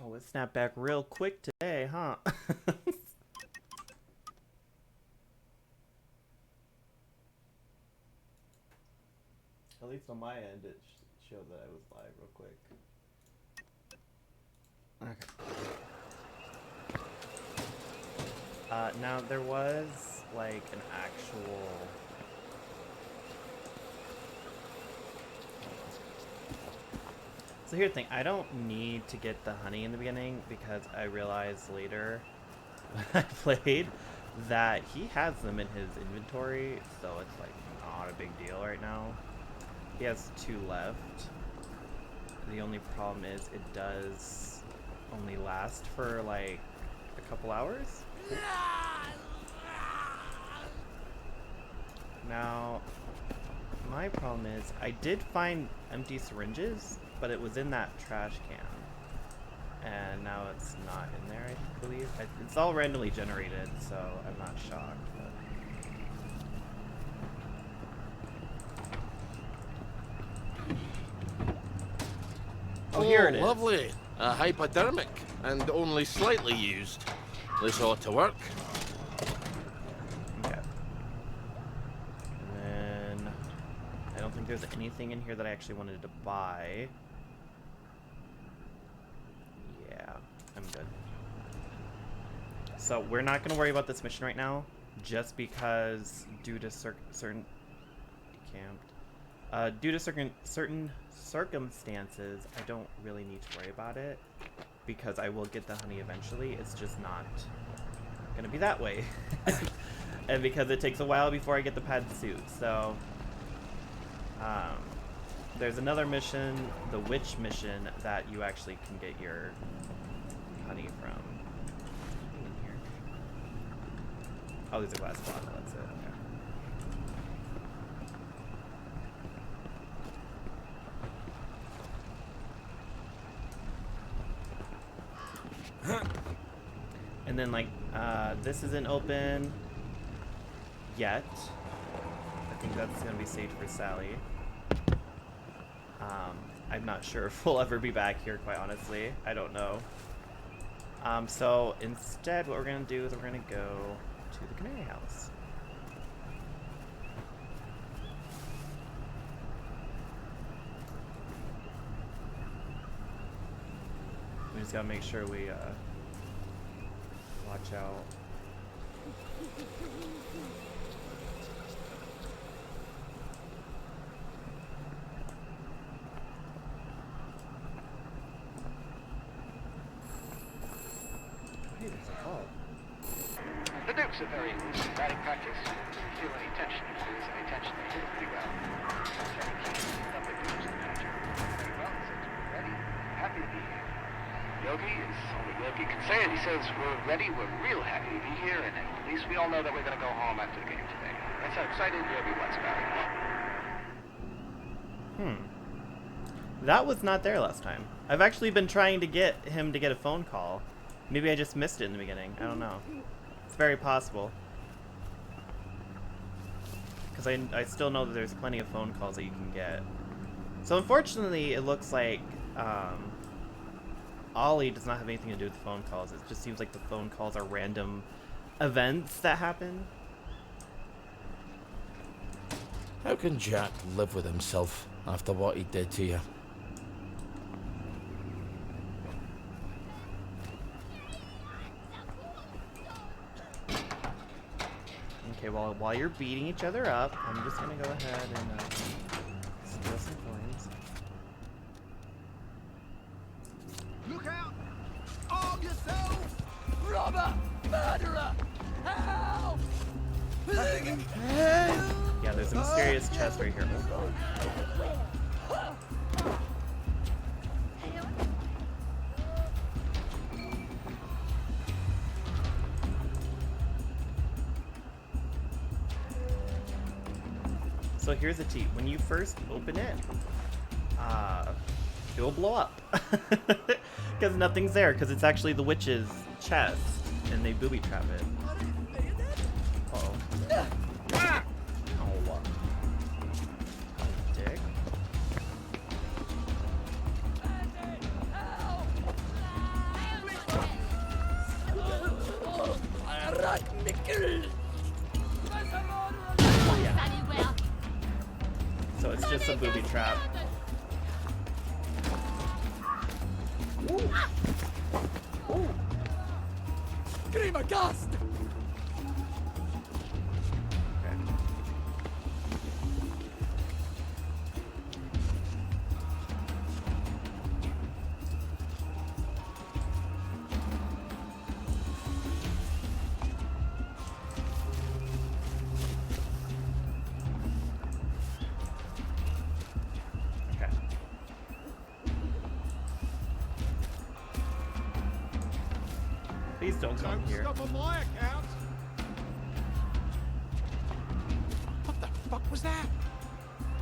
Oh, it snapped back real quick today, huh? At least on my end, it showed that I was live real quick. Okay. Now there was like an actual. So here's the thing, I don't need to get the honey in the beginning because I realized later when I played that he has them in his inventory, so it's like not a big deal right now. He has 2 left. The only problem is it does only last for like a couple hours. Now, my problem is I did find empty syringes, but it was in that trash can. And now it's not in there, I believe. It's all randomly generated, so I'm not shocked. But... Oh, here it is. Lovely. A hypodermic, and only slightly used. This ought to work. Okay. And then I don't think there's anything in here that I actually wanted to buy. Yeah, I'm good. So we're not going to worry about this mission right now, just because due to certain circumstances, I don't really need to worry about it, because I will get the honey eventually. It's just not going to be that way. And because it takes a while before I get the pad suit, so there's another mission, the witch mission, that you actually can get your honey from. In here. Oh, there's a glass bottle, that's it. Okay. And then, like, this isn't open yet. I think that's gonna be saved for Sally. I'm not sure if we'll ever be back here, quite honestly. I don't know. So instead, what we're gonna do is we're gonna go to the Canary House. We just gotta make sure we watch out. Hey, there's a call. The Dukes are very loose in batting practice. If you feel any tension, if there is any tension, they hit it pretty well. Very keen, lovely Dukes, the manager. Very well, says we're ready, happy to be here. Yogi is only Yogi can say it. He says we're ready, we're real happy to be here, and at least we all know that we're going to go home after the game today. That's how excited Yogi was about it. That was not there last time. I've actually been trying to get him to get a phone call. Maybe I just missed it in the beginning. I don't know. It's very possible. Because I still know that there's plenty of phone calls that you can get. So unfortunately, it looks like Ollie does not have anything to do with the phone calls. It just seems like the phone calls are random events that happen. How can Jack live with himself after what he did to you? Okay, well, while you're beating each other up, I'm just gonna go ahead and steal some coins. Look out! Arm yourself! Robber! Murderer! Help! Yeah, there's a mysterious chest right here. So here's the tea. When you first open it, it will blow up. Because nothing's there, because it's actually the witch's chest, and they booby trap it. Uh-oh. Oh, dick. So it's just a booby trap. Grima Gast! Okay. Okay. Please don't come here. Stop on my account. What the fuck was that?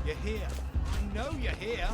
You're here. I know you're here.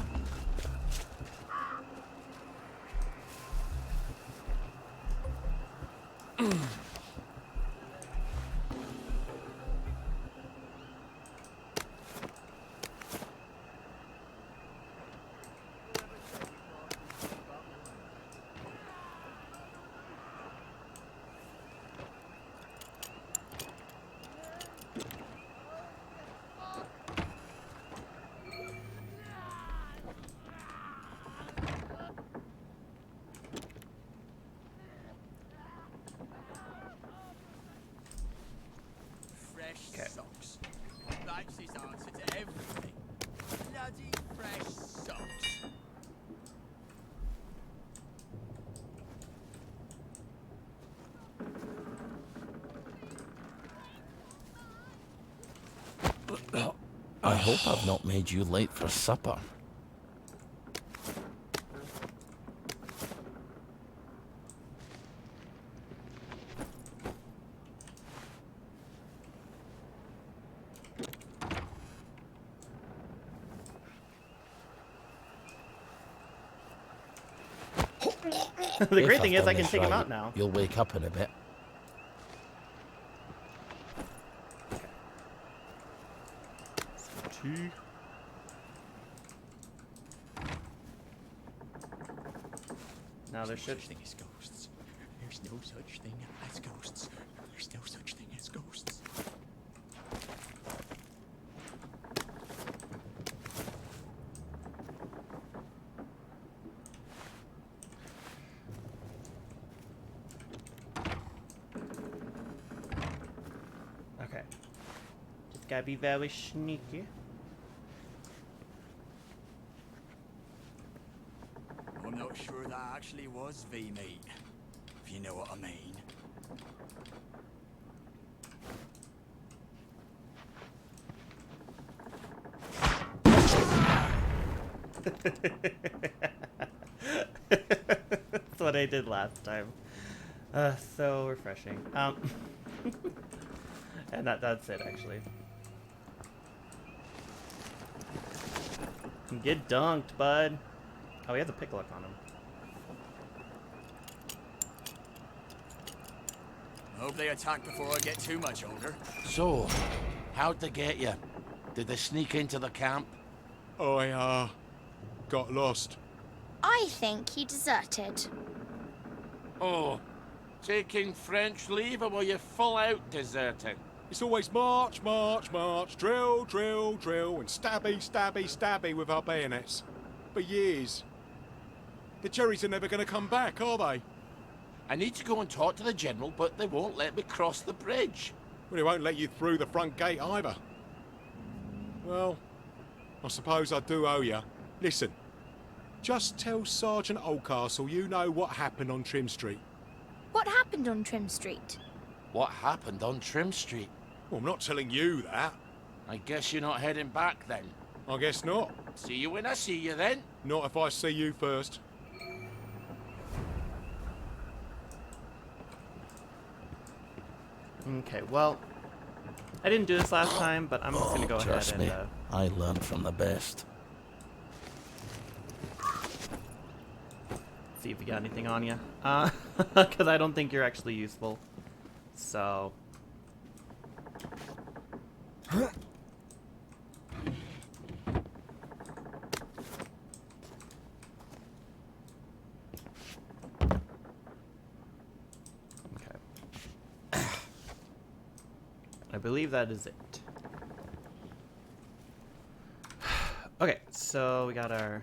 Okay. Socks. That's his answer to everything. Bloody fresh socks. I hope I've not made you late for supper. The great If thing I've is I done can this take him right, out now. You'll wake up in a bit. Two. Now there should. Such thing as ghosts. There's no such thing as ghosts. There's no such thing as ghosts. Okay. Just gotta be very sneaky. I'm not sure that actually was V-meat, if you know what I mean. That's what I did last time. So refreshing. And that's it actually. Get dunked, bud. Oh, he has a picklock on him. Hope they attack before I get too much older. So, how'd they get you? Did they sneak into the camp? I, got lost. I think he deserted. Oh, taking French leave, or were you full out deserting? It's always march, march, march, drill, drill, drill, and stabby, stabby, stabby with our bayonets. For years. The Cherries are never going to come back, are they? I need to go and talk to the general, but they won't let me cross the bridge. Well, they won't let you through the front gate either. Well, I suppose I do owe you. Listen, just tell Sergeant Oldcastle you know what happened on Trim Street. What happened on Trim Street? What happened on Trim Street? Well, I'm not telling you that. I guess you're not heading back then. I guess not. See you when I see you then. Not if I see you first. Okay, well, I didn't do this last time, but I'm just gonna go Trust ahead me, and I learned from the best. see if you got anything on you. Because I don't think you're actually useful. So. Okay. I believe that is it. Okay, so we got our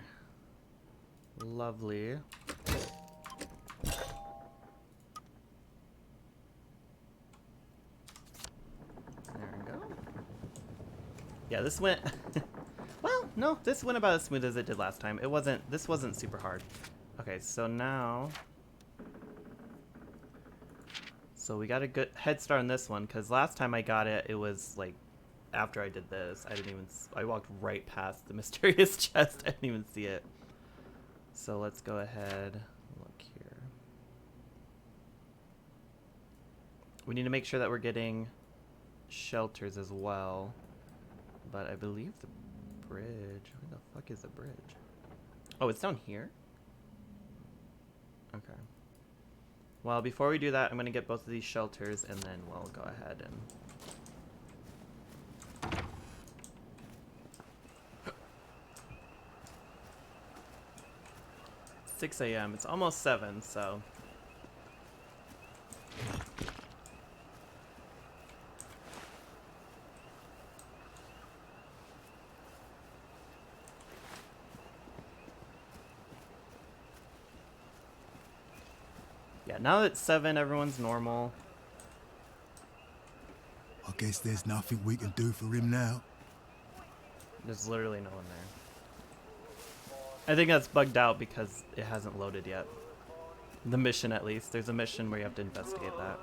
lovely... There we go. Yeah, this went... Well, no, this went about as smooth as it did last time. This wasn't super hard. Okay, so now... So we got a good head start on this one, because last time I got it, it was like, after I did this, I walked right past the mysterious chest. I didn't even see it. So let's go ahead, look here. We need to make sure that we're getting shelters as well. But I believe the bridge, where the fuck is the bridge? Oh, it's down here? Okay. Well, before we do that, I'm going to get both of these shelters, and then we'll go ahead and... 6 a.m. It's almost 7, so... Yeah, now that it's 7, everyone's normal. I guess there's nothing we can do for him now. There's literally no one there. I think that's bugged out because it hasn't loaded yet. The mission, at least. There's a mission where you have to investigate that.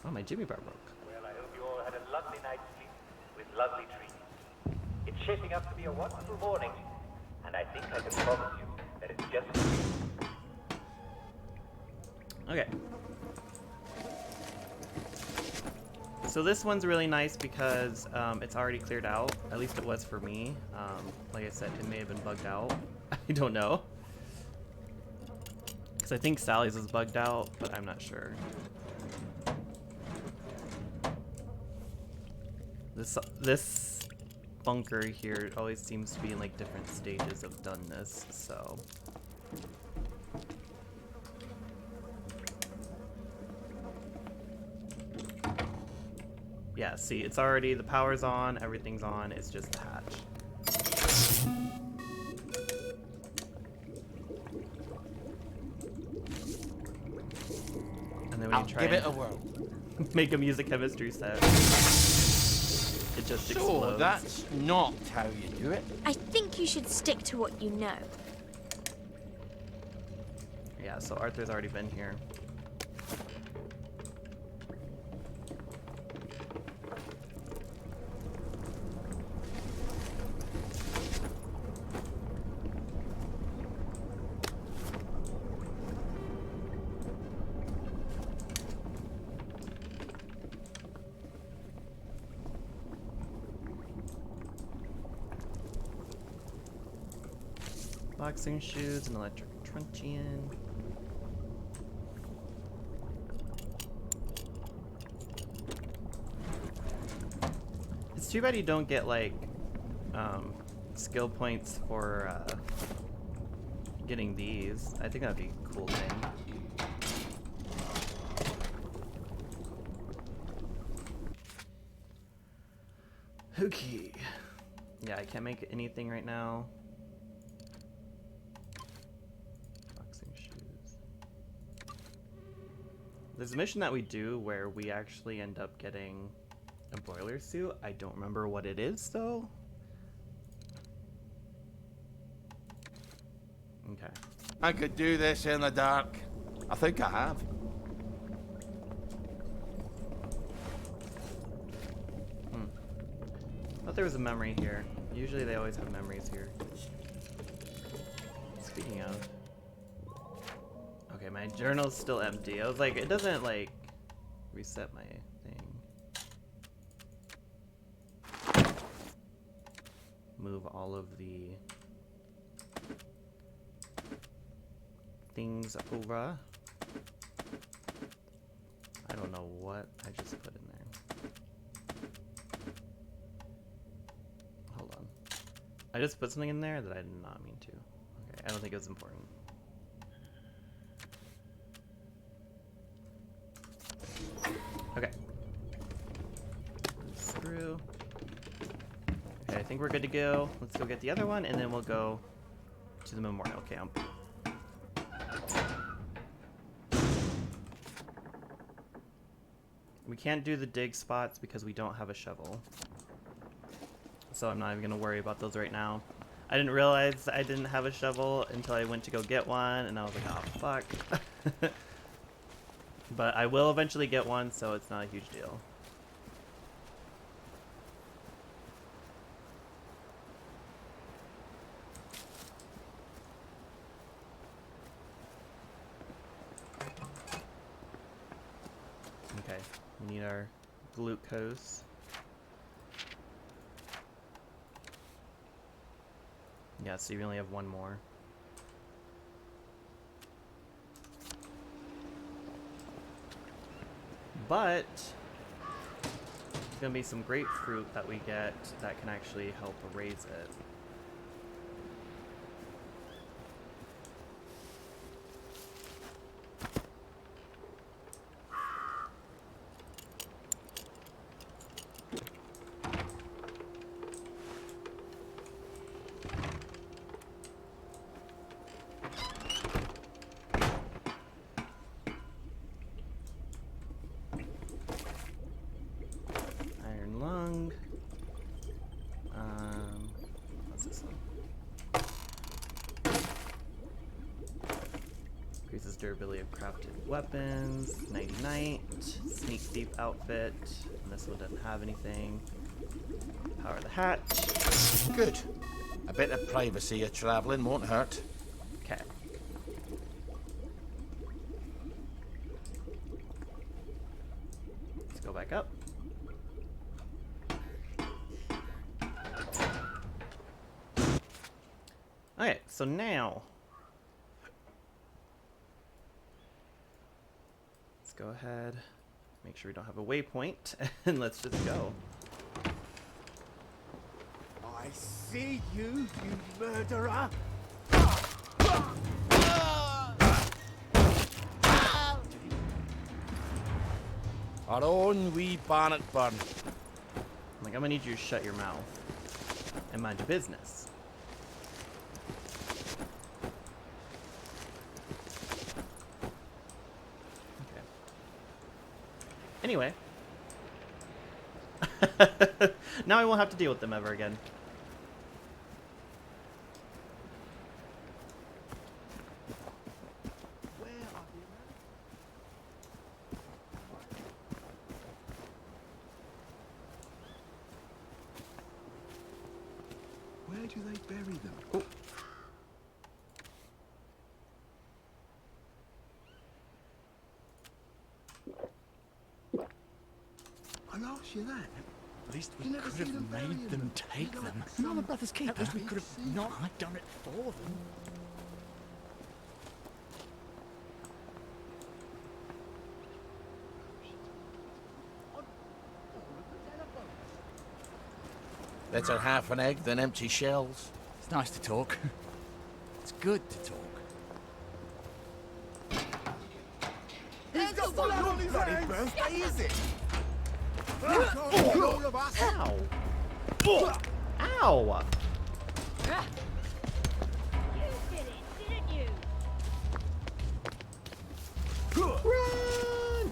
Oh, my Jimmy bar broke. Well, I hope you all had a lovely night's sleep with lovely dreams. It's shaping up to be a wonderful morning, and I think I can promise you that it's just... Okay. So this one's really nice because it's already cleared out. At least it was for me. Like I said, it may have been bugged out. I don't know. Because I think Sally's is bugged out, but I'm not sure. This bunker here always seems to be in like different stages of doneness, so... Yeah, see, it's already, the power's on, everything's on, it's just the hatch. And then when I'll you try give it and a whirl. make a music chemistry set, it just So, explodes. that's not how you do it. I think you should stick to what you know. Yeah, so Arthur's already been here. Boxing shoes, an electric truncheon. It's too bad you don't get like skill points for getting these. I think that'd be a cool thing. Okay. Yeah, I can't make anything right now. There's a mission that we do where we actually end up getting a boiler suit. I don't remember what it is, though. Okay. I could do this in the dark. I think I have. I thought there was a memory here. Usually they always have memories here. Speaking of... Okay, my journal's still empty. I was like, it doesn't, like, reset my thing. Move all of the things over. I don't know what I just put in there. Hold on. I just put something in there that I did not mean to. Okay, I don't think it was important. think we're good to go. Let's go get the other one, and then we'll go to the memorial camp. We can't do the dig spots because we don't have a shovel. So I'm not even going to worry about those right now. I didn't realize I didn't have a shovel until I went to go get one, and I was like, oh, fuck. But I will eventually get one, so it's not a huge deal. Okay, we need our glucose. Yeah, so you only have one more. But there's gonna be some grapefruit that we get that can actually help raise it. Iron lung. What's this one? Increases durability of crafted weapons. Nighty night. Sneak thief outfit. And this one doesn't have anything. Power the hatch. Good. A bit of privacy of travelling won't hurt. Okay. Let's go back up. Okay, so now let's go ahead, make sure we don't have a waypoint, and let's just go. I see you, you murderer! Our own wee Bannockburn. Like, I'm gonna need you to shut your mouth and mind your business. Okay. Anyway. Now I won't have to deal with them ever again. Where do they bury them? Oh. I'll ask you that. At least You we never could see have them burying made them them. take You know, them. some Not the brother's keeper. At least we have could have been not done it for them. Better half an egg than empty shells. It's nice to talk. It's good to talk. He's got the on his bloody birthday, is it? You can't kill all of us. Ow! Ow! You did it, didn't you? Run!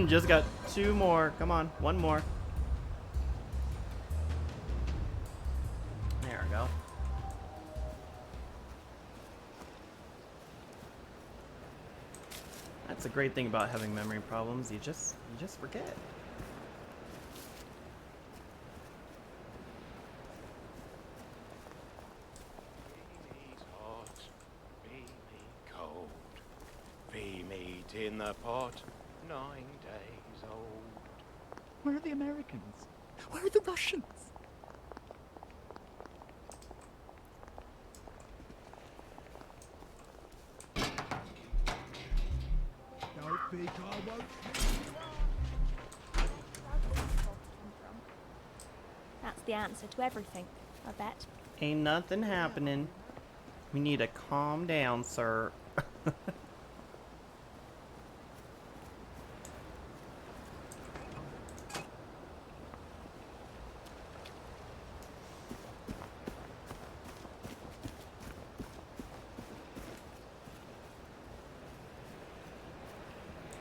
Just got two more. Come on, one more. There we go. That's a great thing about having memory problems. You just forget. Beanies hot, beanie cold, pea meat in the pot, 9 days old. Where are the Americans? Where are the Russians? Don't think I won't. That's the answer to everything, I bet. Ain't nothing happening. We need to calm down, sir.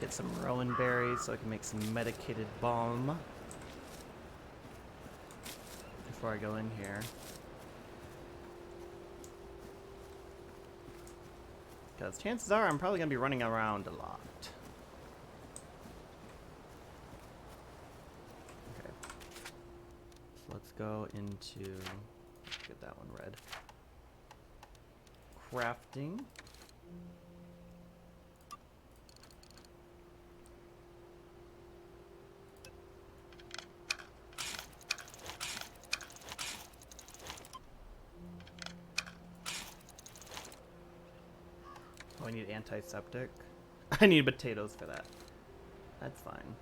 Get some rowan berries so I can make some medicated balm before I go in here. Because chances are I'm probably going to be running around a lot. Okay. So let's go into... Get that one red. Crafting. Oh, I need antiseptic. I need potatoes for that. That's fine.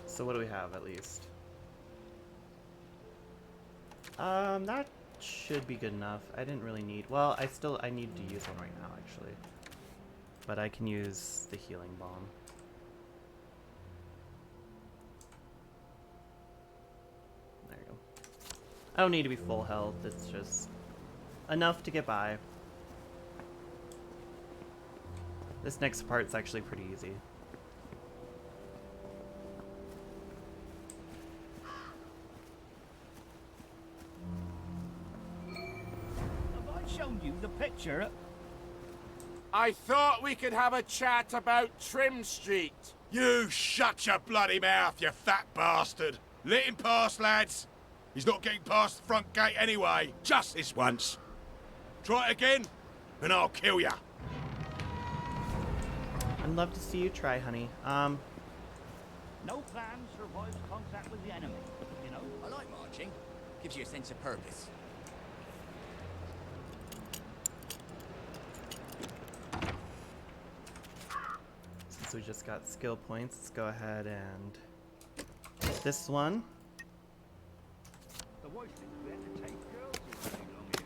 So what do we have at least? That should be good enough. I didn't really need... Well, I need to use one right now, actually. But I can use the healing balm. There you go. I don't need to be full health, it's just enough to get by. This next part's actually pretty easy. Have I shown you the picture? I thought we could have a chat about Trim Street. You shut your bloody mouth, you fat bastard. Let him pass, lads. He's not getting past the front gate anyway. Just this once. Try it again, and I'll kill ya. I'd love to see you try, honey. No plan survives contact with the enemy. You know? I like marching. Gives you a sense of purpose. Since we just got skill points, let's go ahead and get this one. The worst thing we had to take girls away along here.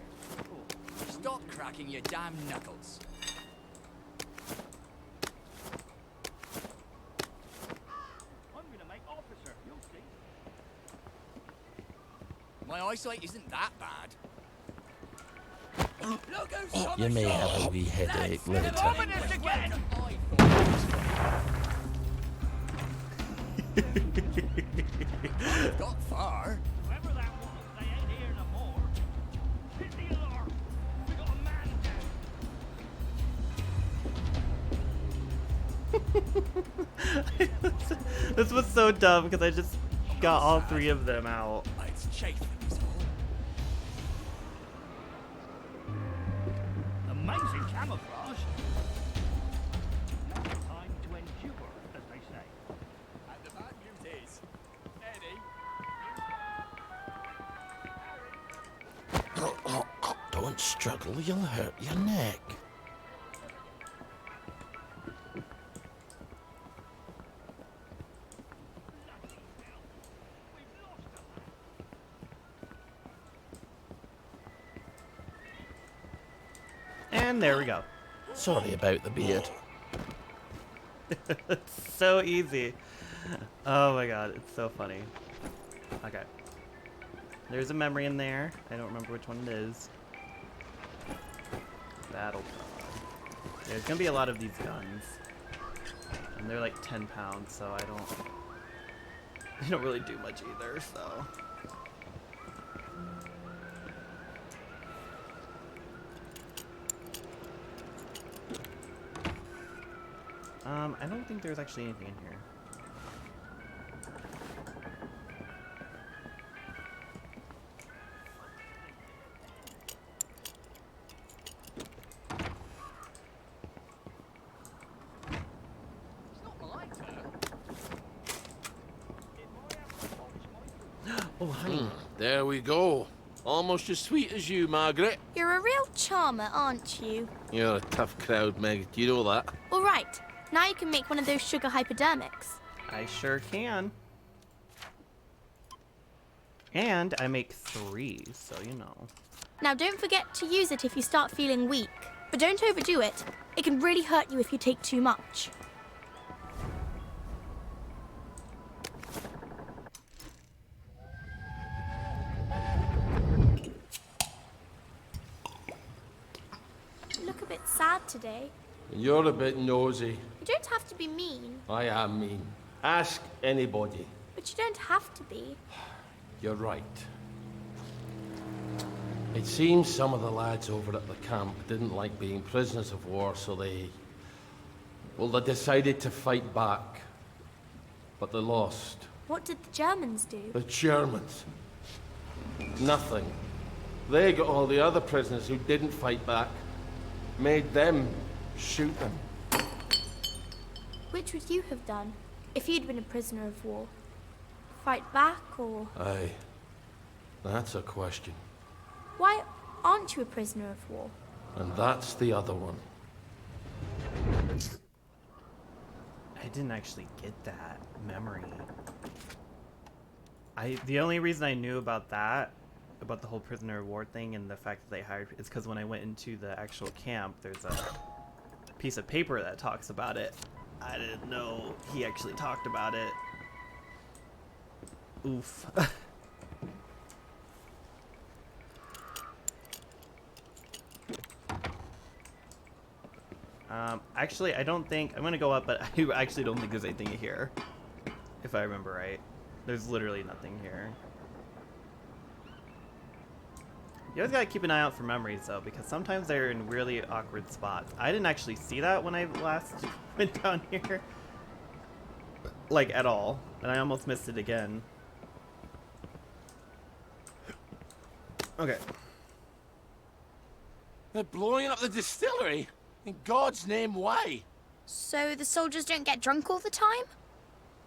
Oh. Stop cracking your damn knuckles. I'm gonna make officer, you'll see. My eyesight isn't that bad. Look who's You summer may shot. have a wee headache later. Ominous again! I've got far. Whoever that was, they ain't here no more. Hit the alarm. We got a man down. This was so dumb because I just got all three of them out. It's chafing is all. Amazing camouflage. No time to endure, as they say. And the bad news is, Eddie. Don't struggle, you'll hurt your neck. And there we go. Sorry about the beard. It's so easy. Oh my god, it's so funny. Okay. There's a memory in there. I don't remember which one it is. Battle pod. There's gonna be a lot of these guns. And they're like 10 pounds, so they don't really do much either, so. I don't think there's actually anything in here. Oh, honey. There we go. Almost as sweet as you, Margaret. You're a real charmer, aren't you? You're a tough crowd, Meg. Do you know that? All right, now you can make one of those sugar hypodermics. I sure can. And I make 3, so you know. Now don't forget to use it if you start feeling weak. But don't overdo it. It can really hurt you if you take too much. You look a bit sad today. You're a bit nosy. You don't have to be mean, I am mean. Ask anybody. but you don't have to be. You're right. It seems some of the lads over at the camp didn't like being prisoners of war, so they decided to fight back. But they lost. What did the Germans do? The Germans. Nothing. They got all the other prisoners who didn't fight back, made them shoot them. Which would you have done if you'd been a prisoner of war? Fight back or... Aye. That's a question. Why aren't you a prisoner of war? And that's the other one. I didn't actually get that memory. The only reason I knew about that, about the whole prisoner of war thing and the fact that they hired, is because when I went into the actual camp, there's a piece of paper that talks about it. I didn't know he actually talked about it. Oof. Actually, I don't think... I'm gonna go up, but I actually don't think there's anything here. If I remember right. There's literally nothing here. You always gotta keep an eye out for memories, though, because sometimes they're in really awkward spots. I didn't actually see that when I last went down here. Like, at all. And I almost missed it again. Okay. They're blowing up the distillery? In God's name, why? So the soldiers don't get drunk all the time?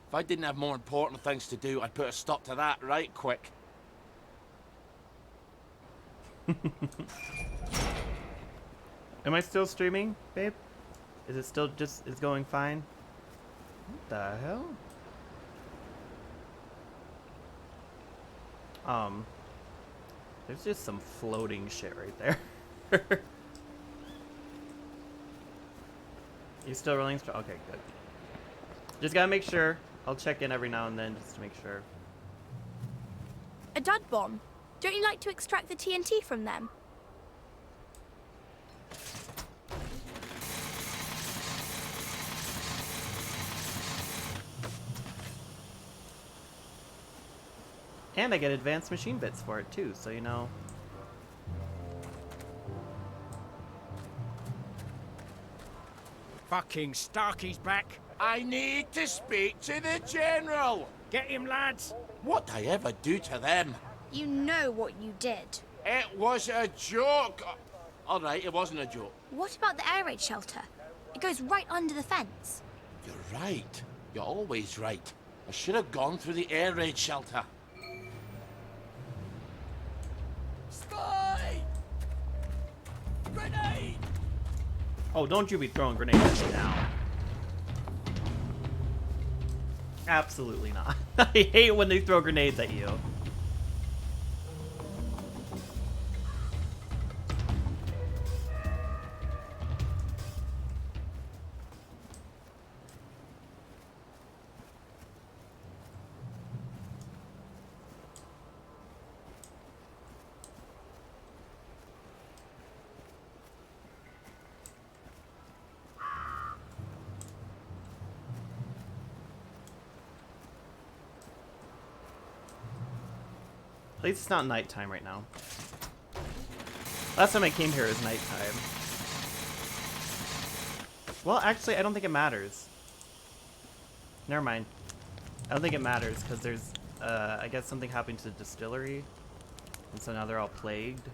If I didn't have more important things to do, I'd put a stop to that right quick. Am I still streaming, babe? Is it still just... is going fine? What the hell? There's just some floating shit right there. You still rolling strong? Okay, good. Just gotta make sure. I'll check in every now and then just to make sure. A dud bomb? Don't you like to extract the TNT from them? And I get advanced machine bits for it too, so you know. Fucking Starkey's back. I need to speak to the General! Get him, lads. What'd I ever do to them? You know what you did. It was a joke! Alright, it wasn't a joke. What about the air raid shelter? It goes right under the fence. You're right. You're always right. I should have gone through the air raid shelter. Spy! Grenade! Oh, don't you be throwing grenades at me now. Absolutely not. I hate when they throw grenades at you. At least it's not nighttime right now. Last time I came here it was nighttime. Well, actually, I don't think it matters. Never mind. I don't think it matters because there's, I guess something happened to the distillery, and so now they're all plagued.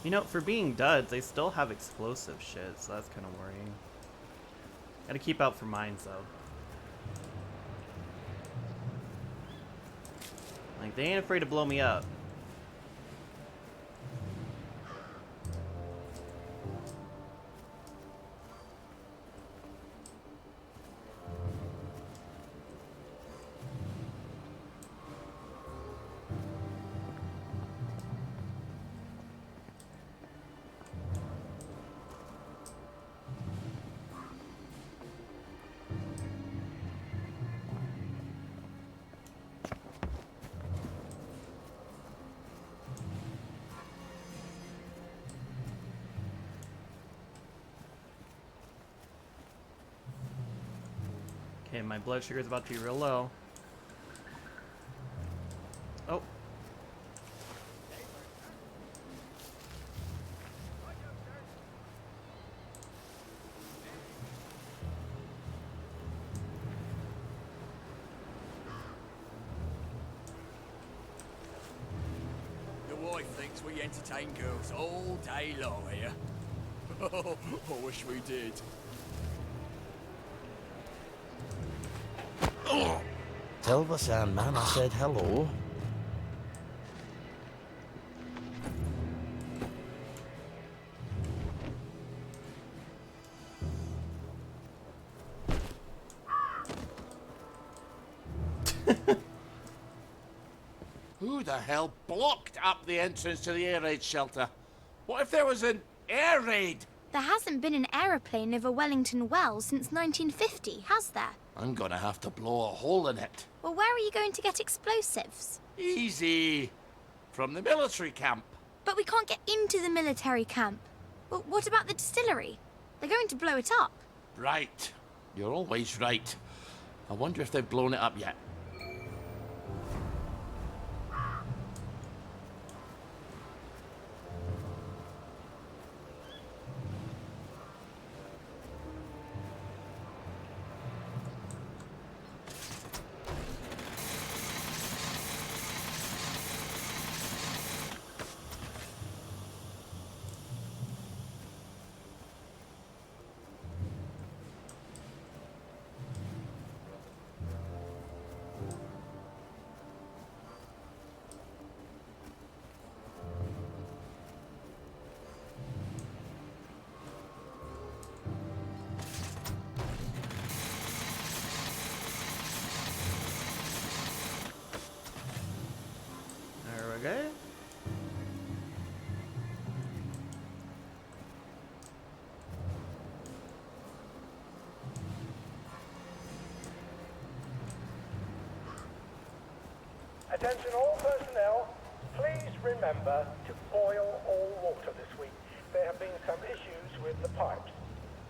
You know, for being duds, they still have explosive shit, so that's kind of worrying. Gotta keep out for mines, though. Like, they ain't afraid to blow me up. Okay, my blood sugar is about to be real low. Oh. The wife thinks we entertain girls all day long here. I wish we did. Tell the Sandman I said hello. Who the hell blocked up the entrance to the air raid shelter? What if there was an air raid? There hasn't been an aeroplane over Wellington Wells since 1950, has there? I'm gonna have to blow a hole in it. Well, where are you going to get explosives? Easy. From the military camp. But we can't get into the military camp. Well, what about the distillery? They're going to blow it up. Right. You're always right. I wonder if they've blown it up yet. There we go. Attention all personnel, please remember to boil all water this week. There have been some issues with the pipes.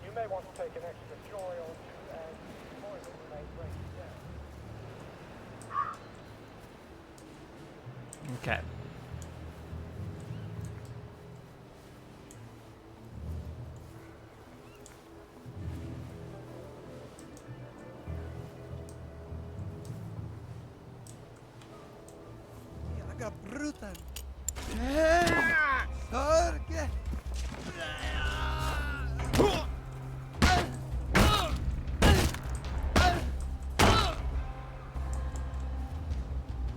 You may want to take an extra joy or two as boiling may break down. Okay. Haga brutal. Jorge.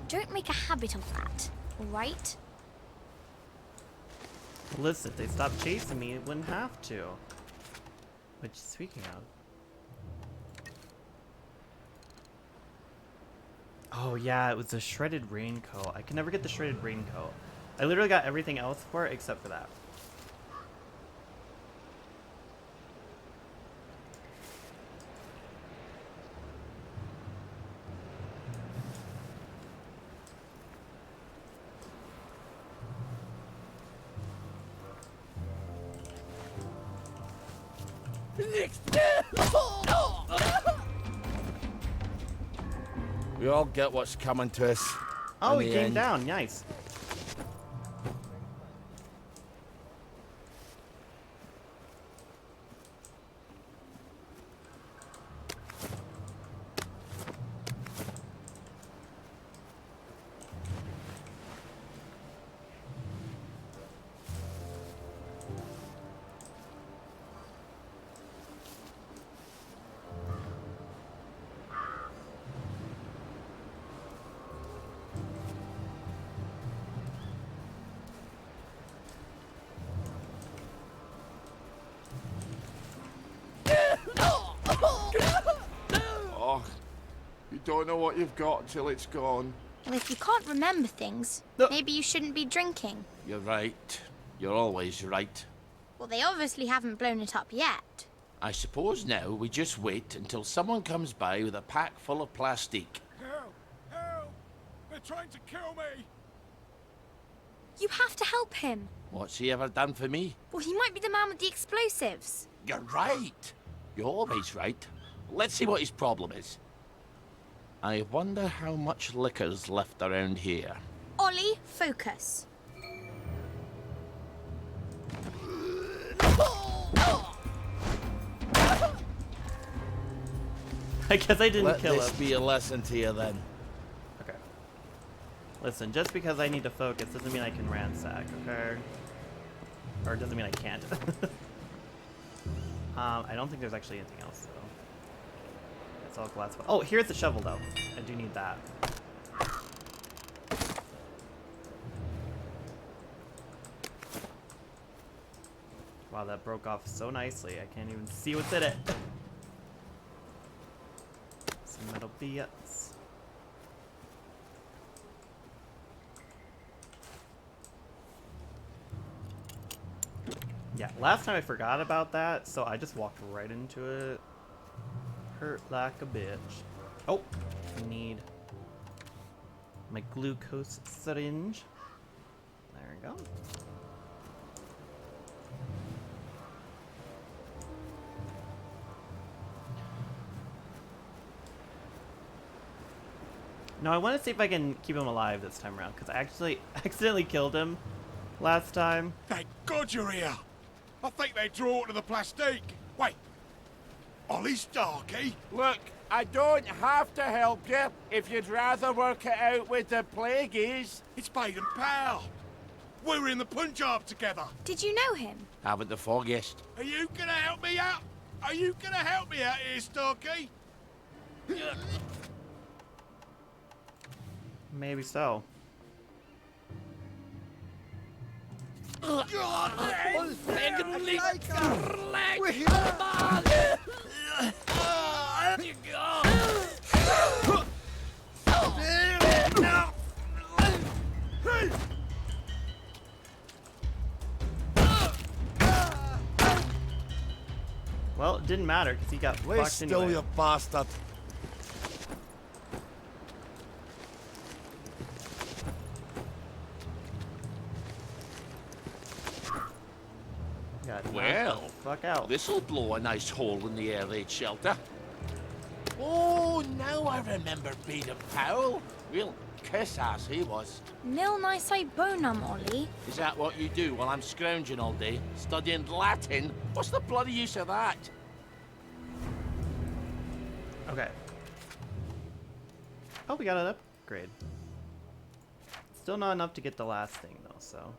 Don't make a habit of that, all right? Listen, if they stopped chasing me, it wouldn't have to. Which, speaking of... Oh yeah, it was a shredded raincoat. I could never get the shredded raincoat. I literally got everything else for it except for that. We all get what's coming to us. Oh, in he the came end. down. Nice. don't know what you've got till it's gone. Well, if you can't remember things, No. maybe you shouldn't be drinking. You're right. You're always right. Well, they obviously haven't blown it up yet. I suppose now we just wait until someone comes by with a pack full of plastic. Help! Help! They're trying to kill me! You have to help him. What's he ever done for me? Well, he might be the man with the explosives. You're right. You're always right. Let's see what his problem is. I wonder how much liquor's left around here. Ollie, focus. I guess I didn't Let kill this him. be a lesson to you then. Okay. Listen, just because I need to focus doesn't mean I can ransack, okay? Or it doesn't mean I can't. I don't think there's actually anything else, though. It's all glass. Oh, here's the shovel, though. I do need that. Wow, that broke off so nicely. I can't even see what's in it. Some metal bits. Yeah, last time I forgot about that, so I just walked right into it. Hurt like a bitch. Oh, I need my glucose syringe. There we go. No, I want to see if I can keep him alive this time around, because I actually accidentally killed him last time. Thank God you're here! I think they draw to the plastique. Wait, Ollie Starkey? Look, I don't have to help you if you'd rather work it out with the plagueies. It's Baden Powell. We were in the Punjab together. Did you know him? Haven't the foggiest. Are you gonna help me out? Are you gonna help me out here, Starkey? Maybe so. Well, it didn't matter because he got Lay fucked still, anyway. you bastard. Got knocked Well, the fuck out. This'll blow a nice hole in the air raid shelter. Oh, now I remember Baden Powell. Real kiss-ass he was. Nil nisi bonum, Ollie. Is that what you do while I'm scrounging all day? Studying Latin? What's the bloody use of that? Okay. Oh, we got an upgrade. Still not enough to get the last thing, though, so.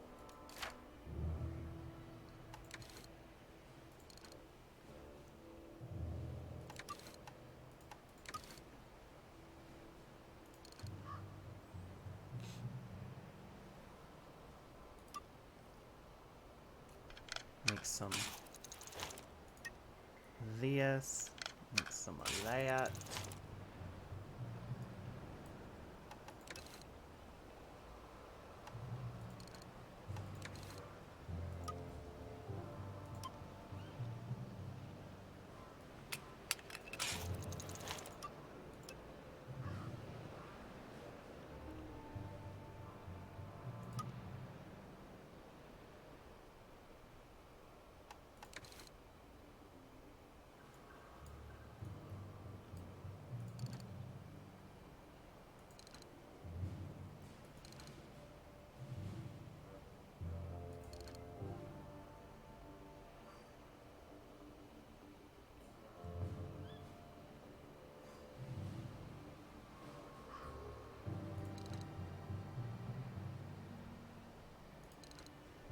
Make some this, make some of that.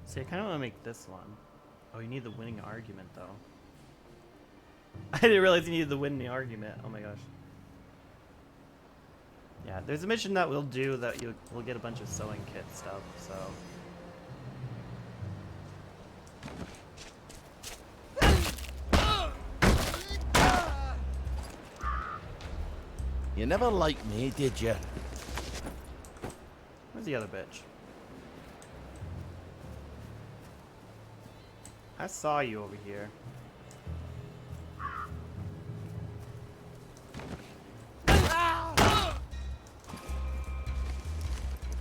See, I kind of want to make this one. Oh, you need the winning argument, though. I didn't realize you needed the winning argument. Oh my gosh. Yeah, there's a mission that we'll do that we'll get a bunch of sewing kit stuff, so. You never liked me, did you? Where's the other bitch? I saw you over here.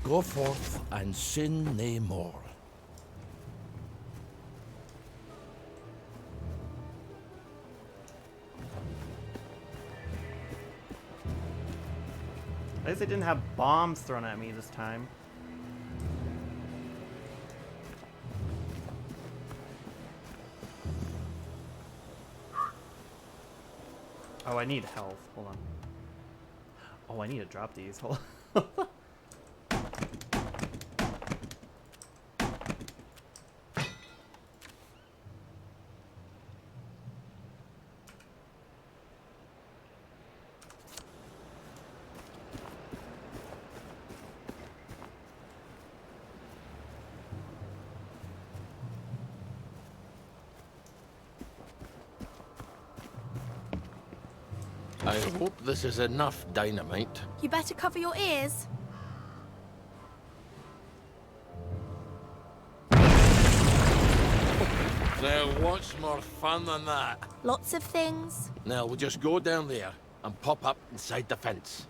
Go forth and sin nae more. At least they didn't have bombs thrown at me this time. Oh, I need health. Hold on. Oh, I need to drop these. Hold on. I hope this is enough dynamite. You better cover your ears. Now, what's more fun than that? Lots of things. Now we'll just go down there and pop up inside the fence.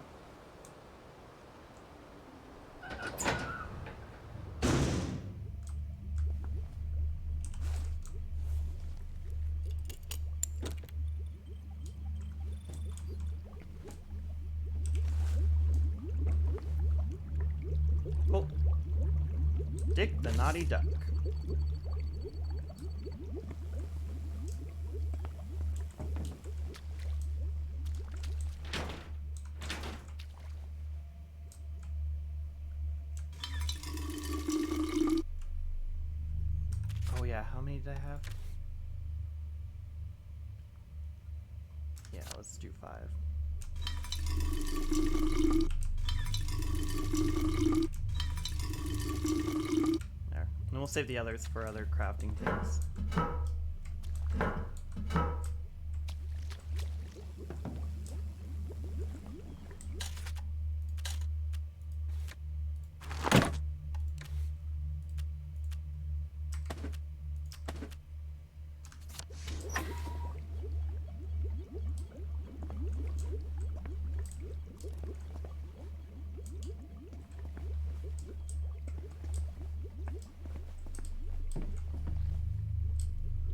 Oh. Dick the naughty duck. Oh yeah, how many did I have? Yeah, let's do 5. There. And we'll save the others for other crafting things.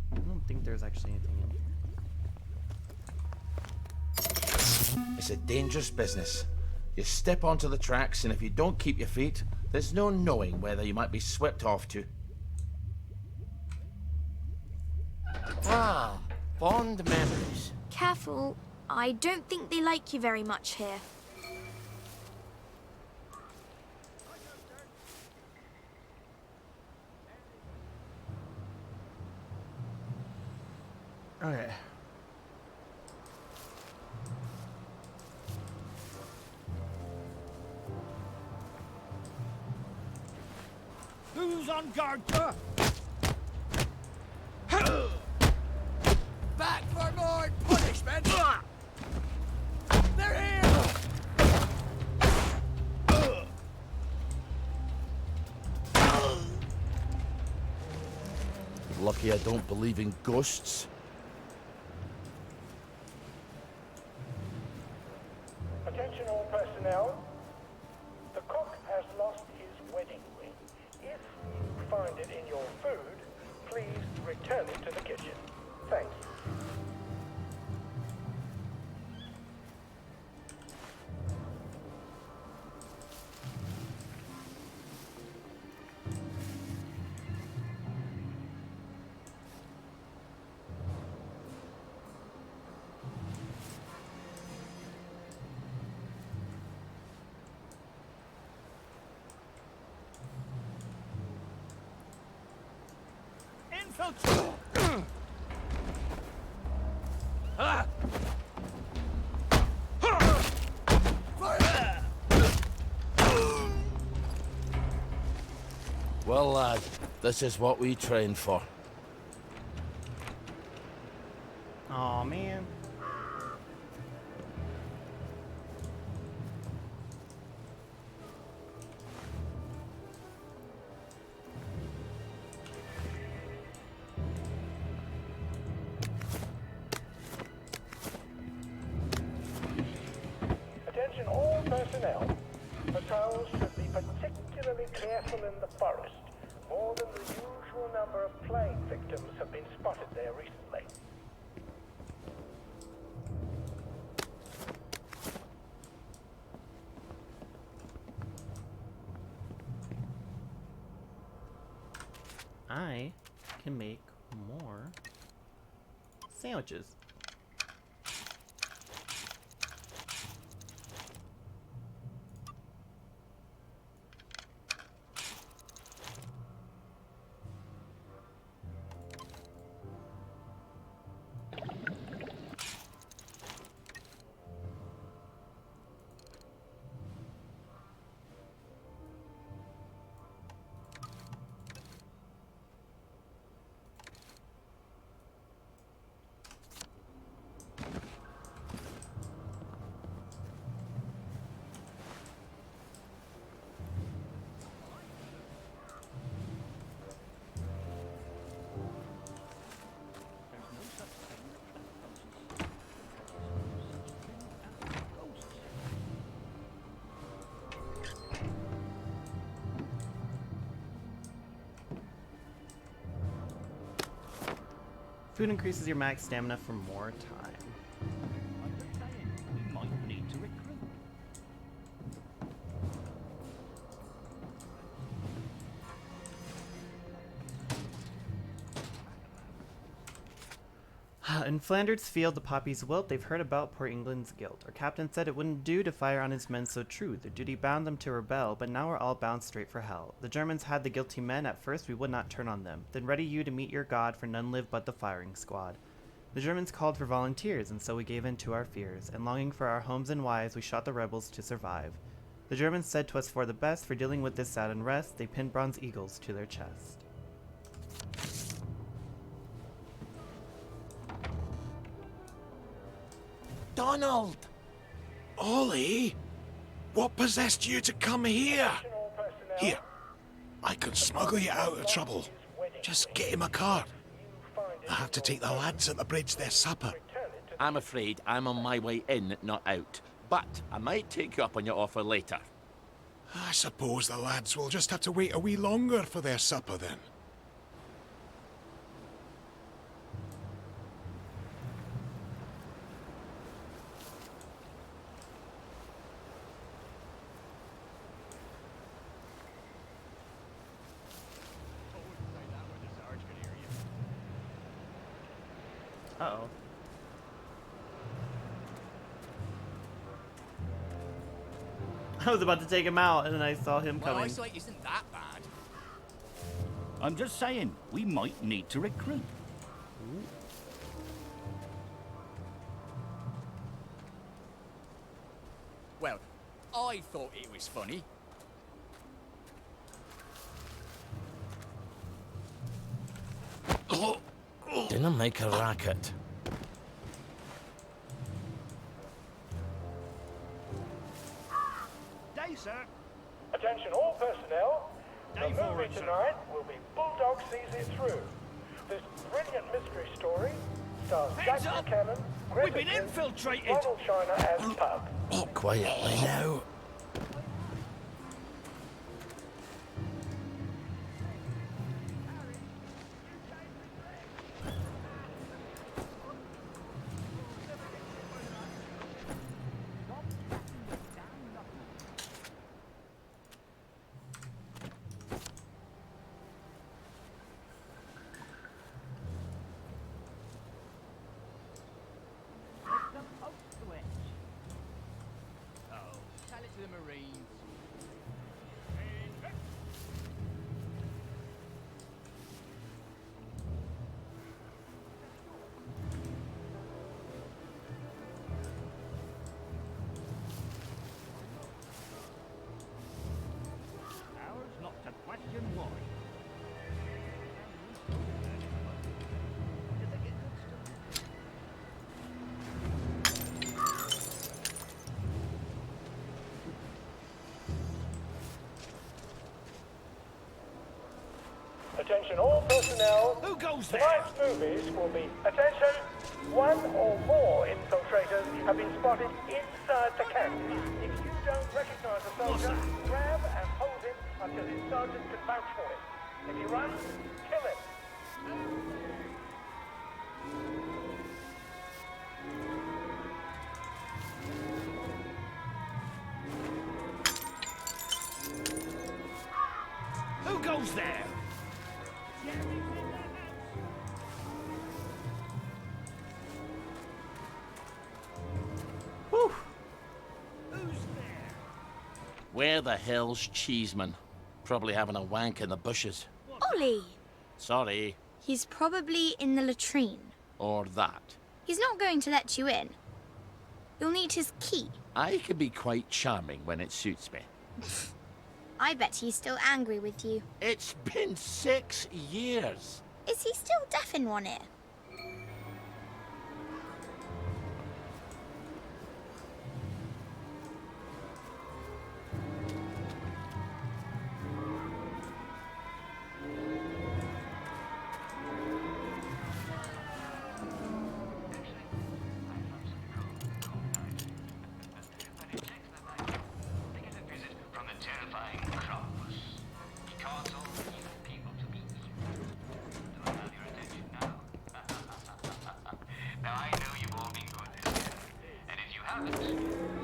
I don't think there's actually anything in here. It's a dangerous business. You step onto the tracks, and if you don't keep your feet, there's no knowing whether you might be swept off to. Ah, fond memories. Careful. I don't think they like you very much here. Okay. Who's on guard? Back for more punishment! They're here! Lucky I don't believe in ghosts. Attention all personnel. The cook has lost his wedding ring. If you find it in your food, please return it to the kitchen. Thank you. Infiltrate! Well, lad, this is what we trained for. Aw, man. personnel. Patrols should be particularly careful in the forest. More than the usual number of plague victims have been spotted there recently. I can make more sandwiches. Food increases your max stamina for more time. I'm just saying, we might need to recruit. In Flanders Field, the poppies wilt. They've heard about poor England's guilt. Our captain said it wouldn't do to fire on his men so true. Their duty bound them to rebel, but now we're all bound straight for hell. The Germans had the guilty men. At first we would not turn on them. Then ready you to meet your God, for none live but the firing squad. The Germans called for volunteers, and so we gave in to our fears. And longing for our homes and wives, we shot the rebels to survive. The Germans said to us for the best, for dealing with this sad unrest, they pinned bronze eagles to their chest. Donald! Ollie? What possessed you to come here? Here, I could smuggle you out of trouble. Just get him a cart. I have to take the lads at the bridge their supper. I'm afraid I'm on my way in, not out. But I might take you up on your offer later. I suppose the lads will just have to wait a wee longer for their supper then. Uh-oh. I was about to take him out, and then I saw him Well, coming. isolate isn't that bad. I'm just saying, we might need to recruit. Well, I thought it was funny. Didn't make a racket. Day, sir. Attention all personnel. The Day movie forward, sir. tonight will be Bulldog Sees It Through. This brilliant mystery story stars Jack Hands up! Buchanan, We've Griffith, been infiltrated! Ronald China and Pug. Quietly now. Oh, tell it to the Marines. Ours not to question why. Did they get good stuff? Attention all personnel. Who goes there? Tonight's movies will be attention. one or more infiltrators have been spotted inside the camp. If you don't recognize a soldier, grab and hold him until his sergeant can vouch for him. If he runs, kill him. Who goes there? Whew. Who's there? Where the hell's Cheeseman? Probably having a wank in the bushes. Ollie! Sorry. He's probably in the latrine. Or that. He's not going to let you in. You'll need his key. I can be quite charming when it suits me. I bet he's still angry with you. It's been 6 years. Is he still deaf in one ear?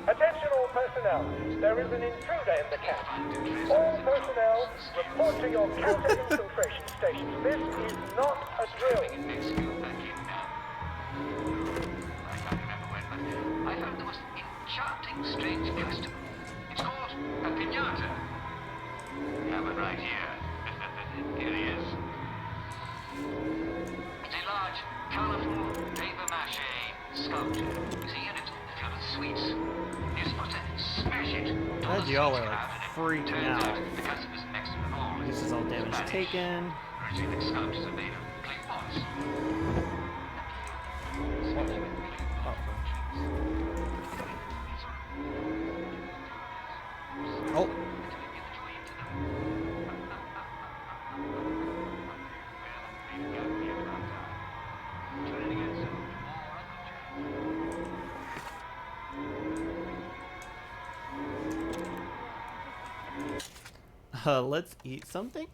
Attention all personnel, there is an intruder in the camp. All personnel, report to your counter-infiltration stations. This is not a drill. I found the most enchanting, strange custom. It's called a pinata. Have it right here. Here he is. It's a large, colorful paper mache sculpture. You see, and it's filled with sweets. You're supposed to smash it. Glad y'all are like freaking Turns out. the customer's next to the ball. This is all damage Spanish. taken. Originally, the sculptures are made of clay pots. Oh. Let's eat something.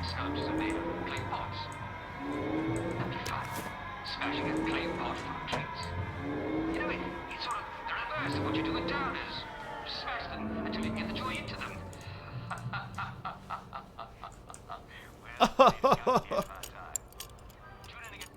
Sculptures are made of clay pots. That'd be fun. Smashing a clay pot full of treats. You know, it's sort of the reverse of what you do in downers. Smash them until you can get the joy into them. Well, maybe I'll get about time. Tune in again.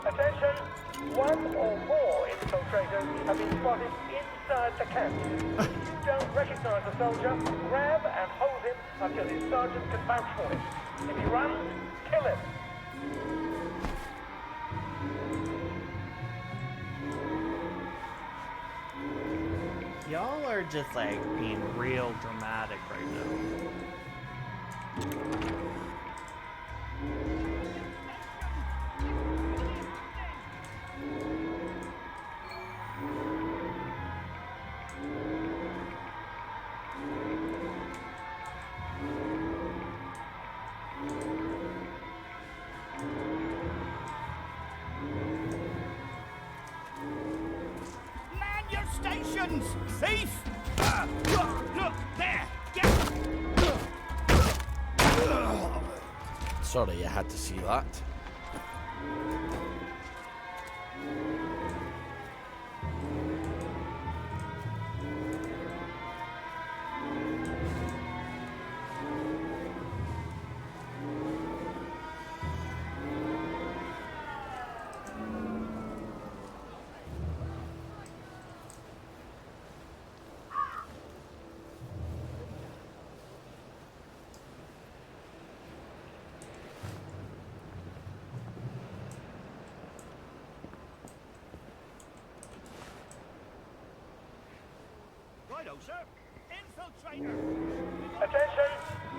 Attention, one or more infiltrators have been spotted inside the camp. If you don't recognize a soldier, grab and hold him until his sergeant can vouch for him. If he runs, kill him. Y'all are just like being real dramatic right now. Man your stations! Thief! Look, there! Get! Sorry, you had to see that. Righto, sir. Attention!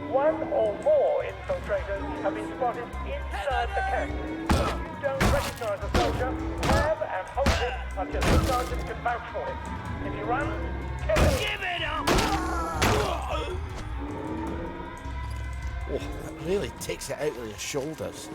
One or more infiltrators have been spotted inside the camp. If you don't recognize a soldier, grab and hold him until the sergeant can vouch for him. If he runs, kill him. Give it up! Oh, that really takes it out of your shoulders.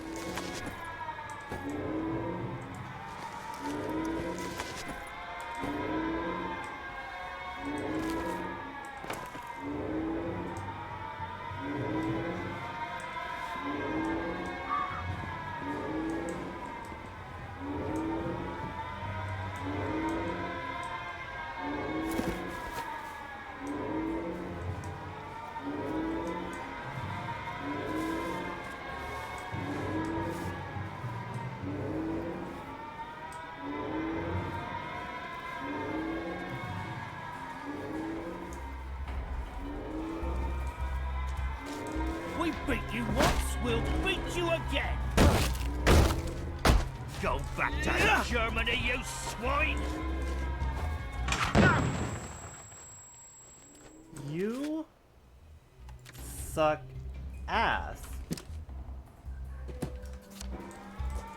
We beat you once, we'll beat you again! Go back to Germany, you swine! You suck ass.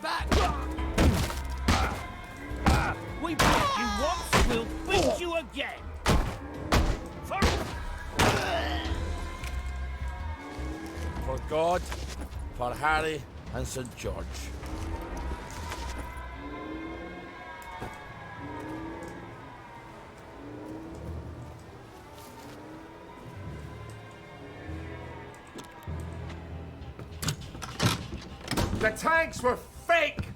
Back! We beat you once, we'll beat you again! For God, for Harry and St. George. The tanks were fake!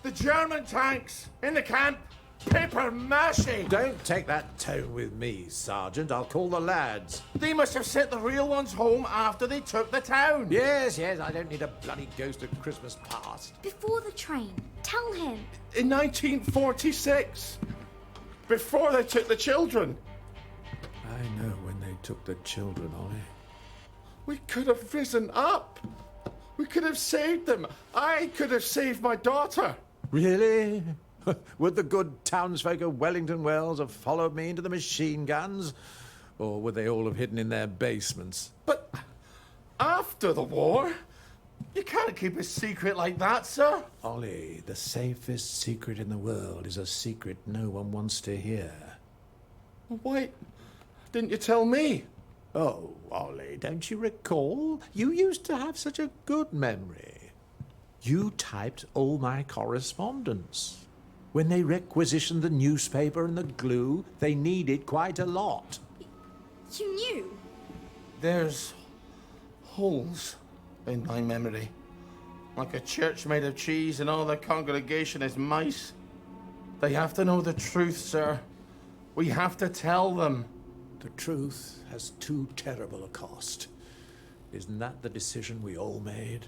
The German tanks in the camp! Paper mache! Don't take that tone with me, Sergeant. I'll call the lads. They must have sent the real ones home after they took the town. Yes, I don't need a bloody ghost of Christmas past. Before the train, tell him. In 1946. Before they took the children. I know when they took the children, Ollie. We could have risen up. We could have saved them. I could have saved my daughter. Really? Would the good townsfolk of Wellington Wells have followed me into the machine guns? Or would they all have hidden in their basements? But after the war, you can't keep a secret like that, sir. Ollie, the safest secret in the world is a secret no one wants to hear. Why didn't you tell me? Oh, Ollie, don't you recall? You used to have such a good memory. You typed all my correspondence. When they requisitioned the newspaper and the glue, they needed quite a lot. You knew? There's holes in my memory. Like a church made of cheese and all the congregation is mice. They have to know the truth, sir. We have to tell them. The truth has too terrible a cost. Isn't that the decision we all made?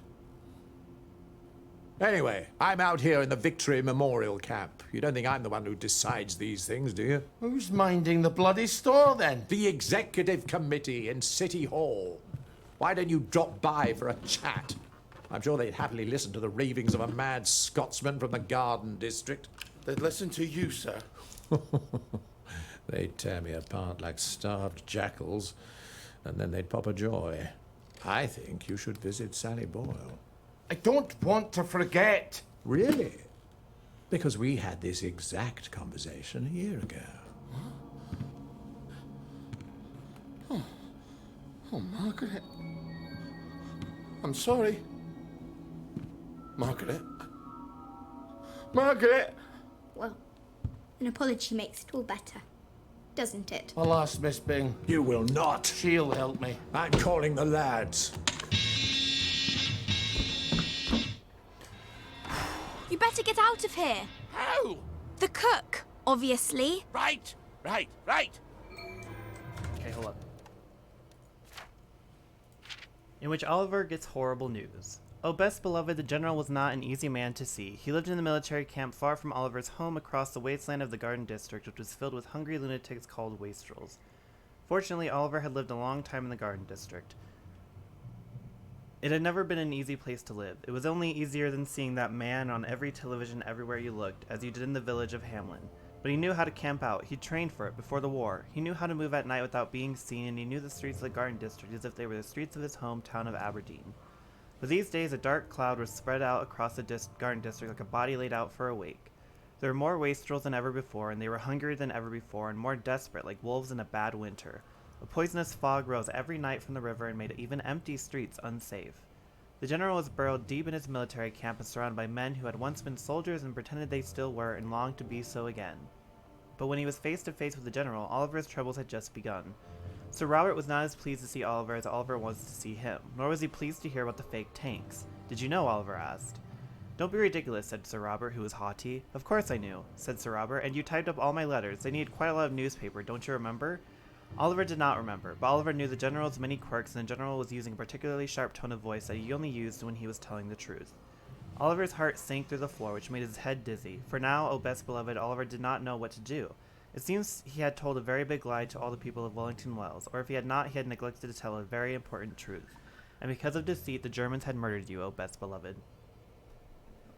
Anyway, I'm out here in the Victory Memorial Camp. You don't think I'm the one who decides these things, do you? Who's minding the bloody store, then? The Executive Committee in City Hall. Why don't you drop by for a chat? I'm sure they'd happily listen to the ravings of a mad Scotsman from the Garden District. They'd listen to you, sir. They'd tear me apart like starved jackals, and then they'd pop a joy. I think you should visit Sally Boyle. I don't want to forget. Really? Because we had this exact conversation a year ago. Oh, Margaret. I'm sorry. Margaret. Margaret! Well, an apology makes it all better, doesn't it? I'll ask Miss Bing. You will not. She'll help me. I'm calling the lads. You better get out of here. How? The cook, obviously. Right. Okay, hold up. In which Oliver gets horrible news. Oh, best beloved, the general was not an easy man to see. He lived in the military camp far from Oliver's home across the wasteland of the Garden District, which was filled with hungry lunatics called wastrels. Fortunately, Oliver had lived a long time in the Garden District. It had never been an easy place to live. It was only easier than seeing that man on every television everywhere you looked, as you did in the village of Hamlin. But he knew how to camp out. He trained for it before the war. He knew how to move at night without being seen, and he knew the streets of the Garden District as if they were the streets of his hometown of Aberdeen. But these days, a dark cloud was spread out across the Garden District like a body laid out for a wake. There were more wastrels than ever before, and they were hungrier than ever before, and more desperate, like wolves in a bad winter. A poisonous fog rose every night from the river and made even empty streets unsafe. The general was burrowed deep in his military camp and surrounded by men who had once been soldiers and pretended they still were and longed to be so again. But when he was face to face with the general, Oliver's troubles had just begun. Sir Robert was not as pleased to see Oliver as Oliver was to see him, nor was he pleased to hear about the fake tanks. Did you know? Oliver asked. Don't be ridiculous, said Sir Robert, who was haughty. Of course I knew, said Sir Robert, and you typed up all my letters. They needed quite a lot of newspaper, don't you remember? Oliver did not remember, but Oliver knew the general's many quirks, and the general was using a particularly sharp tone of voice that he only used when he was telling the truth. Oliver's heart sank through the floor, which made his head dizzy, for now, O best beloved, Oliver did not know what to do. It seems he had told a very big lie to all the people of Wellington Wells, or if he had not, he had neglected to tell a very important truth. And because of deceit, the Germans had murdered you, O best beloved.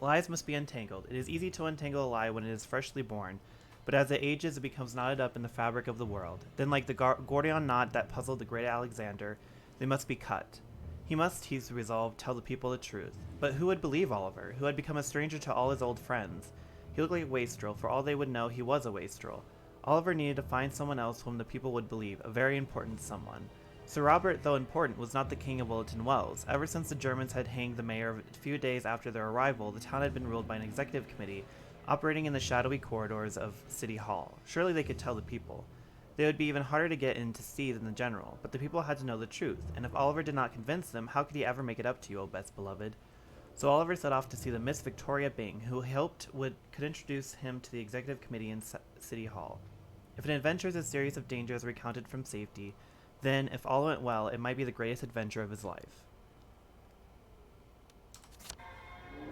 Lies must be untangled. It is easy to untangle a lie when it is freshly born, but as it ages, it becomes knotted up in the fabric of the world. Then, like the Gordian knot that puzzled the great Alexander, they must be cut. He must, he's resolved, tell the people the truth. But who would believe Oliver, who had become a stranger to all his old friends? He looked like a wastrel. For all they would know, he was a wastrel. Oliver needed to find someone else whom the people would believe, a very important someone. Sir Robert, though important, was not the king of Wellington Wells. Ever since the Germans had hanged the mayor a few days after their arrival, the town had been ruled by an executive committee, operating in the shadowy corridors of City Hall. Surely they could tell the people. They would be even harder to get in to see than the general, but the people had to know the truth, and if Oliver did not convince them, how could he ever make it up to you, O best beloved? So Oliver set off to see the Miss Victoria Byng, who he hoped could introduce him to the executive committee in City Hall. If an adventure is a series of dangers recounted from safety, then, if all went well, it might be the greatest adventure of his life.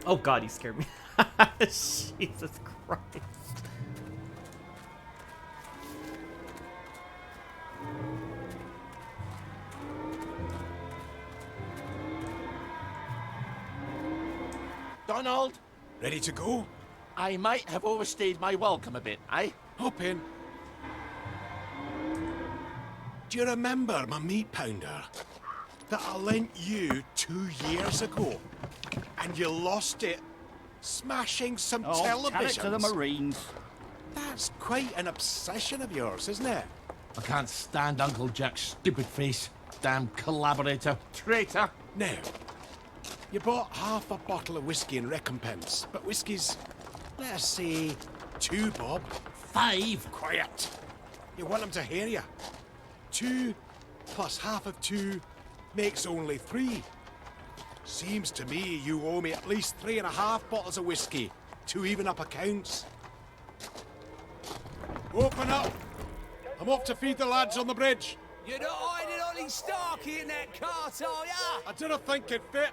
Oh god, he scared me. Jesus Christ. Donald, Ready to go? I might have overstayed my welcome a bit, eh? Hop in. Do you remember my meat pounder that I lent you 2 years ago? And you lost it smashing some televisions. Tell it to the Marines. That's quite an obsession of yours, isn't it? I can't stand Uncle Jack's stupid face. Damn collaborator. Traitor. Now, you bought half a bottle of whiskey in recompense, but whiskey's, let's say, 2 bob. 5. Quiet. You want them to hear you. 2 plus half of 2 makes only 3. Seems to me you owe me at least 3.5 bottles of whiskey to even up accounts. Open up! I'm off to feed the lads on the bridge. You're not hiding Ollie Starkey in that cart, are ya? I didn't think it fit.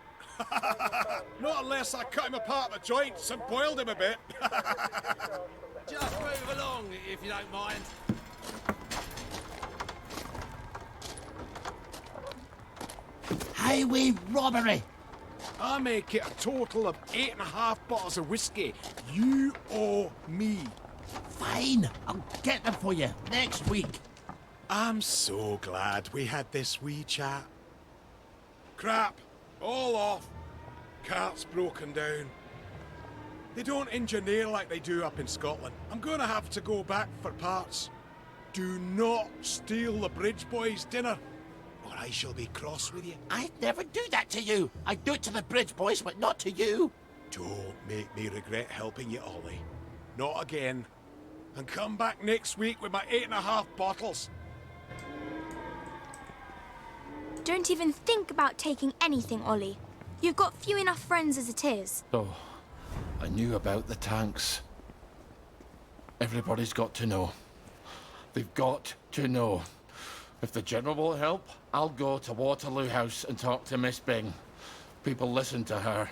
Not unless I cut him apart at the joints and boiled him a bit. Just move along, if you don't mind. Highway robbery. I make it a total of 8.5 bottles of whiskey. You owe me. Fine, I'll get them for you next week. I'm so glad we had this wee chat. Crap, all off. Cart's broken down. They don't engineer like they do up in Scotland. I'm gonna have to go back for parts. Do not steal the bridge boys' dinner, or I shall be cross with you. I'd never do that to you. I'd do it to the bridge boys, but not to you. Don't make me regret helping you, Ollie. Not again. And come back next week with my 8.5 bottles. Don't even think about taking anything, Ollie. You've got few enough friends as it is. Oh, I knew about the tanks. Everybody's got to know. They've got to know. If the General will help, I'll go to Waterloo House and talk to Miss Byng. People listen to her.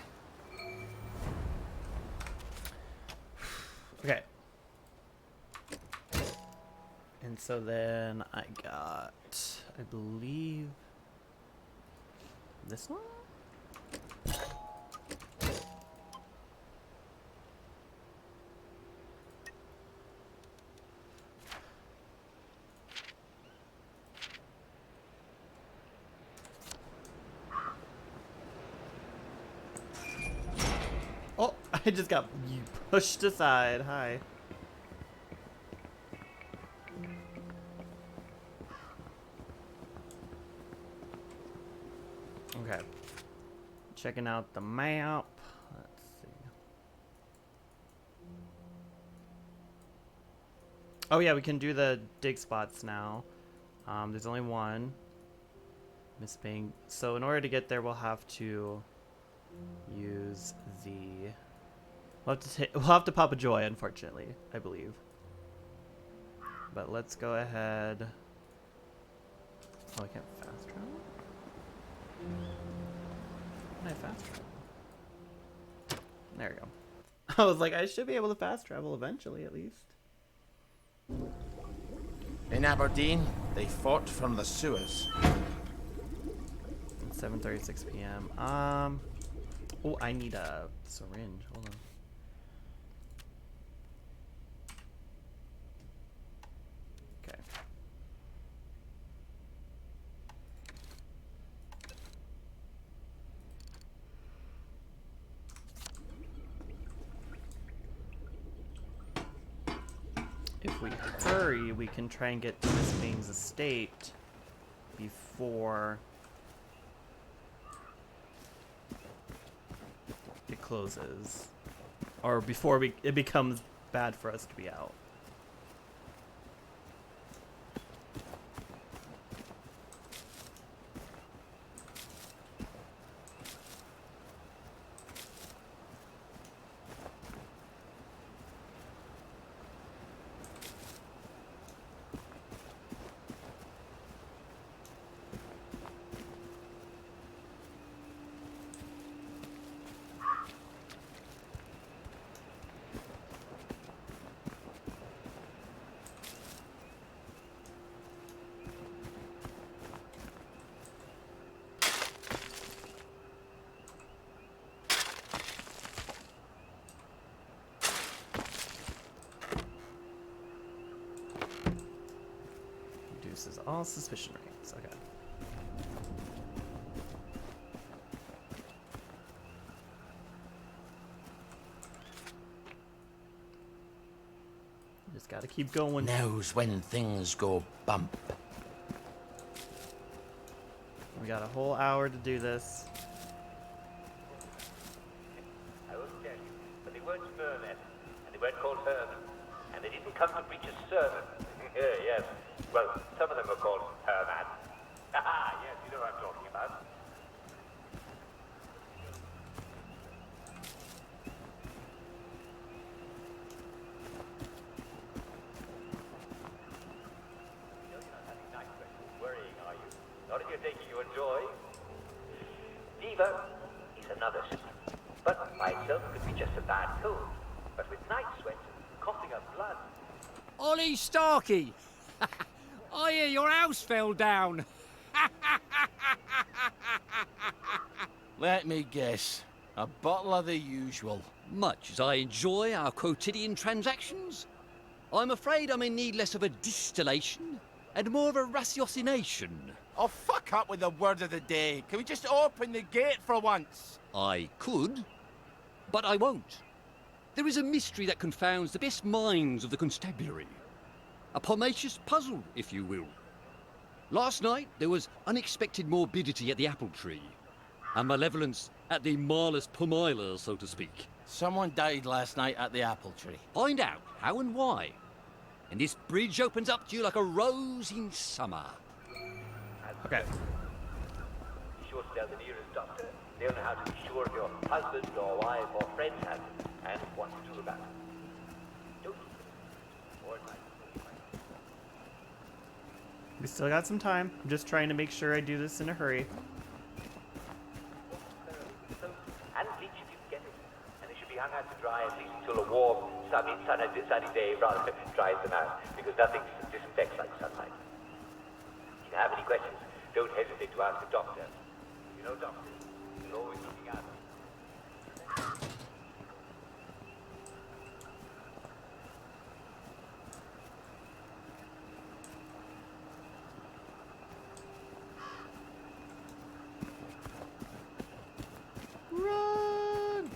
Okay. And so then I got, I believe, this one? I just got pushed aside. Hi. Okay. Checking out the map. Let's see. Oh yeah, we can do the dig spots now. There's only one. Miss Bang. So in order to get there, we'll have to use the. We'll have to pop a joy, unfortunately, I believe. But let's go ahead. Oh, I can't fast travel? Can I fast travel? There we go. I was like, I should be able to fast travel eventually, at least. In Aberdeen, they fought from the sewers. 7:36 p.m. Oh, I need a syringe. Hold on. Okay. If we hurry, we can try and get to Miss Bing's estate before it closes, or before it becomes bad for us to be out. Reduces all suspicion rates. Okay. Just gotta keep going. Now's when things go bump. We got a whole hour to do this. I will tell you, but they weren't mermen, and they weren't called hermen, and they didn't come to preach a sermon. Yes. Well, some of them were called herman. Ah, yes, you know what I'm talking about. You're not having night sweats worrying, are you? Not if you're taking your joy. Fever is another symptom, but by itself could be just a bad cold. But with night sweats, coughing up blood. Ollie Starkey! I hear your house fell down. Let me guess. A bottle of the usual. Much as I enjoy our quotidian transactions, I'm afraid I may need less of a distillation and more of a ratiocination. Oh, fuck up with the word of the day. Can we just open the gate for once? I could, but I won't. There is a mystery that confounds the best minds of the constabulary. A pomacious puzzle, if you will. Last night, there was unexpected morbidity at the apple tree, and malevolence at the Marlus Pomiler, so to speak. Someone died last night at the apple tree. Find out how and why, and this bridge opens up to you like a rose in summer. Okay. Be sure to tell the nearest doctor. They'll know how to be sure if your husband or wife or friends has it, and what to do about it. Don't you? Or it might. We still got some time. I'm just trying to make sure I do this in a hurry. And bleach if you can get it. And they should be hung out to dry at least until a warm, sunny day rather dries them out, because nothing disinfects like sunlight. If you have any questions, don't hesitate to ask the doctor. You know, doctors, they're always looking out. Run!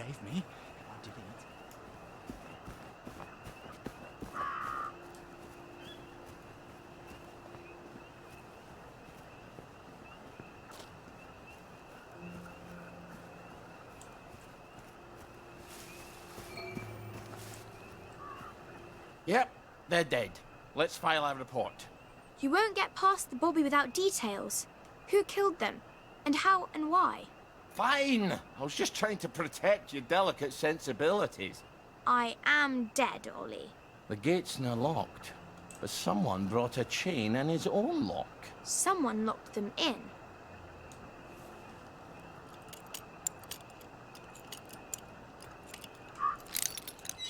gave me. I did it. Yep, they're dead. Let's file our report. You won't get past the Bobby without details. Who killed them? And how and why? Fine. I was just trying to protect your delicate sensibilities. I am dead, Ollie. The gate's now locked, but someone brought a chain and his own lock. Someone locked them in.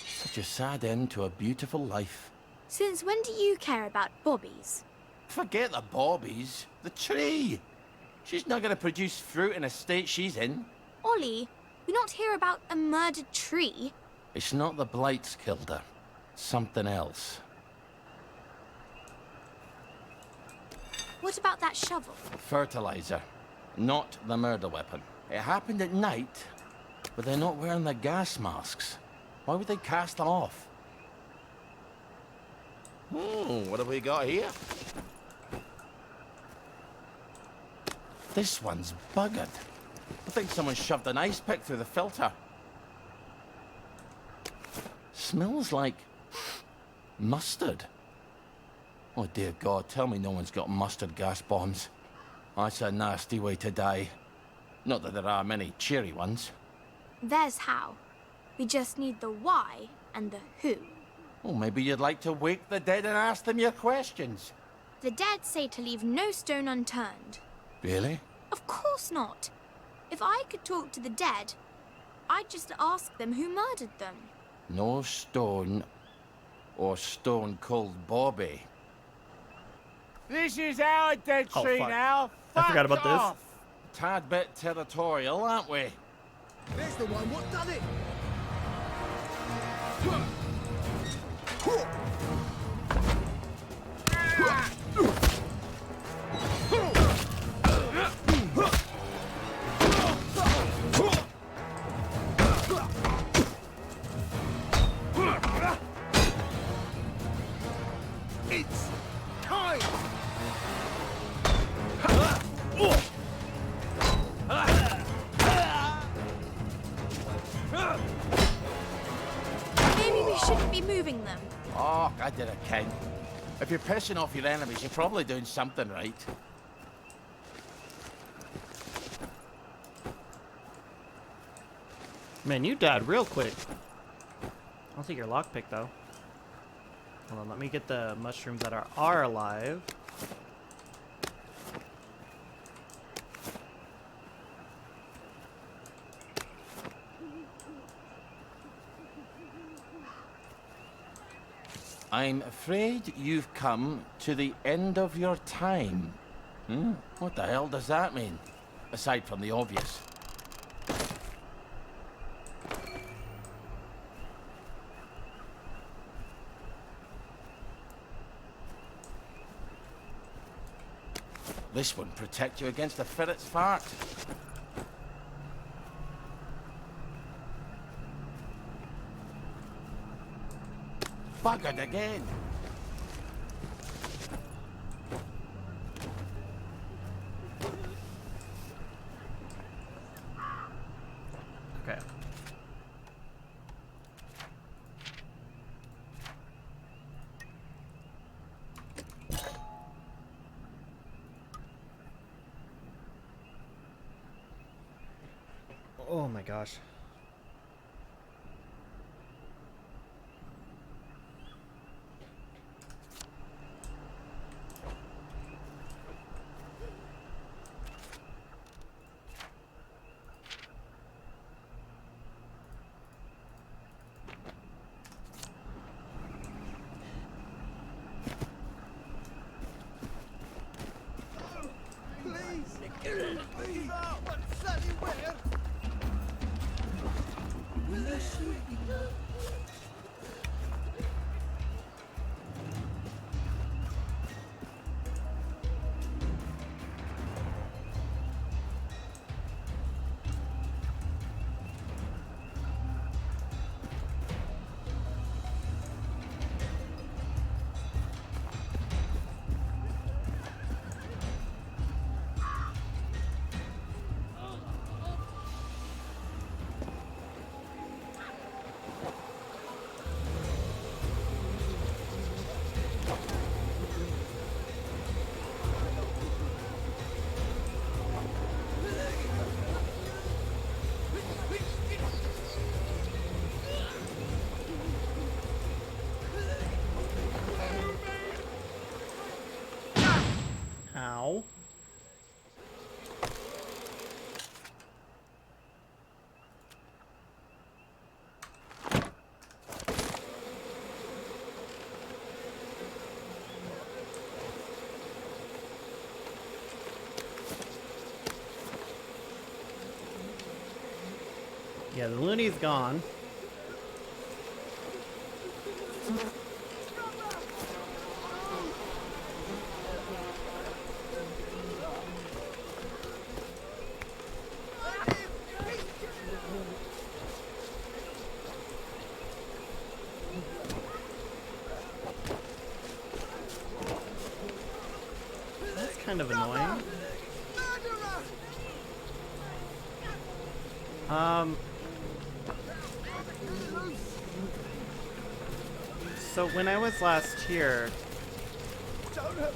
Such a sad end to a beautiful life. Since when do you care about Bobbies? Forget the bobbies. The tree. She's not going to produce fruit in a state she's in. Ollie, we not hear about a murdered tree. It's not the blights killed her. Something else. What about that shovel? Fertilizer. Not the murder weapon. It happened at night, but they're not wearing the gas masks. Why would they cast them off? What have we got here? This one's buggered. I think someone shoved an ice pick through the filter. Smells like mustard. Oh dear God, tell me no one's got mustard gas bombs. That's a nasty way to die. Not that there are many cheery ones. There's how. We just need the why and the who. Oh, maybe you'd like to wake the dead and ask them your questions. The dead say to leave no stone unturned. Really? Of course not. If I could talk to the dead, I'd just ask them who murdered them. No stone or Stone Cold Bobby. This is our dead Oh, tree fuck. now. I forgot about Fuck this. off. Tad bit territorial, aren't we? There's the one what done it. It's time. Maybe we shouldn't be moving them. Oh, I did a count. If you're pissing off your enemies, you're probably doing something right. Man, you died real quick. I'll take your lockpick though. Hold on, let me get the mushrooms that are alive. I'm afraid you've come to the end of your time. What the hell does that mean? Aside from the obvious. This wouldn't protect you against a ferret's fart. Buggered again. Okay. Oh my gosh. Yeah, the loony's gone. That's kind of annoying. So when I was last here,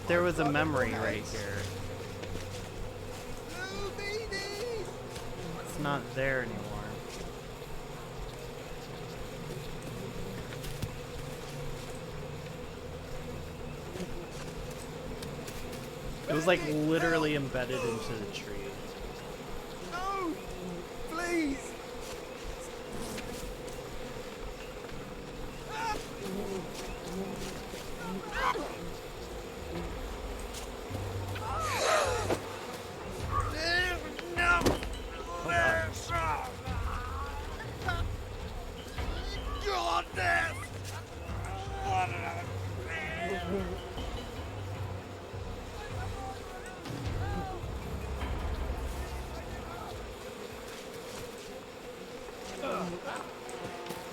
there was a memory right here. It's not there anymore. It was like literally embedded into the tree. No! Please!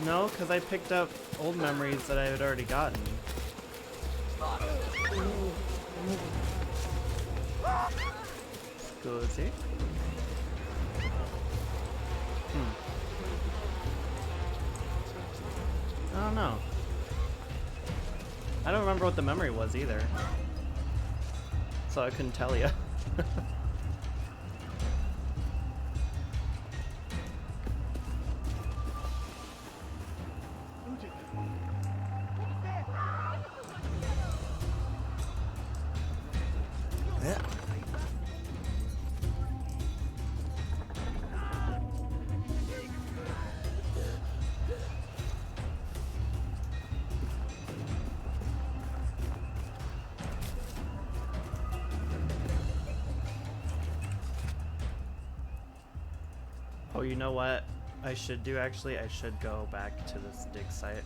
No, because I picked up old memories that I had already gotten. Scusi. I don't know. I don't remember what the memory was either. So I couldn't tell you. Oh, you know what I should do actually? I should go back to this dig site.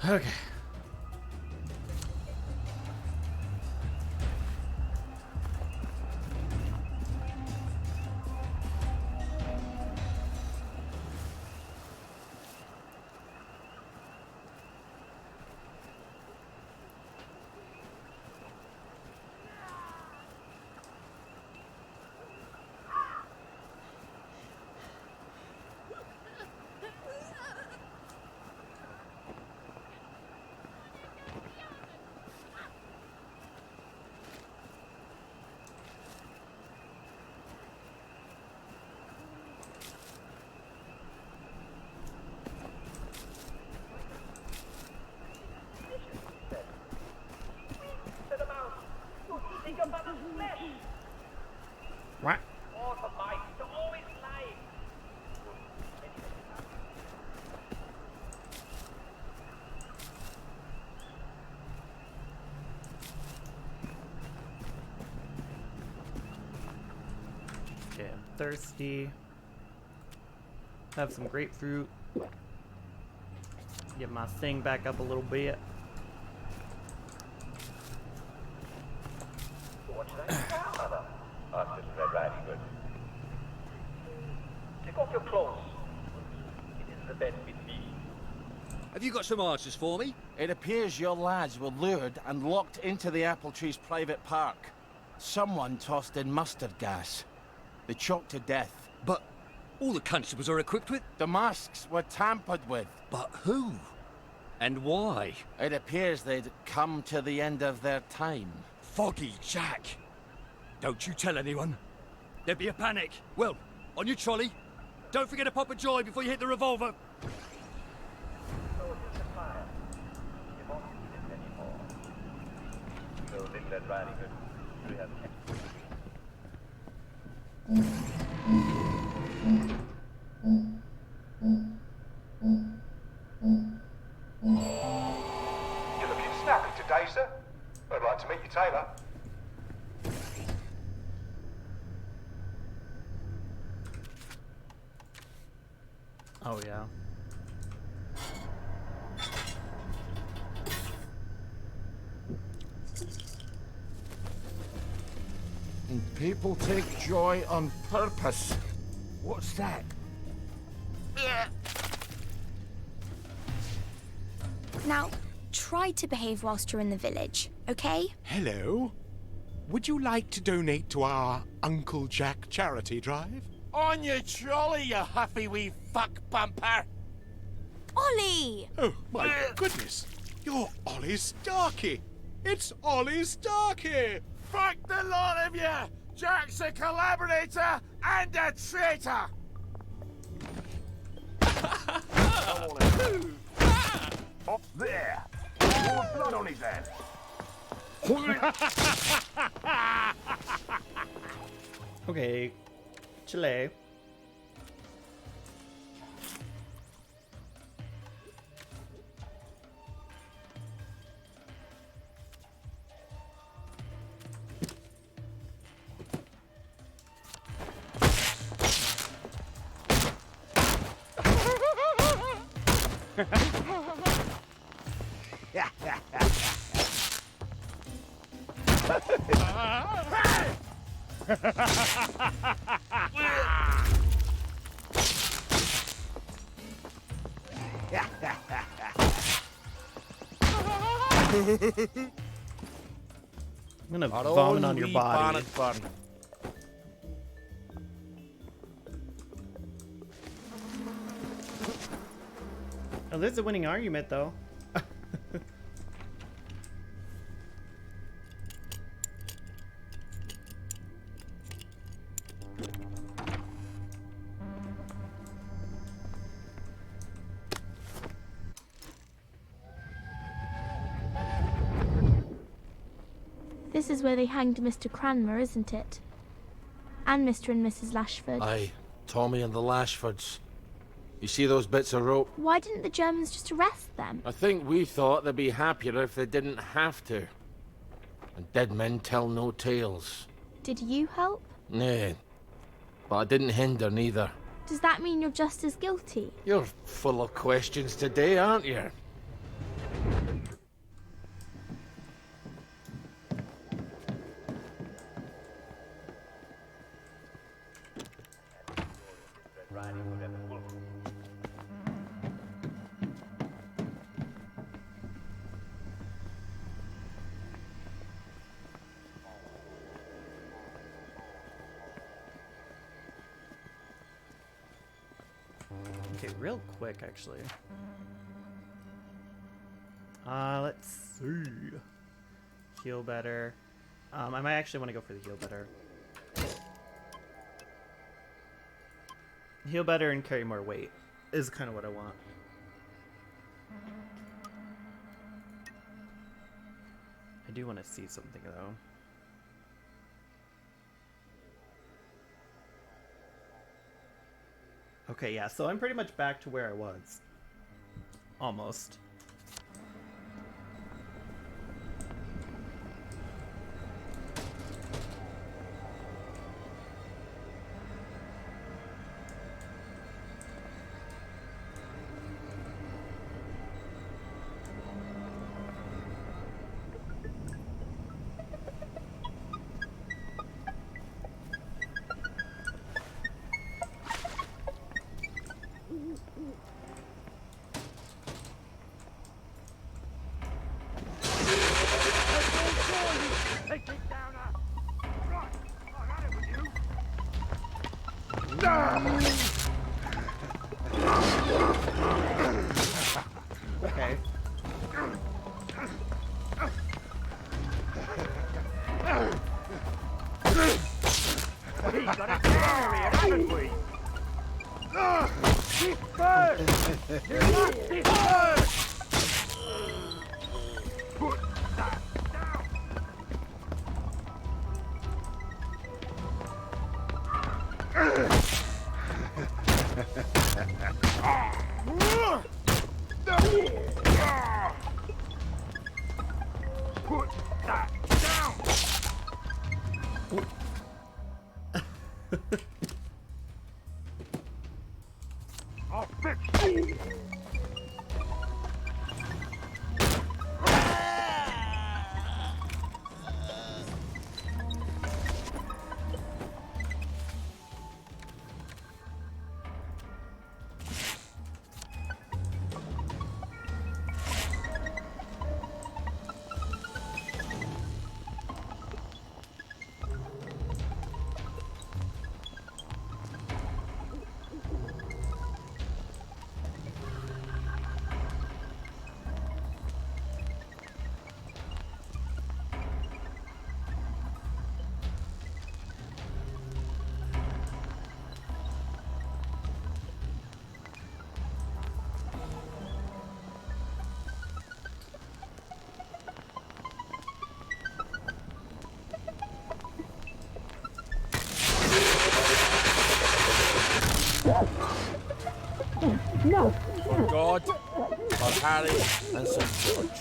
Okay. What? Okay, I'm thirsty. Have some grapefruit. Get my thing back up a little bit. What's that? Mother. Asked Little Red Riding Hood. Take off your clothes. It is the bed with me. Have you got some answers for me? It appears your lads were lured and locked into the apple tree's private park. Someone tossed in mustard gas. They choked to death. But all the constables are equipped with... The masks were tampered with. But who? And why? It appears they'd come to the end of their time. Foggy Jack. Don't you tell anyone. There'd be a panic. Well, on your trolley. Don't forget to pop a joy before you hit the revolver. So it is a fire. You won't need it anymore. So Little Red Riding Hood, you have You're looking snappy today, sir. I'd like to meet your tailor. Oh yeah. And people take joy on purpose. What's that? Now, try to behave whilst you're in the village, okay? Hello. Would you like to donate to our Uncle Jack charity drive? On your trolley, you huffy wee fuck bumper! Ollie! Oh, my goodness. You're Ollie Starkey. It's Ollie Starkey. Fuck the lot of you! Jack's a collaborator and a traitor! Up there. More blood on his hand. Okay. Chile. I'm gonna vomit on your body. Oh, this is a winning argument, though. This is where they hanged Mr. Cranmer, isn't it? And Mr. and Mrs. Lashford. Aye, Tommy and the Lashfords. You see those bits of rope? Why didn't the Germans just arrest them? I think we thought they'd be happier if they didn't have to. And dead men tell no tales. Did you help? Nay, but I didn't hinder neither. Does that mean you're just as guilty? You're full of questions today, aren't you? Riding Hood and the Wolf. Okay, real quick, actually. Let's see. Heal better. I might actually want to go for the heal better. Heal better and carry more weight is kind of what I want. I do want to see something, though. Okay, yeah, so I'm pretty much back to where I was. Almost. Take it down now. Right, I've had it with you. Okay. We got a gamer here, haven't we? This first! You must this first! Put that down! Put that down! I'll fix you! On God, on Harry, and St. George.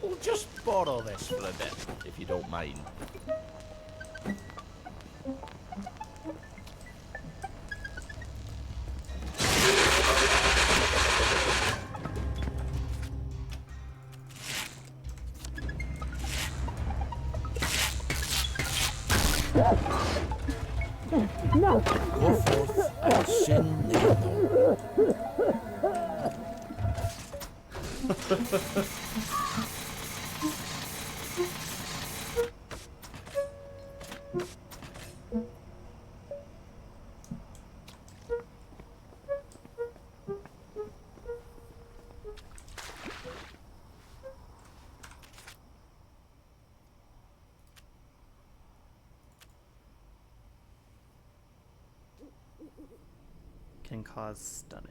We'll just borrow this for a bit, if you don't mind. Go forth and sin no more. Can cause stunning.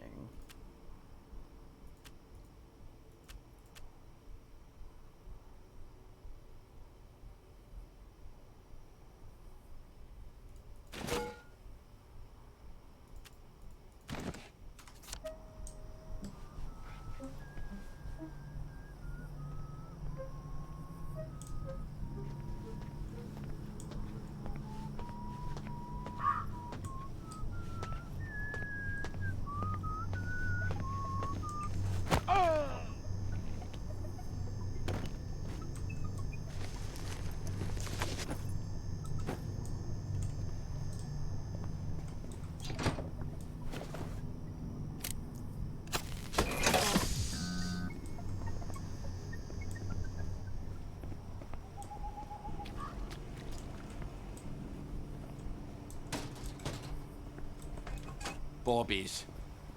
Bobbies.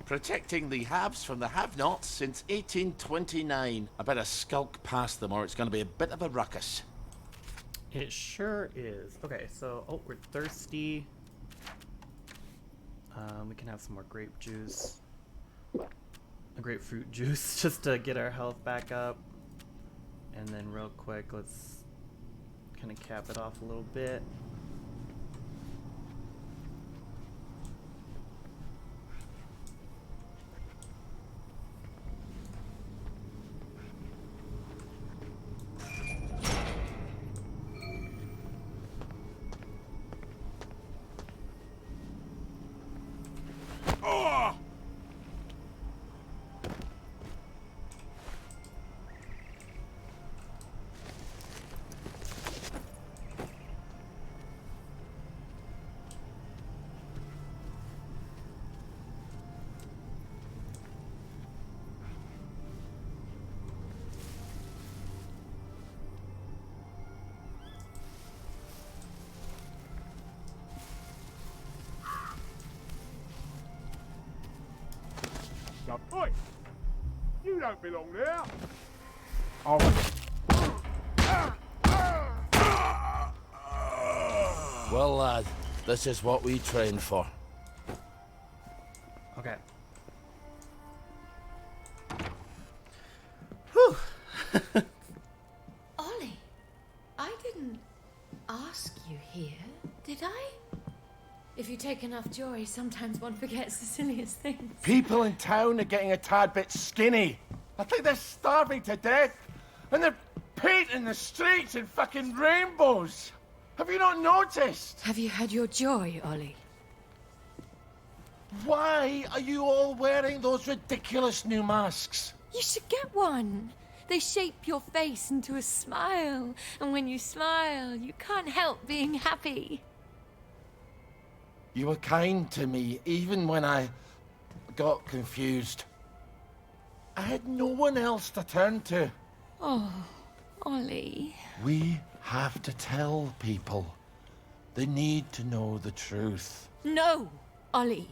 Protecting the haves from the have-nots since 1829. I better skulk past them or it's going to be a bit of a ruckus. It sure is. Okay, so, oh, we're thirsty. We can have some more grape juice. A grapefruit juice just to get our health back up. And then real quick, let's kind of cap it off a little bit. no. Oi! You don't belong there. Well, lad, this is what we trained for. Okay. Whew. Ollie, I didn't ask you here, did I? If you take enough joy, sometimes one forgets the silliest things. People in town are getting a tad bit skinny. I think they're starving to death. And they're painting the streets in fucking rainbows. Have you not noticed? Have you had your joy, Ollie? Why are you all wearing those ridiculous new masks? You should get one. They shape your face into a smile. And when you smile, you can't help being happy. You were kind to me, even when I got confused. I had no one else to turn to. Oh, Ollie. We have to tell people. They need to know the truth. No, Ollie.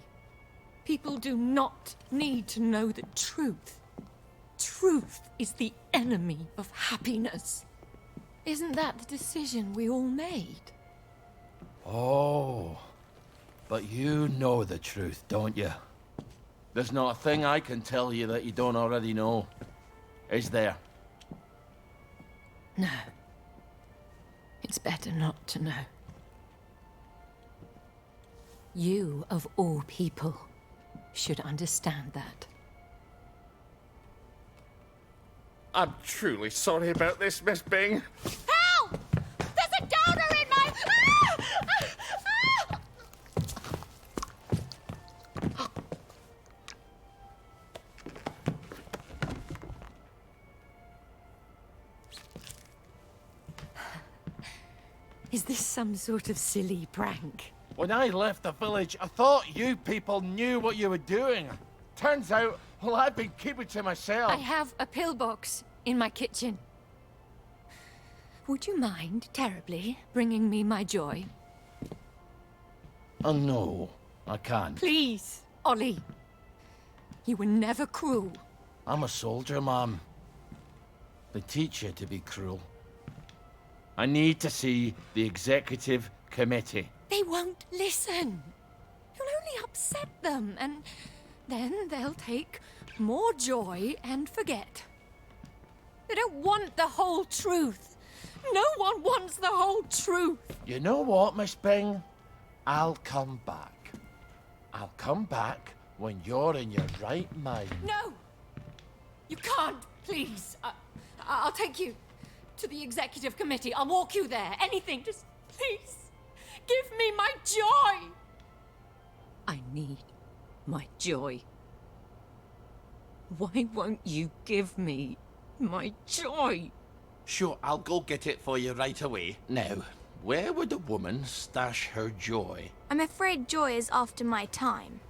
People do not need to know the truth. Truth is the enemy of happiness. Isn't that the decision we all made? Oh, but you know the truth, don't you? There's not a thing I can tell you that you don't already know. Is there? No. It's better not to know. You, of all people, should understand that. I'm truly sorry about this, Miss Bing. Help! There's a downer in my... Is this some sort of silly prank? When I left the village, I thought you people knew what you were doing. Turns out, well, I've been keeping to myself. I have a pillbox in my kitchen. Would you mind terribly bringing me my joy? Oh, no, I can't. Please, Ollie. You were never cruel. I'm a soldier, Mom. They teach you to be cruel. I need to see the executive committee. They won't listen. You'll only upset them, and then they'll take more joy and forget. They don't want the whole truth. No one wants the whole truth. You know what, Miss Bing? I'll come back. I'll come back when you're in your right mind. No! You can't, please. I'll take you to the executive committee. I'll walk you there. Anything. Just please give me my joy. I need my joy. Why won't you give me my joy? Sure, I'll go get it for you right away. Now, where would a woman stash her joy? I'm afraid joy is after my time.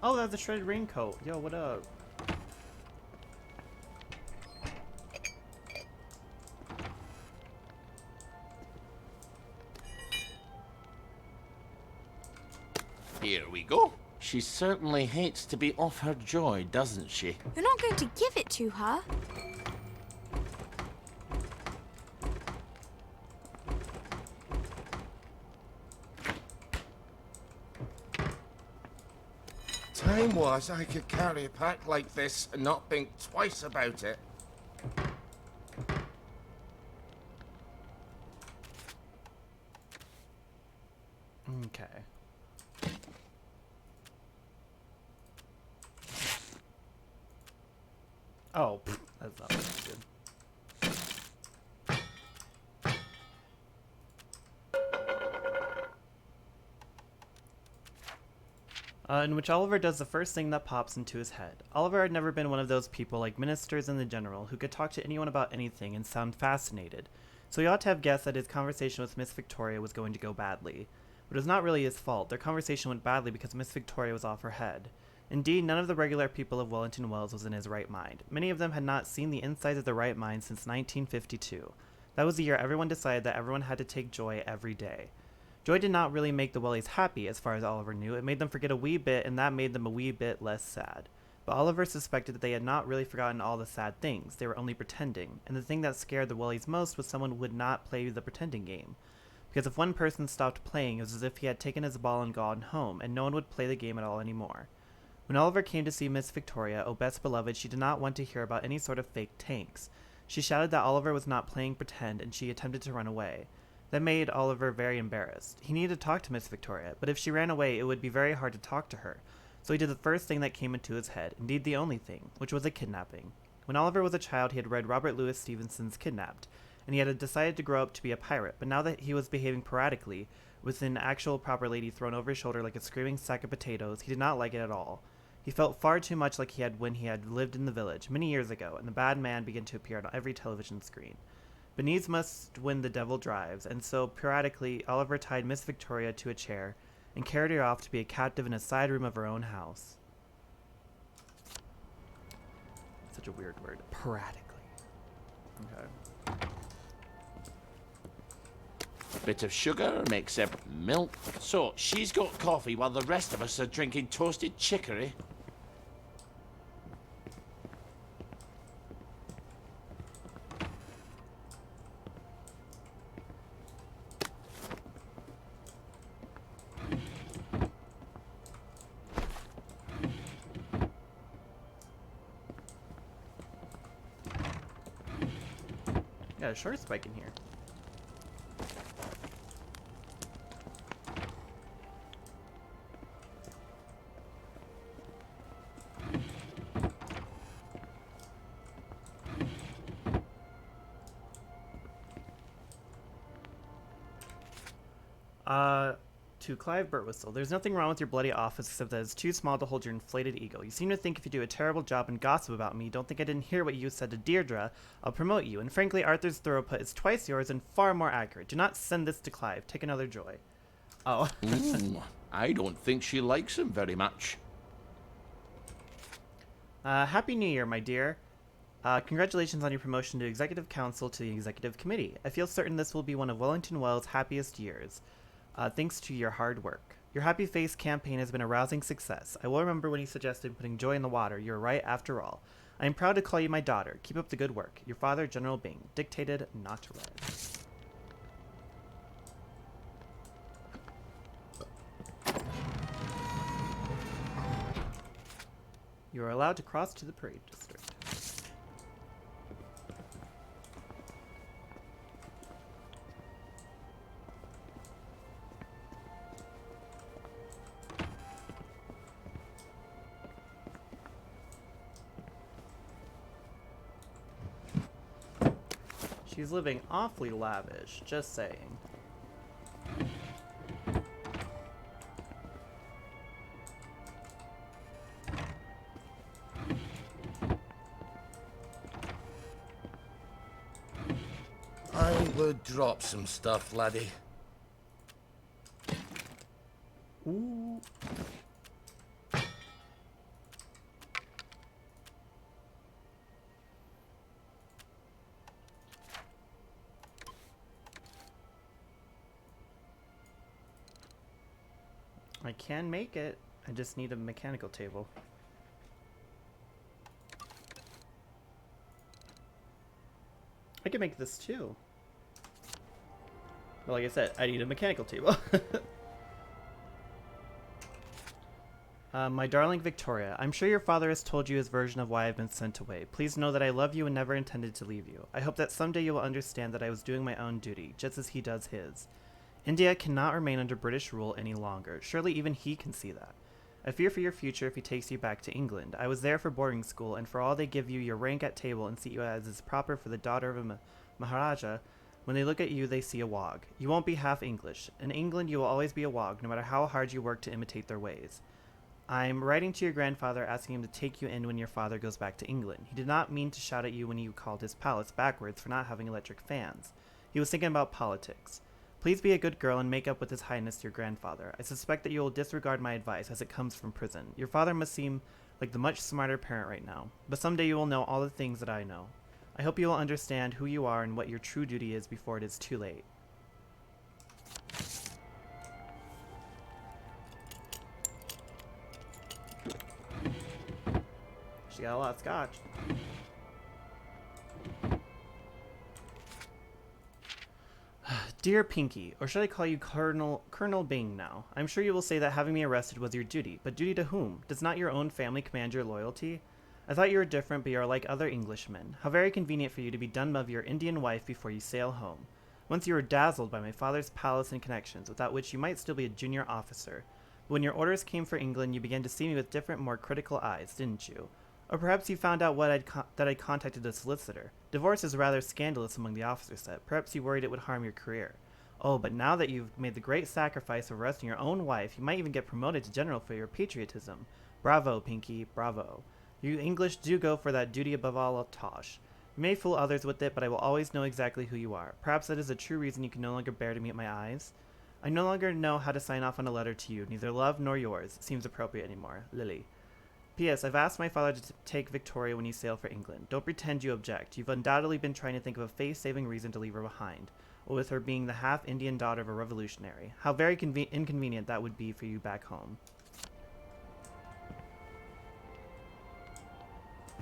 Oh, that's a shredded raincoat. Yo, what up? Here we go. She certainly hates to be off her joy, doesn't she? You're not going to give it to her. Time was I could carry a pack like this and not think twice about it. Okay. Oh, pfft, that's not good. In which Oliver does the first thing that pops into his head. Oliver had never been one of those people like ministers in the general who could talk to anyone about anything and sound fascinated, so he ought to have guessed that his conversation with Miss Victoria was going to go badly. But it was not really his fault. Their conversation went badly because Miss Victoria was off her head. Indeed, none of the regular people of Wellington Wells was in his right mind. Many of them had not seen the insides of their right mind since 1952. That was the year everyone decided that everyone had to take joy every day. Joy did not really make the Wellies happy, as far as Oliver knew. It made them forget a wee bit, and that made them a wee bit less sad. But Oliver suspected that they had not really forgotten all the sad things. They were only pretending. And the thing that scared the Wellies most was someone who would not play the pretending game. Because if one person stopped playing, it was as if he had taken his ball and gone home, and no one would play the game at all anymore. When Oliver came to see Miss Victoria, oh best beloved, she did not want to hear about any sort of fake tanks. She shouted that Oliver was not playing pretend, and she attempted to run away. That made Oliver very embarrassed. He needed to talk to Miss Victoria, but if she ran away, it would be very hard to talk to her. So he did the first thing that came into his head, indeed the only thing, which was a kidnapping. When Oliver was a child, he had read Robert Louis Stevenson's Kidnapped, and he had decided to grow up to be a pirate, but now that he was behaving piratically, with an actual proper lady thrown over his shoulder like a screaming sack of potatoes, he did not like it at all. He felt far too much like he had when he had lived in the village, many years ago, and the bad man began to appear on every television screen. But needs must when the devil drives, and so, piratically, Oliver tied Miss Victoria to a chair and carried her off to be a captive in a side room of her own house. Such a weird word. Piratically. Okay. Bit of sugar makes everything milk. So, she's got coffee while the rest of us are drinking toasted chicory. Got a short spike in here. To Clive Burtwhistle, there's nothing wrong with your bloody office except that it's too small to hold your inflated ego. You seem to think if you do a terrible job and gossip about me, don't think I didn't hear what you said to Deirdre, I'll promote you. And frankly, Arthur's throughput is twice yours and far more accurate. Do not send this to Clive. Take another joy. Oh. I don't think she likes him very much. Happy New Year, my dear. Congratulations on your promotion to Executive Council to the Executive Committee. I feel certain this will be one of Wellington Wells' happiest years. Thanks to your hard work. Your Happy Face campaign has been a rousing success. I will remember when you suggested putting joy in the water. You were right after all. I am proud to call you my daughter. Keep up the good work. Your father, General Bing. Dictated, not read. You are allowed to cross to the parade district. She's living awfully lavish, just saying. I would drop some stuff, laddie. Ooh. I can make it. I just need a mechanical table. I can make this too. But like I said, I need a mechanical table. My darling Victoria, I'm sure your father has told you his version of why I've been sent away. Please know that I love you and never intended to leave you. I hope that someday you will understand that I was doing my own duty, just as he does his. India cannot remain under British rule any longer. Surely even he can see that. I fear for your future if he takes you back to England. I was there for boarding school, and for all they give you your rank at table and seat you as is proper for the daughter of a Maharaja, when they look at you, they see a wog. You won't be half English. In England, you will always be a wog, no matter how hard you work to imitate their ways. I'm writing to your grandfather asking him to take you in when your father goes back to England. He did not mean to shout at you when you called his palace backwards for not having electric fans. He was thinking about politics. Please be a good girl and make up with His Highness your grandfather. I suspect that you will disregard my advice as it comes from prison. Your father must seem like the much smarter parent right now, but someday you will know all the things that I know. I hope you will understand who you are and what your true duty is before it is too late. She got a lot of scotch. Dear Pinky, or should I call you Colonel Bing now? I'm sure you will say that having me arrested was your duty, but duty to whom? Does not your own family command your loyalty? I thought you were different, but you are like other Englishmen. How very convenient for you to be done of your Indian wife before you sail home. Once you were dazzled by my father's palace and connections, without which you might still be a junior officer. But when your orders came for England, you began to see me with different, more critical eyes, didn't you? Or perhaps you found out that I'd contacted a solicitor. Divorce is rather scandalous among the officer set. Perhaps you worried it would harm your career. Oh, but now that you've made the great sacrifice of arresting your own wife, you might even get promoted to general for your patriotism. Bravo, Pinky, bravo. You English do go for that duty above all tosh. You may fool others with it, but I will always know exactly who you are. Perhaps that is a true reason you can no longer bear to meet my eyes. I no longer know how to sign off on a letter to you. Neither love nor yours seems appropriate anymore. Lily. P.S. I've asked my father to take Victoria when you sail for England. Don't pretend you object. You've undoubtedly been trying to think of a face-saving reason to leave her behind, with her being the half-Indian daughter of a revolutionary. How very inconvenient that would be for you back home.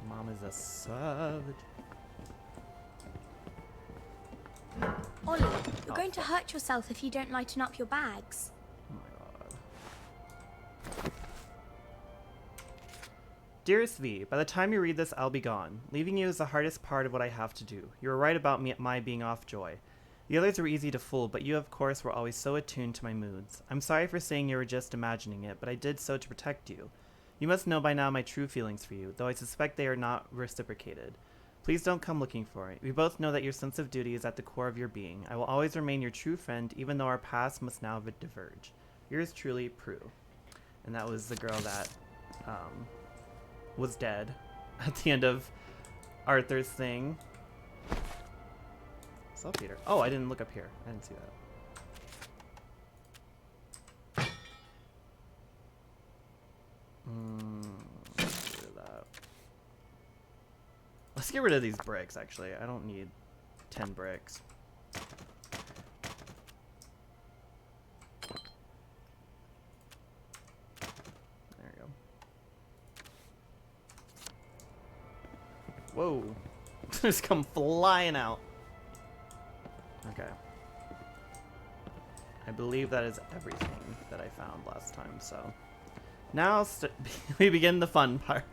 Mom is a savage. Ollie, you're going to hurt yourself if you don't lighten up your bags. Oh my god. Dearest V, by the time you read this, I'll be gone. Leaving you is the hardest part of what I have to do. You were right about my being off Joy. The others were easy to fool, but you, of course, were always so attuned to my moods. I'm sorry for saying you were just imagining it, but I did so to protect you. You must know by now my true feelings for you, though I suspect they are not reciprocated. Please don't come looking for it. We both know that your sense of duty is at the core of your being. I will always remain your true friend, even though our paths must now diverge. Yours truly, Prue. And that was the girl that, was dead at the end of Arthur's thing. Saltpeter. Oh, I didn't look up here. I didn't see that. Let's get rid of that. Let's get rid of these bricks, actually. I don't need 10 bricks. There we go. Whoa. Just come flying out. Okay. I believe that is everything that I found last time, so. Now we begin the fun part.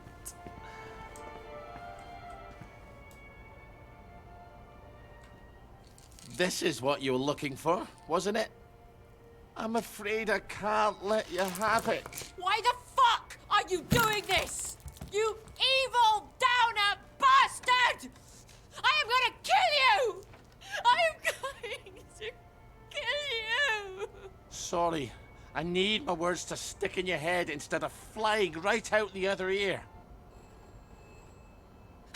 This is what you were looking for, wasn't it? I'm afraid I can't let you have it. Why the fuck are you doing this? You evil downer bastard! I am gonna kill you! I am going to kill you! Sorry, I need my words to stick in your head instead of flying right out the other ear.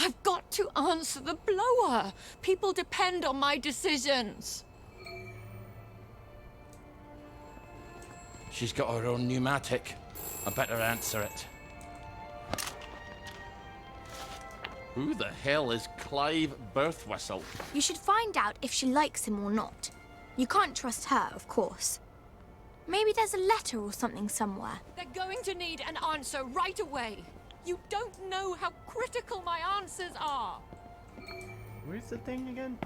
I've got to answer the blower. People depend on my decisions. She's got her own pneumatic. I better answer it. Who the hell is Clive Birthwhistle? You should find out if she likes him or not. You can't trust her, of course. Maybe there's a letter or something somewhere. They're going to need an answer right away. You don't know how critical my answers are. Where's the thing again?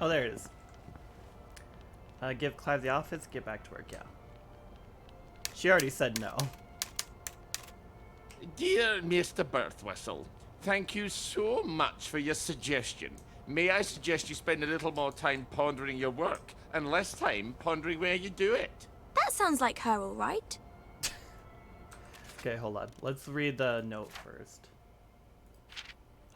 Oh, there it is. Give Clive the office, get back to work, yeah. She already said no. Dear Mr. Birthwhistle, thank you so much for your suggestion. May I suggest you spend a little more time pondering your work and less time pondering where you do it? That That sounds like her, all right. Okay, hold on. Let's read the note first.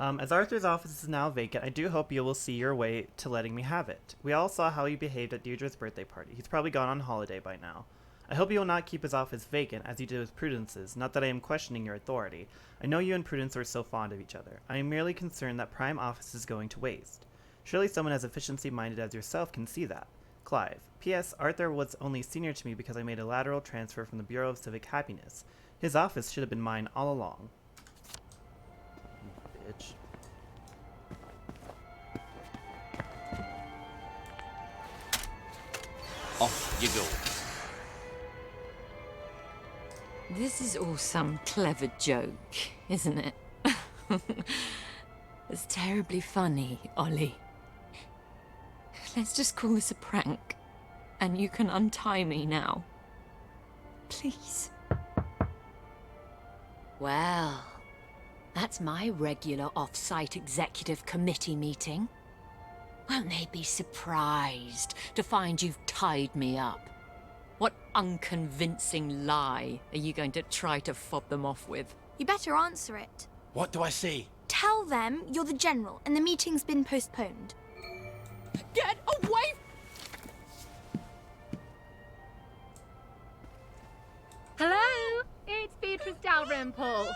As Arthur's office is now vacant, I do hope you will see your way to letting me have it. We all saw how he behaved at Deirdre's birthday party. He's probably gone on holiday by now. I hope you will not keep his office vacant, as you did with Prudence's, not that I am questioning your authority. I know you and Prudence are so fond of each other. I am merely concerned that prime office is going to waste. Surely someone as efficiency-minded as yourself can see that. Clive. P.S. Arthur was only senior to me because I made a lateral transfer from the Bureau of Civic Happiness. His office should have been mine all along. Bitch. Off you go. This is all some clever joke, isn't it? It's terribly funny, Ollie. Let's just call this a prank, and you can untie me now. Please. Well, that's my regular off-site executive committee meeting. Won't they be surprised to find you've tied me up? What unconvincing lie are you going to try to fob them off with? You better answer it. What do I say? Tell them you're the general and the meeting's been postponed. Get away! Hello, it's Beatrice Dalrymple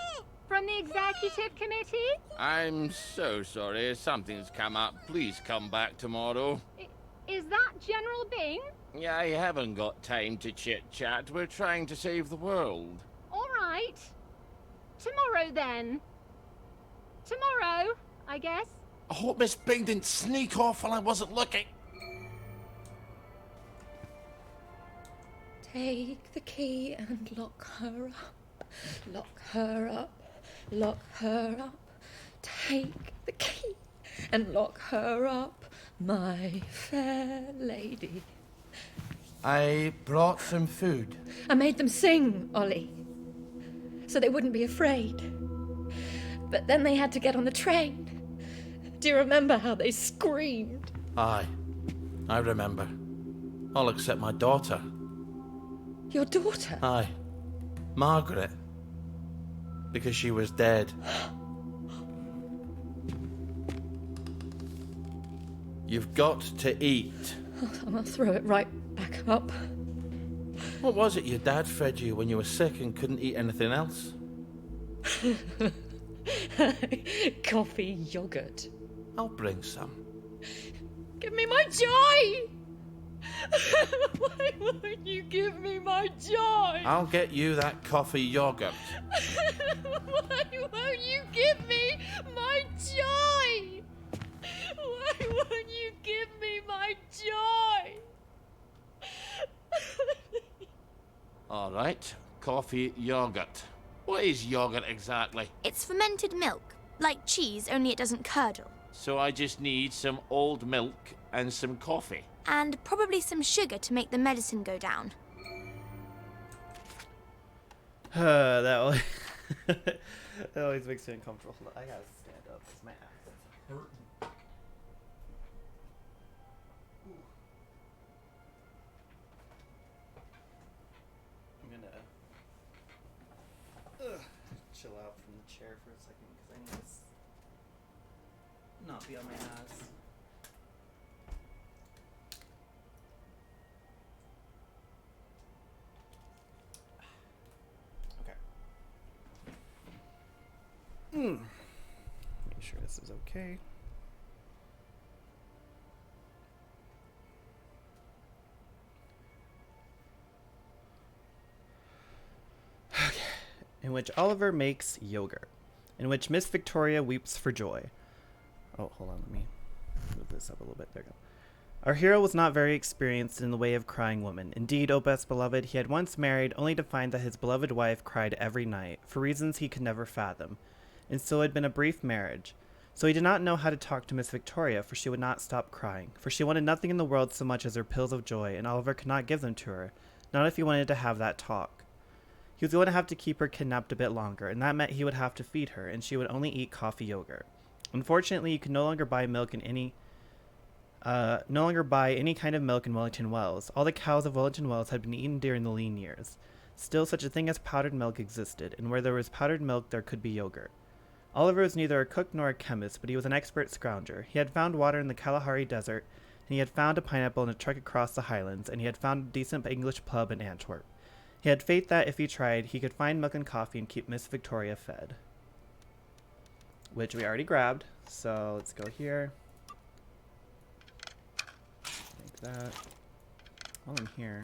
from the Executive Committee. I'm so sorry. Something's come up. Please come back tomorrow. Is that General Bing? Yeah, I haven't got time to chit-chat. We're trying to save the world. All right. Tomorrow, then. Tomorrow, I guess. I hope Miss Bing didn't sneak off while I wasn't looking. Take the key and lock her up. Lock her up. Lock her up. Take the key and lock her up, my fair lady. I brought some food. I made them sing, Ollie, so they wouldn't be afraid. But then they had to get on the train. Do you remember how they screamed? Aye, I remember. All except my daughter. Your daughter? Aye, Margaret. Because she was dead. You've got to eat. I'll throw it right back up. What was it your dad fed you when you were sick and couldn't eat anything else? Coffee yogurt. I'll bring some. Give me my joy! Why won't you give me my joy? I'll get you that coffee yogurt. Why won't you give me my joy? Why won't you give me my joy? All right, coffee yogurt. What is yogurt exactly? It's fermented milk, like cheese, only it doesn't curdle. So I just need some old milk and some coffee. And probably some sugar to make the medicine go down. That always makes me uncomfortable. Hold on, I gotta stand up because my ass is hurting. I'm gonna chill out from the chair for a second because I need to not be on my ass. Make sure this is okay. Okay. In which Oliver makes yogurt. In which Miss Victoria weeps for joy. Oh, hold on, let me move this up a little bit. There we go. Our hero was not very experienced in the way of crying women. Indeed, O best beloved, he had once married, only to find that his beloved wife cried every night, for reasons he could never fathom. And so it had been a brief marriage. So he did not know how to talk to Miss Victoria, for she would not stop crying, for she wanted nothing in the world so much as her pills of joy, and Oliver could not give them to her, not if he wanted to have that talk. He was going to have to keep her kidnapped a bit longer, and that meant he would have to feed her, and she would only eat coffee yogurt. Unfortunately, you could no longer buy milk in any no longer buy any kind of milk in Wellington Wells. All the cows of Wellington Wells had been eaten during the lean years. Still, such a thing as powdered milk existed, and where there was powdered milk, there could be yogurt. Oliver was neither a cook nor a chemist, but he was an expert scrounger. He had found water in the Kalahari Desert, and he had found a pineapple in a trek across the Highlands, and he had found a decent English pub in Antwerp. He had faith that, if he tried, he could find milk and coffee and keep Miss Victoria fed. Which we already grabbed, so let's go here. Like that. While I'm here.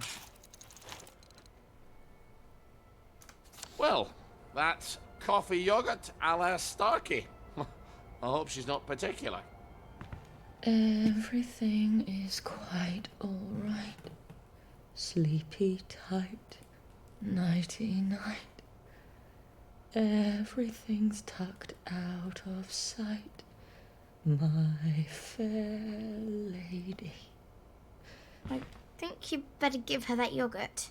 Well, that's coffee yogurt a la Starkey. I hope she's not particular. Everything is quite all right. Sleepy tight, nighty night. Everything's tucked out of sight, my fair lady. I think you better give her that yogurt.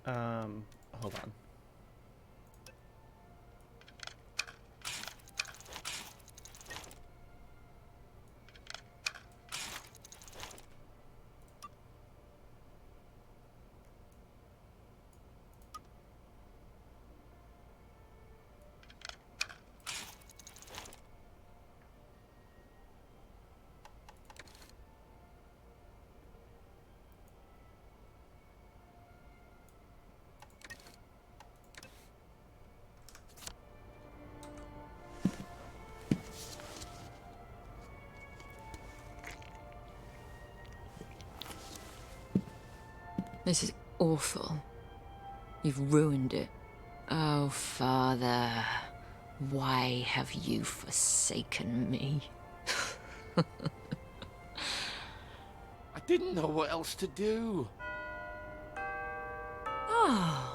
Hold on. This is awful. You've ruined it. Oh, Father, why have you forsaken me? I didn't know what else to do. Oh,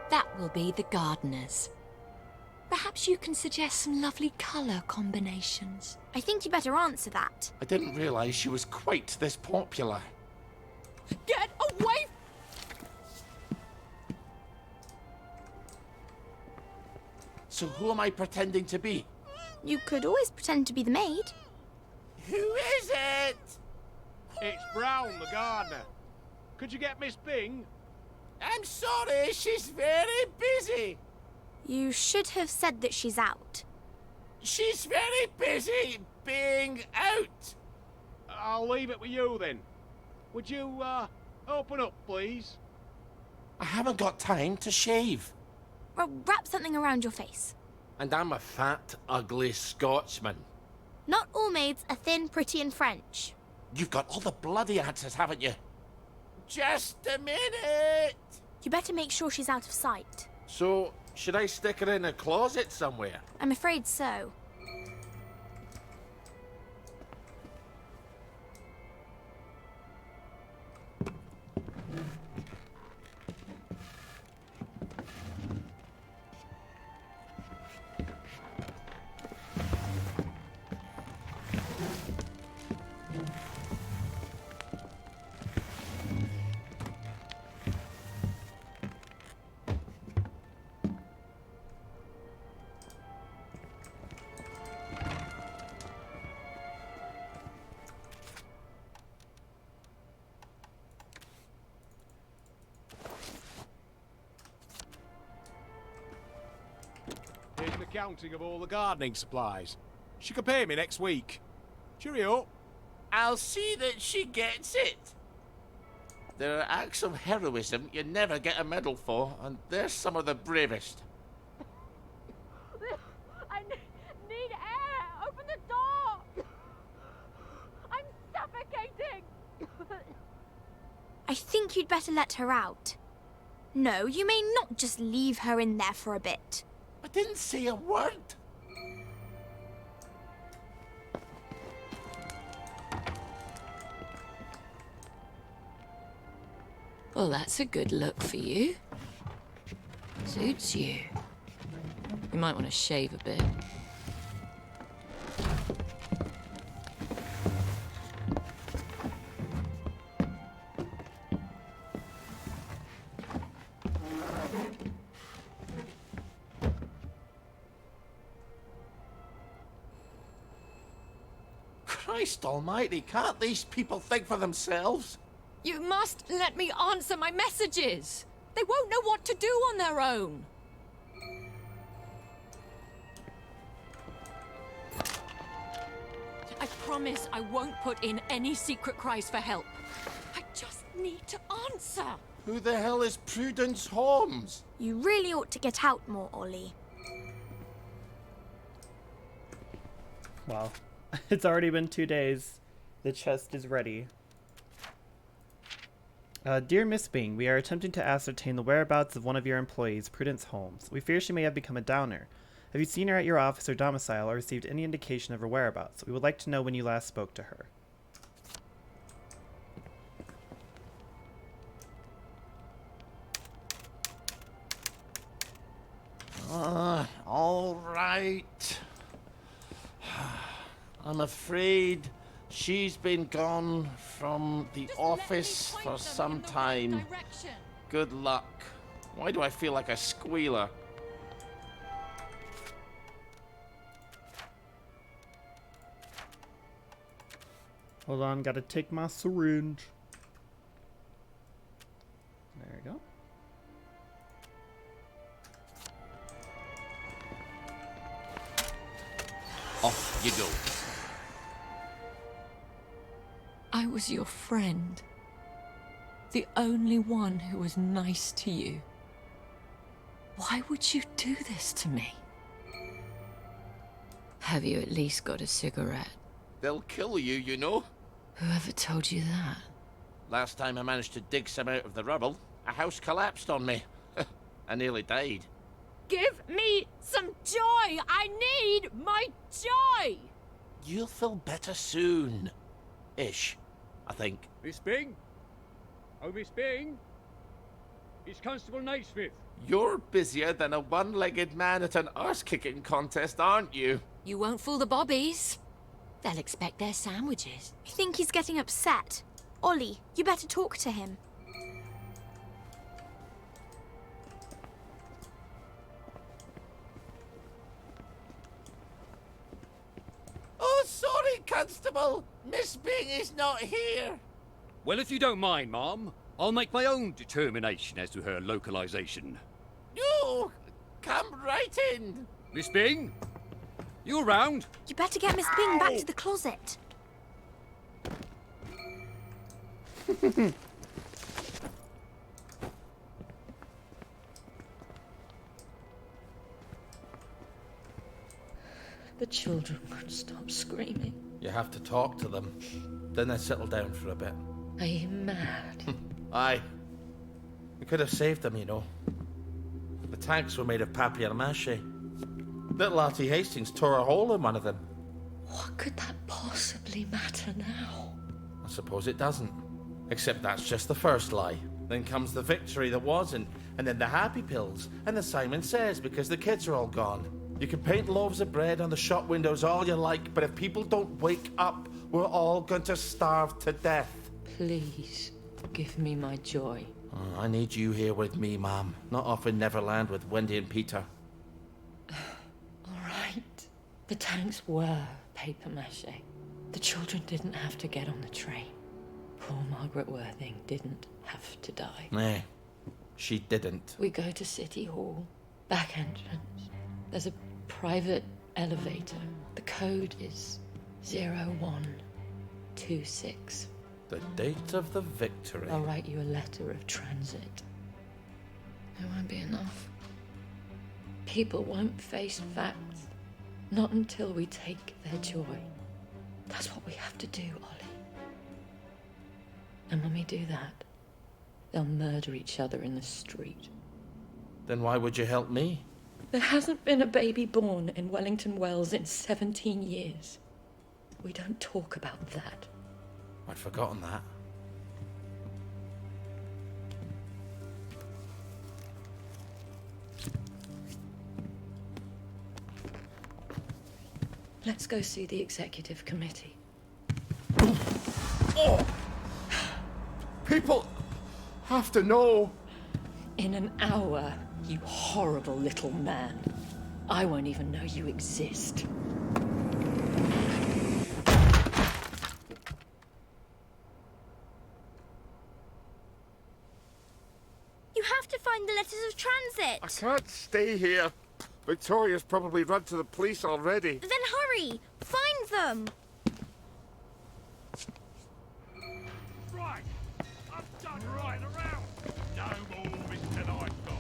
that will be the gardener's. Perhaps you can suggest some lovely colour combinations. I think you better answer that. I didn't realise she was quite this popular. Get away! So who am I pretending to be? You could always pretend to be the maid. Who is it? It's Brown, the gardener. Could you get Miss Bing? I'm sorry, she's very busy. You should have said that she's out. She's very busy being out. I'll leave it with you then. Would you, open up, please? I haven't got time to shave. Well, wrap something around your face. And I'm a fat, ugly Scotsman. Not all maids are thin, pretty, and French. You've got all the bloody answers, haven't you? Just a minute! You better make sure she's out of sight. So, should I stick her in a closet somewhere? I'm afraid so. Here's an accounting of all the gardening supplies. She can pay me next week. Cheerio. I'll see that she gets it. There are acts of heroism you never get a medal for, and they're some of the bravest. I need air! Open the door! I'm suffocating! I think you'd better let her out. No, you may not just leave her in there for a bit. I didn't say a word. Well, that's a good look for you. Suits you. You might want to shave a bit. Christ almighty, can't these people think for themselves? You must let me answer my messages. They won't know what to do on their own. I promise I won't put in any secret cries for help. I just need to answer. Who the hell is Prudence Holmes? You really ought to get out more, Ollie. Wow. It's already been 2 days. The chest is ready. Dear Miss Bing, we are attempting to ascertain the whereabouts of one of your employees, Prudence Holmes. We fear she may have become a downer. Have you seen her at your office or domicile or received any indication of her whereabouts? We would like to know when you last spoke to her. All right. I'm afraid she's been gone from the office for some time. Good luck. Why do I feel like a squealer? Hold on, gotta take my syringe. There we go. Off you go. I was your friend. The only one who was nice to you. Why would you do this to me? Have you at least got a cigarette? They'll kill you, you know. Whoever told you that? Last time I managed to dig some out of the rubble, a house collapsed on me. I nearly died. Give me some joy! I need my joy! You'll feel better soon. Ish, I think. Miss Bing? Oh, Miss Bing? It's Constable Naismith. You're busier than a one-legged man at an arse-kicking contest, aren't you? You won't fool the bobbies. They'll expect their sandwiches. I think he's getting upset. Ollie, you better talk to him. Oh, sorry, Constable. Miss Bing is not here. Well, if you don't mind, Mom, I'll make my own determination as to her localization. No, come right in. Miss Bing? You around? You better get Miss Bing back to the closet. The children won't stop screaming. You have to talk to them. Then they settle down for a bit. Are you mad? Aye. We could have saved them, you know. The tanks were made of papier-mâché. Little Artie Hastings tore a hole in one of them. What could that possibly matter now? I suppose it doesn't. Except that's just the first lie. Then comes the victory that wasn't, and then the happy pills, and the Simon Says because the kids are all gone. You can paint loaves of bread on the shop windows all you like, but if people don't wake up, we're all going to starve to death. Please, give me my joy. Oh, I need you here with me, Ma'am. Not off in Neverland with Wendy and Peter. All right. The tanks were papier-mâché. The children didn't have to get on the train. Poor Margaret Worthing didn't have to die. Nah, she didn't. We go to City Hall, back entrance. There's a private elevator. The code is 0126. The date of the victory. I'll write you a letter of transit. It won't be enough. People won't face facts. Not until we take their joy. That's what we have to do, Ollie. And when we do that, they'll murder each other in the street. Then why would you help me? There hasn't been a baby born in Wellington Wells in 17 years. We don't talk about that. I'd forgotten that. Let's go see the executive committee. Oh! People have to know. In an hour, you horrible little man. I won't even know you exist. to find the letters of transit. I can't stay here. Victoria's probably run to the police already. Then hurry! Find them! Right! I'm done riding around! No more Mr. Night Guy!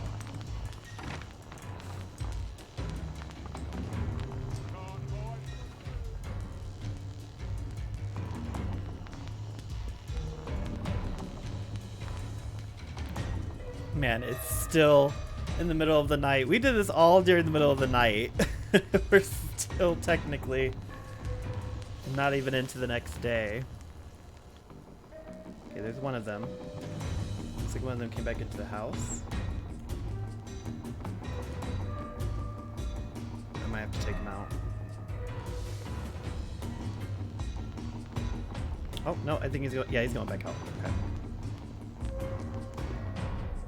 Man, it's still in the middle of the night. We did this all during the middle of the night. We're still technically not even into the next day. Okay, there's one of them. Looks like one of them came back into the house. I might have to take him out. Oh, no, I think he's going, yeah, he's going back out. Okay.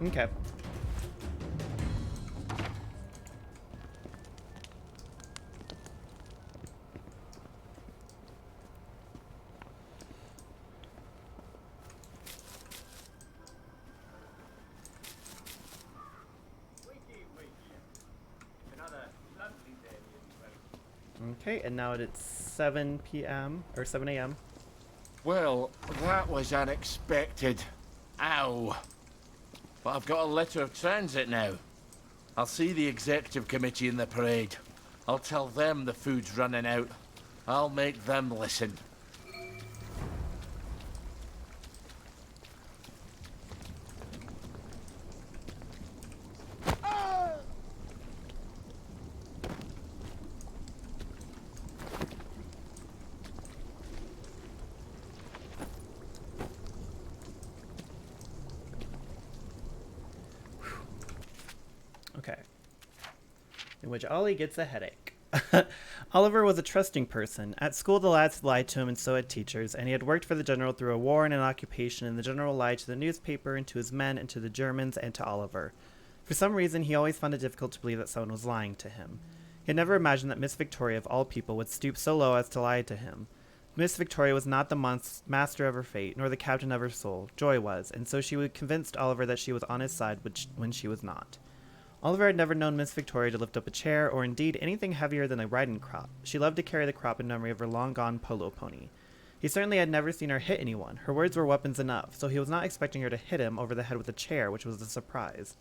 Okay. Okay, and now it's 7 p.m. or 7 a.m. Well, that was unexpected. Ow. But I've got a letter of transit now. I'll see the executive committee in the parade. I'll tell them the food's running out. I'll make them listen. Okay. In which Ollie gets a headache. Oliver was a trusting person. At school, the lads had lied to him, and so had teachers, and he had worked for the general through a war and an occupation, and the general lied to the newspaper, and to his men, and to the Germans, and to Oliver. For some reason, he always found it difficult to believe that someone was lying to him. He had never imagined that Miss Victoria, of all people, would stoop so low as to lie to him. Miss Victoria was not the master of her fate, nor the captain of her soul. Joy was, and so she convinced Oliver that she was on his side when she was not. Oliver had never known Miss Victoria to lift up a chair, or indeed anything heavier than a riding crop. She loved to carry the crop in memory of her long-gone polo pony. He certainly had never seen her hit anyone. Her words were weapons enough, so he was not expecting her to hit him over the head with a chair, which was a surprise.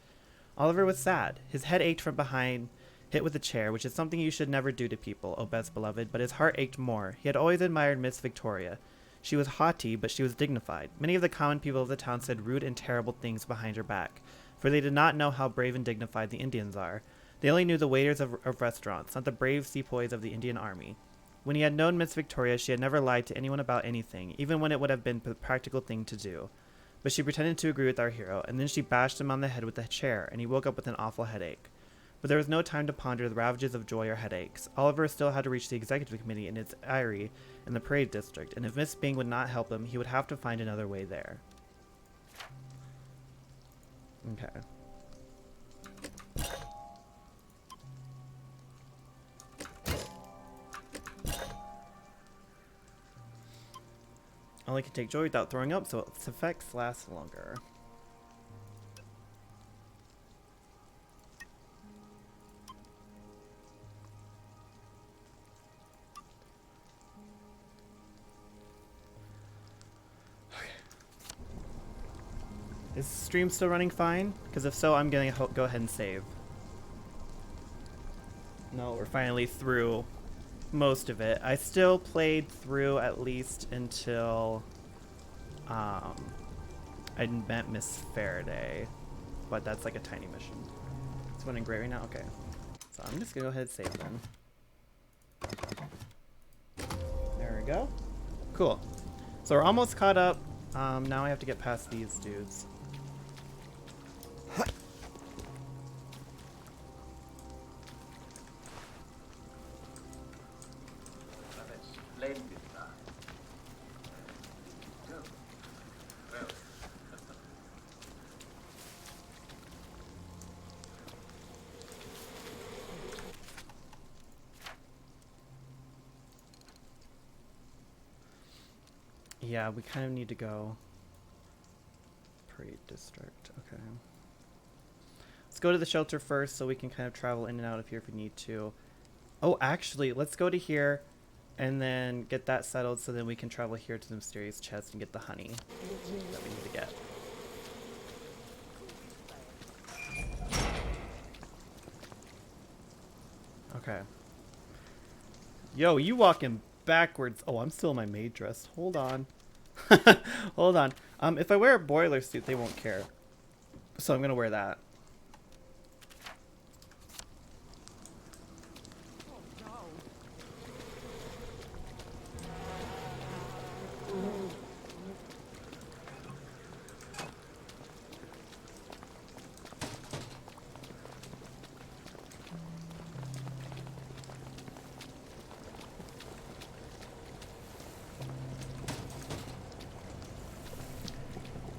Oliver was sad. His head ached from behind, hit with a chair, which is something you should never do to people, O best beloved, but his heart ached more. He had always admired Miss Victoria. She was haughty, but she was dignified. Many of the common people of the town said rude and terrible things behind her back, for they did not know how brave and dignified the Indians are. They only knew the waiters of restaurants, not the brave sepoys of the Indian army. When he had known Miss Victoria, she had never lied to anyone about anything, even when it would have been the practical thing to do. But she pretended to agree with our hero, and then she bashed him on the head with a chair, and he woke up with an awful headache. But there was no time to ponder the ravages of joy or headaches. Oliver still had to reach the executive committee in its eyrie in the parade district, and if Miss Bing would not help him, he would have to find another way there. Okay. Ollie can take joy without throwing up, so its effects last longer. Is stream still running fine? Because if so, I'm going to go ahead and save. No, we're finally through most of it. I still played through at least until I met Miss Faraday, but that's like a tiny mission. It's running great right now? Okay. So I'm just going to go ahead and save then. There we go. Cool. So we're almost caught up. Now I have to get past these dudes. Yeah, we kind of need to go. Parade district, okay. go to the shelter first so we can kind of travel in and out of here if we need to. Oh, actually, let's go to here and then get that settled so then we can travel here to the mysterious chest and get the honey that we need to get. Okay. Yo, you walking backwards. Oh, I'm still in my maid dress. Hold on. Hold on. If I wear a boiler suit, they won't care. So I'm gonna wear that.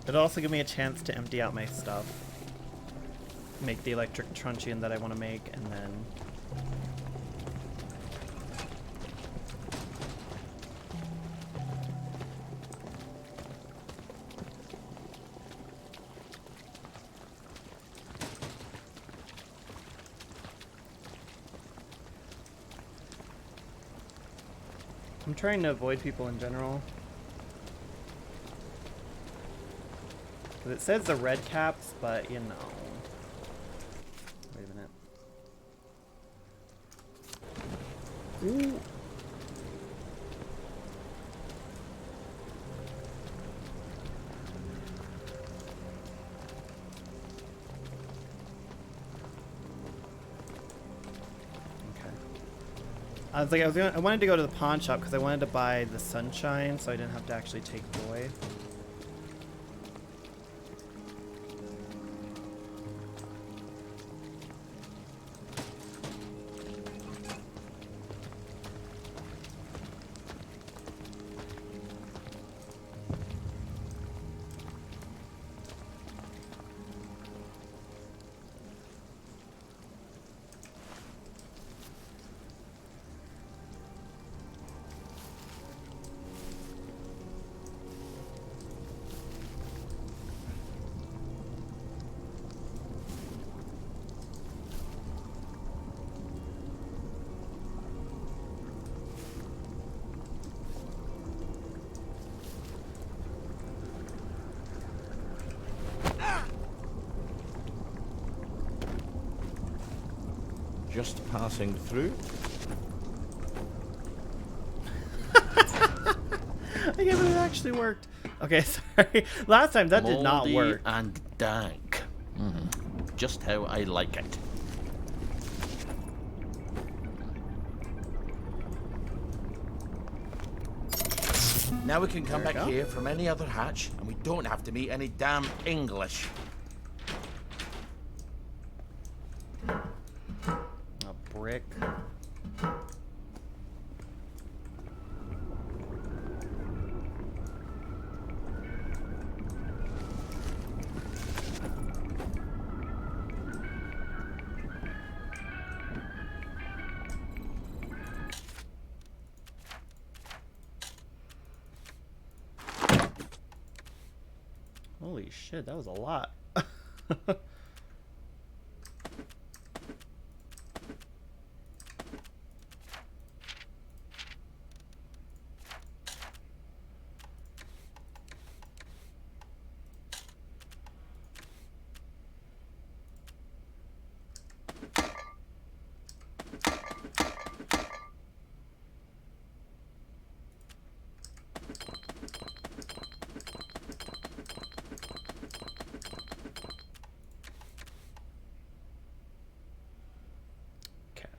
It'll also give me a chance to empty out my stuff. Make the electric truncheon that I want to make, and then... I'm trying to avoid people in general. It says the red caps, but you know. Wait a minute. Ooh. Okay. I wanted to go to the pawn shop because I wanted to buy the sunshine, so I didn't have to actually take joy. Just passing through. I can't believe it actually worked. Okay, sorry. Last time that did not Moldy work. and dank. Just how I like it. Now we can come There we back go. here from any other hatch, and we don't have to meet any damn English. A brick. Holy shit, that was a lot. Okay.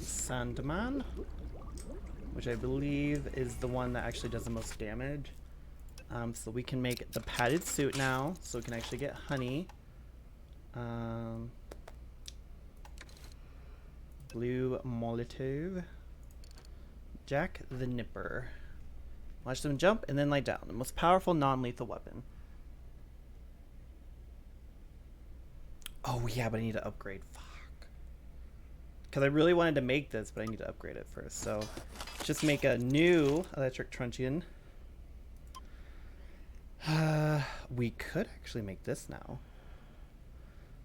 Sandman, which I believe is the one that actually does the most damage. So we can make the padded suit now, so we can actually get honey. Blue Molotov. Jack the Nipper. Watch them jump and then lie down. The most powerful non-lethal weapon. Oh yeah, but I need to upgrade. Fuck. Because I really wanted to make this, but I need to upgrade it first. So just make a new electric truncheon. We could actually make this now.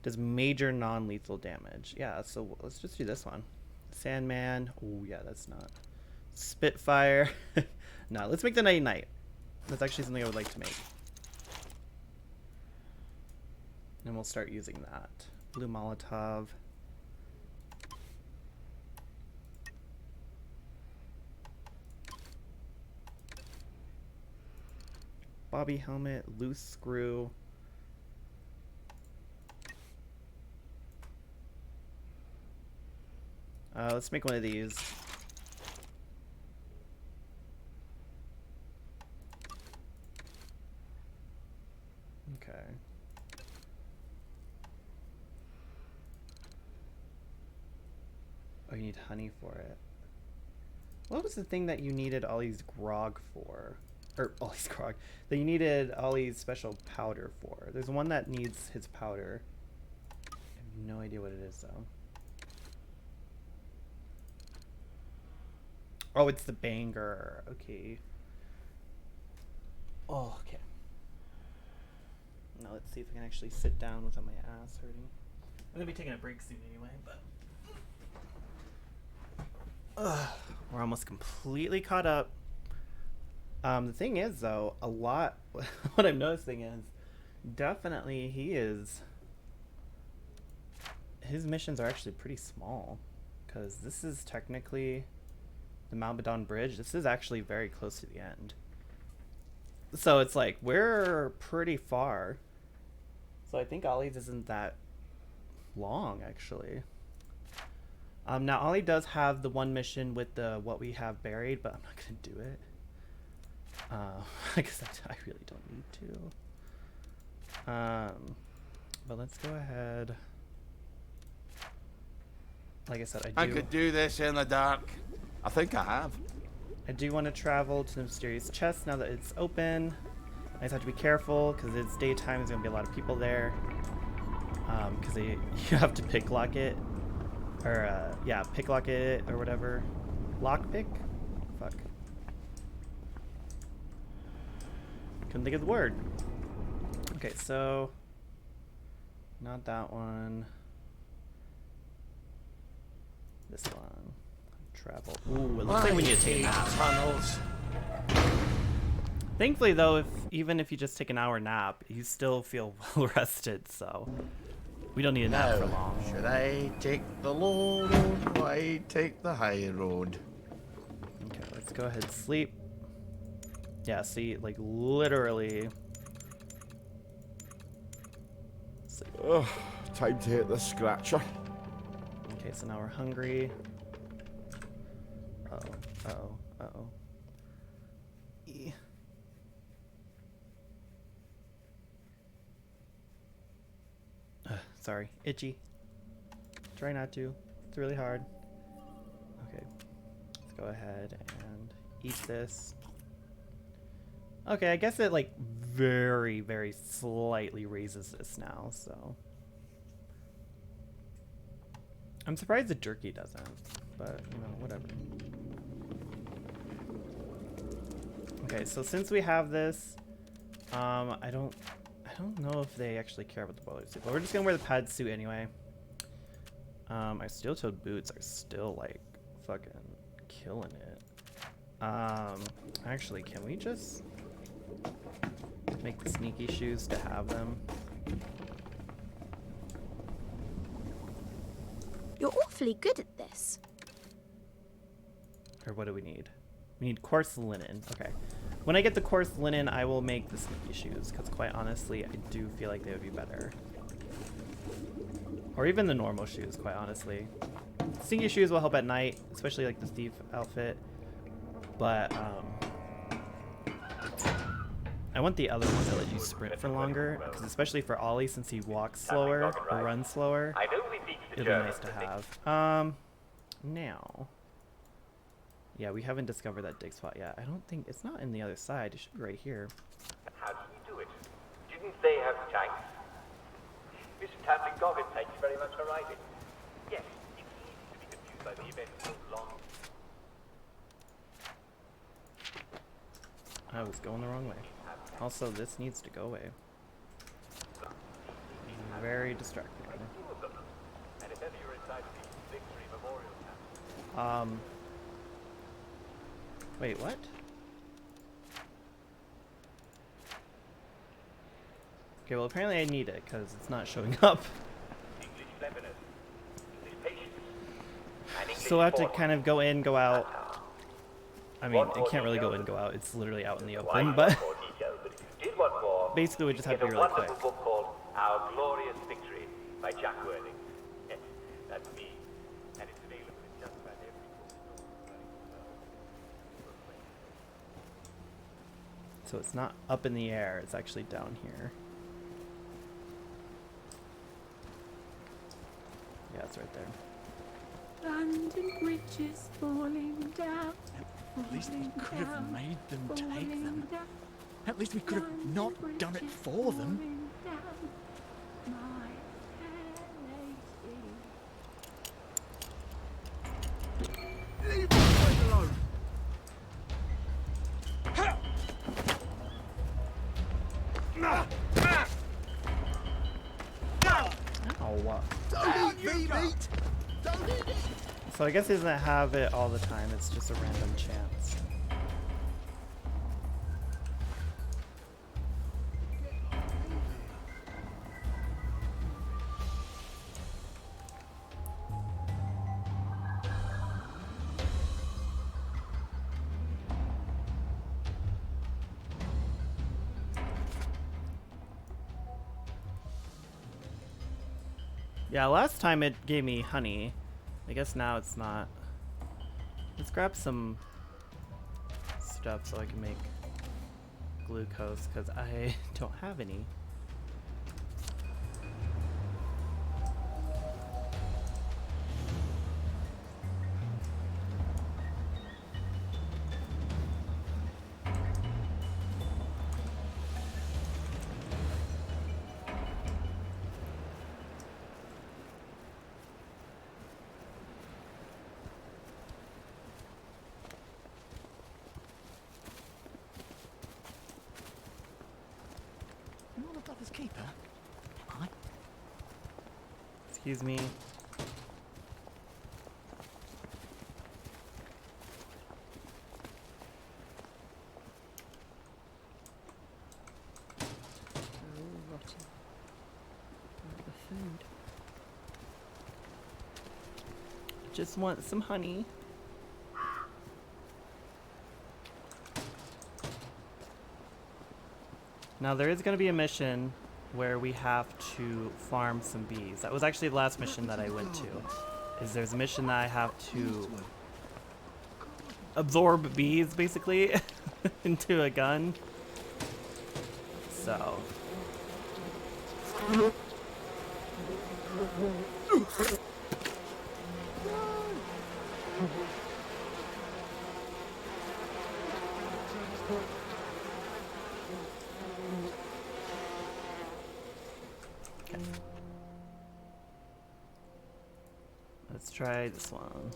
Does major non-lethal damage. Yeah, so let's just do this one. Sandman. Oh yeah, that's not. Spitfire. No, let's make the Night Knight. That's actually something I would like to make. And we'll start using that. Blue Molotov. Bobby helmet, loose screw. Let's make one of these. Okay. Oh, you need honey for it. What was the thing that you needed Ollie's grog for? Or Ollie's grog. That you needed Ollie's special powder for. There's one that needs his powder. I have no idea what it is though. Oh, it's the banger. Okay. Oh, okay. Now let's see if I can actually sit down without my ass hurting. I'm gonna be taking a break soon anyway, but we're almost completely caught up. The thing is, though, a lot. What I'm noticing is, definitely his missions are actually pretty small, because this is technically the Malbadon Bridge. This is actually very close to the end. So it's like we're pretty far. So I think Ollie's isn't that long, actually. Now Ollie does have the one mission with the what we have buried, but I'm not gonna do it. Because I really don't need to. But let's go ahead. Like I said, I could do this in the dark. I think I have. I do want to travel to the mysterious chest now that it's open. I just have to be careful because it's daytime. There's gonna be a lot of people there. Because you have to picklock it, or yeah, picklock it or whatever. Lockpick? Fuck. Couldn't think of the word. Okay, so not that one. This one. Travel. Ooh, it looks like we need to take tunnels. Thankfully, though, even if you just take an hour nap, you still feel well rested. So we don't need a nap for long. Should I take the low road or I take the high road? Okay, let's go ahead and sleep. Yeah, see, like literally. Oh, time to hit the scratcher. Okay, so now we're hungry. Uh-oh, uh-oh, uh-oh. Sorry, itchy. Try not to. It's really hard. Okay, let's go ahead and eat this. Okay, I guess it like very, very slightly raises this now, so. I'm surprised the jerky doesn't, but you know, whatever. Okay, so since we have this, I don't know if they actually care about the boiler suit, but we're just gonna wear the pad suit anyway. My steel-toed boots are still like fucking killing it. Actually, can we just make the sneaky shoes to have them? You're awfully good at this. Or what do we need? We need coarse linen. Okay. When I get the coarse linen, I will make the sneaky shoes, because quite honestly, I do feel like they would be better. Or even the normal shoes, quite honestly. Sneaky shoes will help at night, especially like the thief outfit. But, I want the other ones that let you sprint for longer, because especially for Ollie, since he walks slower or runs slower, it'd be nice to have. Now... Yeah, we haven't discovered that dig spot yet. I don't think... It's not in the other side. It should be right here. How did you do it? Didn't they have tanks? Mr. Tamlin Goggin, thank you very much for writing. Yes, it's easy to be confused by the events of long. I was going the wrong way. Also, this needs to go away. Very distracting. And if ever you're inside the Victory Memorial Camp. Wait, what? Okay, well apparently I need it because it's not showing up. English cleverness, English patience, and English So I have to forward. kind of go in, go out. I mean, it can't really go in, go out. It's literally out in the open, but basically we just have to be really quick. There's a wonderful book called Our Glorious Victory by Jack Worthing. Yes, that's me. And it's available in just about every bookstore. So it's not up in the air, it's actually down here. Yeah, it's right there. London Bridge is falling down. At least we could have made them take them. At least we could have not done it for them. Leave my friend alone. Oh, Don't eat me, mate! Don't eat it! so I guess he doesn't have it all the time, it's just a random chance. Yeah, last time it gave me honey. I guess now it's not. Let's grab some stuff so I can make glucose, because I don't have any. You're the brother's keeper, am I? Excuse me. Just want some honey. Now there is going to be a mission where we have to farm some bees. That was actually the last mission that I went to. Is there's a mission that I have to absorb bees basically into a gun. So okay. Let's try this one.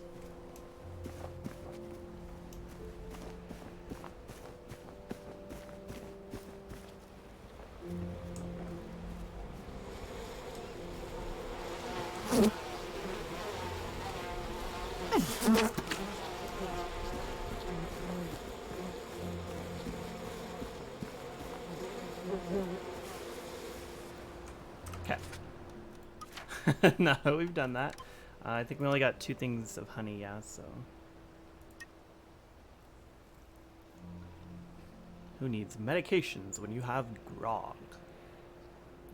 Okay. No, we've done that. I think we only got 2 things of honey, yeah, so. Who needs medications when you have grog?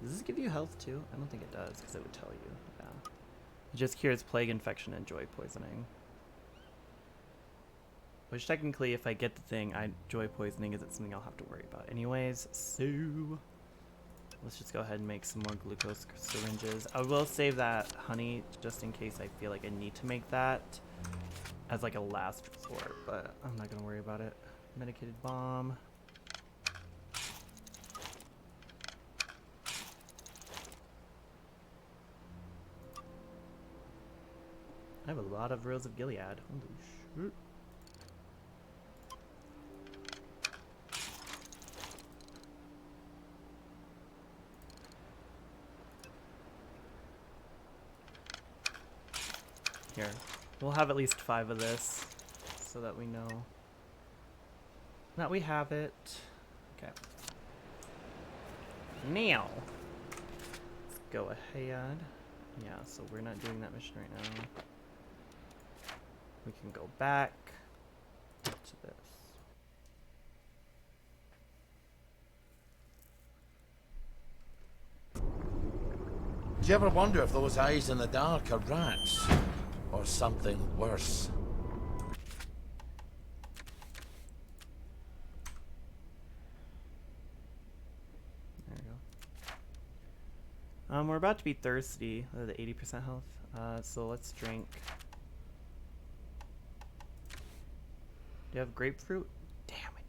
Does this give you health too? I don't think it does, because it would tell you. Yeah. It just cures plague infection and joy poisoning. Which technically, if I get the thing, joy poisoning isn't something I'll have to worry about anyways, so. Let's just go ahead and make some more glucose syringes. I will save that honey just in case I feel like I need to make that as like a last resort, but I'm not gonna worry about it. Medicated bomb. I have a lot of Rose of Gilead. Holy shit. Here. We'll have at least 5 of this so that we know that we have it. Okay. Now, let's go ahead. Yeah, so we're not doing that mission right now. We can go back to this. Do you ever wonder if those eyes in the dark are rats? Or something worse? There we go. We're about to be thirsty. The 80% health. So let's drink. Do you have grapefruit? Damn, I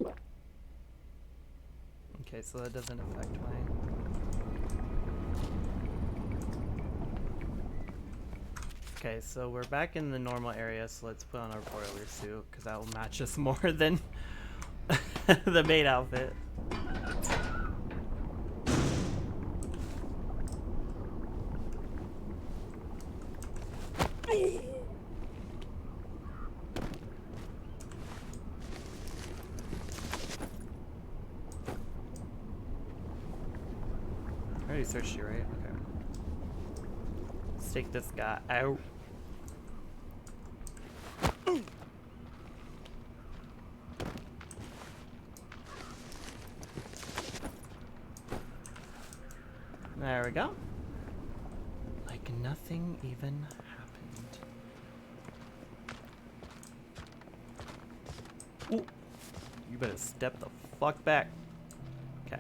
don't. Okay, so that doesn't affect my... Okay, so we're back in the normal area, so let's put on our boiler suit, because that will match us more than the maid outfit. I already searched you, right? Okay. Let's take this guy out. There we go. Like nothing even happened. Ooh. You better step the fuck back. Okay.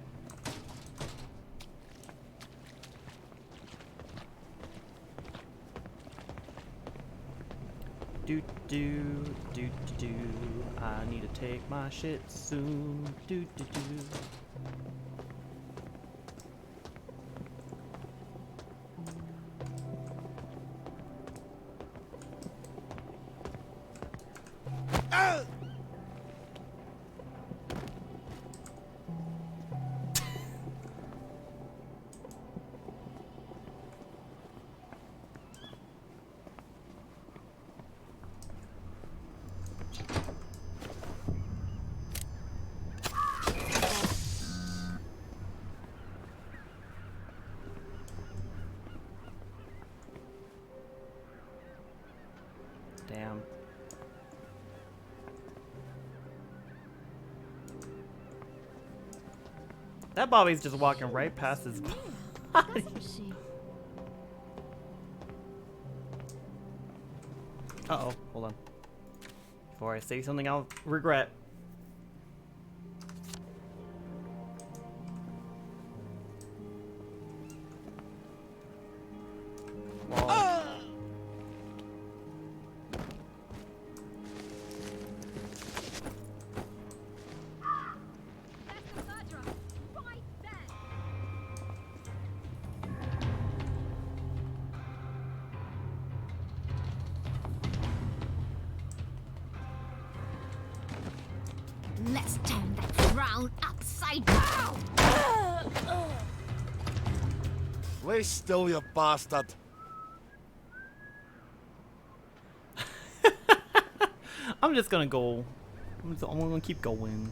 Do do do do do. I need to take my shit soon. Do do do. Damn. That Bobby's just walking right past his body. Uh-oh, hold on. Before I say something I'll regret. Let's turn that crown upside down! Lay still, you bastard! I'm just gonna go. I'm gonna keep going.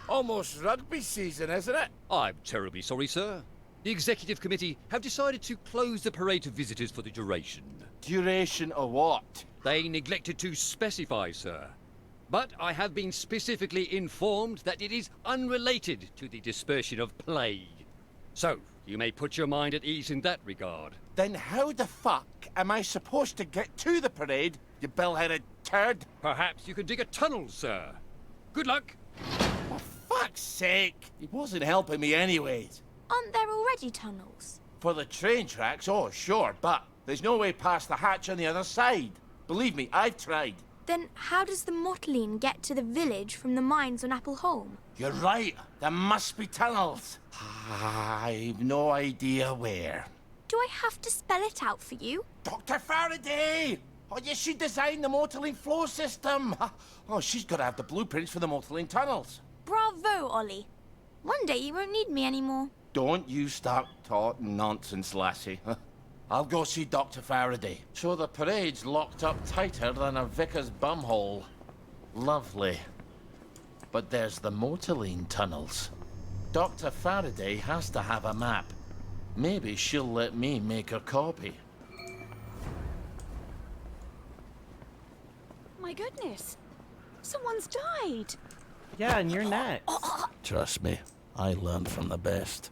Almost rugby season, isn't it? I'm terribly sorry, sir. The executive committee have decided to close the parade to visitors for the duration. Duration of what? They neglected to specify, sir. But I have been specifically informed that it is unrelated to the dispersion of plague. So, you may put your mind at ease in that regard. Then how the fuck am I supposed to get to the parade, you bell-headed turd? Perhaps you can dig a tunnel, sir. Good luck. For fuck's sake! It wasn't helping me anyways. Aren't there already tunnels? For the train tracks, oh sure, but there's no way past the hatch on the other side. Believe me, I've tried. Then how does the Mottling get to the village from the mines on Apple Home? You're right. There must be tunnels. I've no idea where. Do I have to spell it out for you? Dr. Faraday! Oh, yes, she designed the Motorlink flow system. Oh, she's got to have the blueprints for the Motorlink tunnels. Bravo, Ollie. One day you won't need me anymore. Don't you start talking nonsense, lassie. I'll go see Dr. Faraday. So the parade's locked up tighter than a vicar's bumhole. Lovely. But there's the Motorlink tunnels. Dr. Faraday has to have a map. Maybe she'll let me make a copy. My goodness. Someone's died. Yeah, and you're next. Trust me, I learned from the best.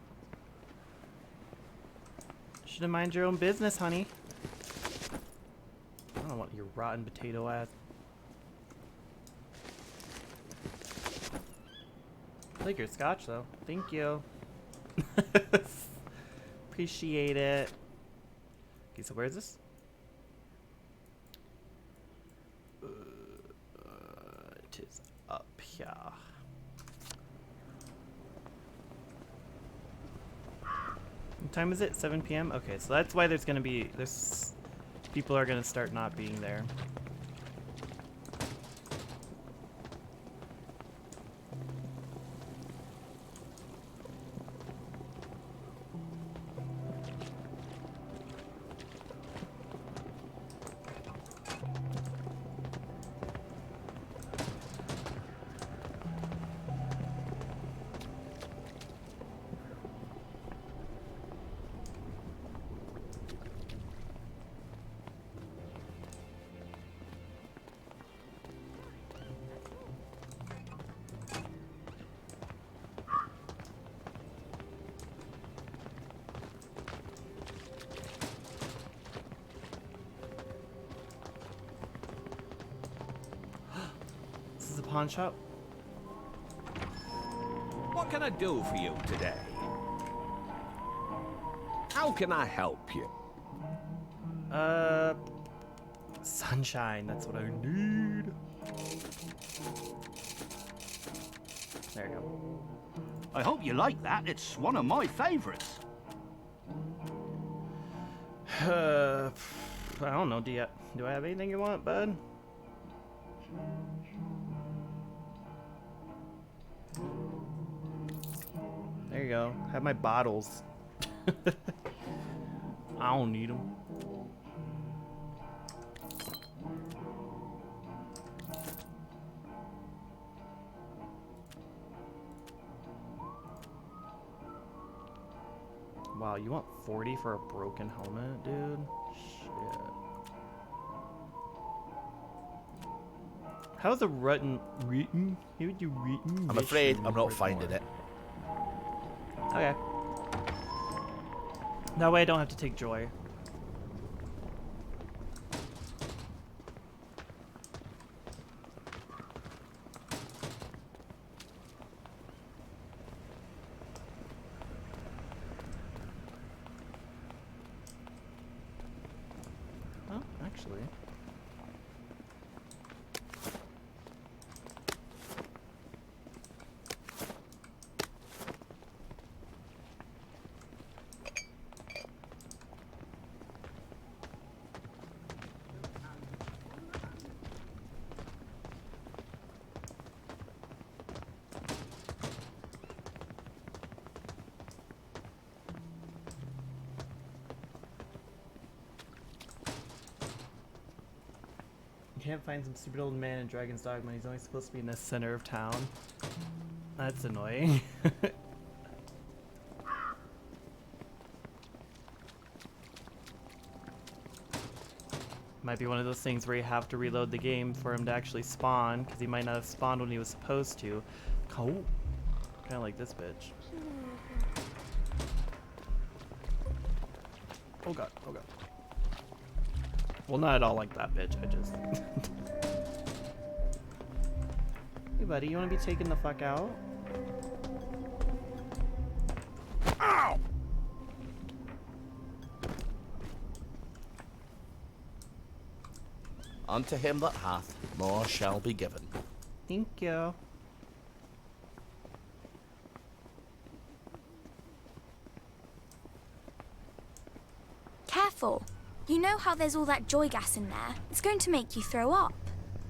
Should have mind your own business, honey. I don't want your rotten potato ass. I like your scotch, though. Thank you. Appreciate it. Okay, so where is this? It is up here. What time is it? 7 p.m. Okay, so that's why there's gonna be people are gonna start not being there. This is a pawn shop. What can I do for you today? How can I help you? Sunshine, that's what I need. There you go. I hope you like that. It's one of my favorites. I don't know. Do I have anything you want, bud? There you go. Have my bottles. I don't need them. Wow, you want 40 for a broken helmet, dude? Shit. How's a written? How would you written? I'm afraid I'm not finding it. Okay. That way I don't have to take joy. Oh, actually. Can't find some stupid old man in Dragon's Dogma. He's only supposed to be in the center of town. That's annoying. Might be one of those things where you have to reload the game for him to actually spawn, because he might not have spawned when he was supposed to. Oh, kind of like this bitch. Oh god, oh god. Well, not at all like that bitch, I just... Hey buddy, you wanna be taken the fuck out? Ow! unto him that hath, more shall be given. Thank you. Careful. You know how there's all that joy gas in there? It's going to make you throw up.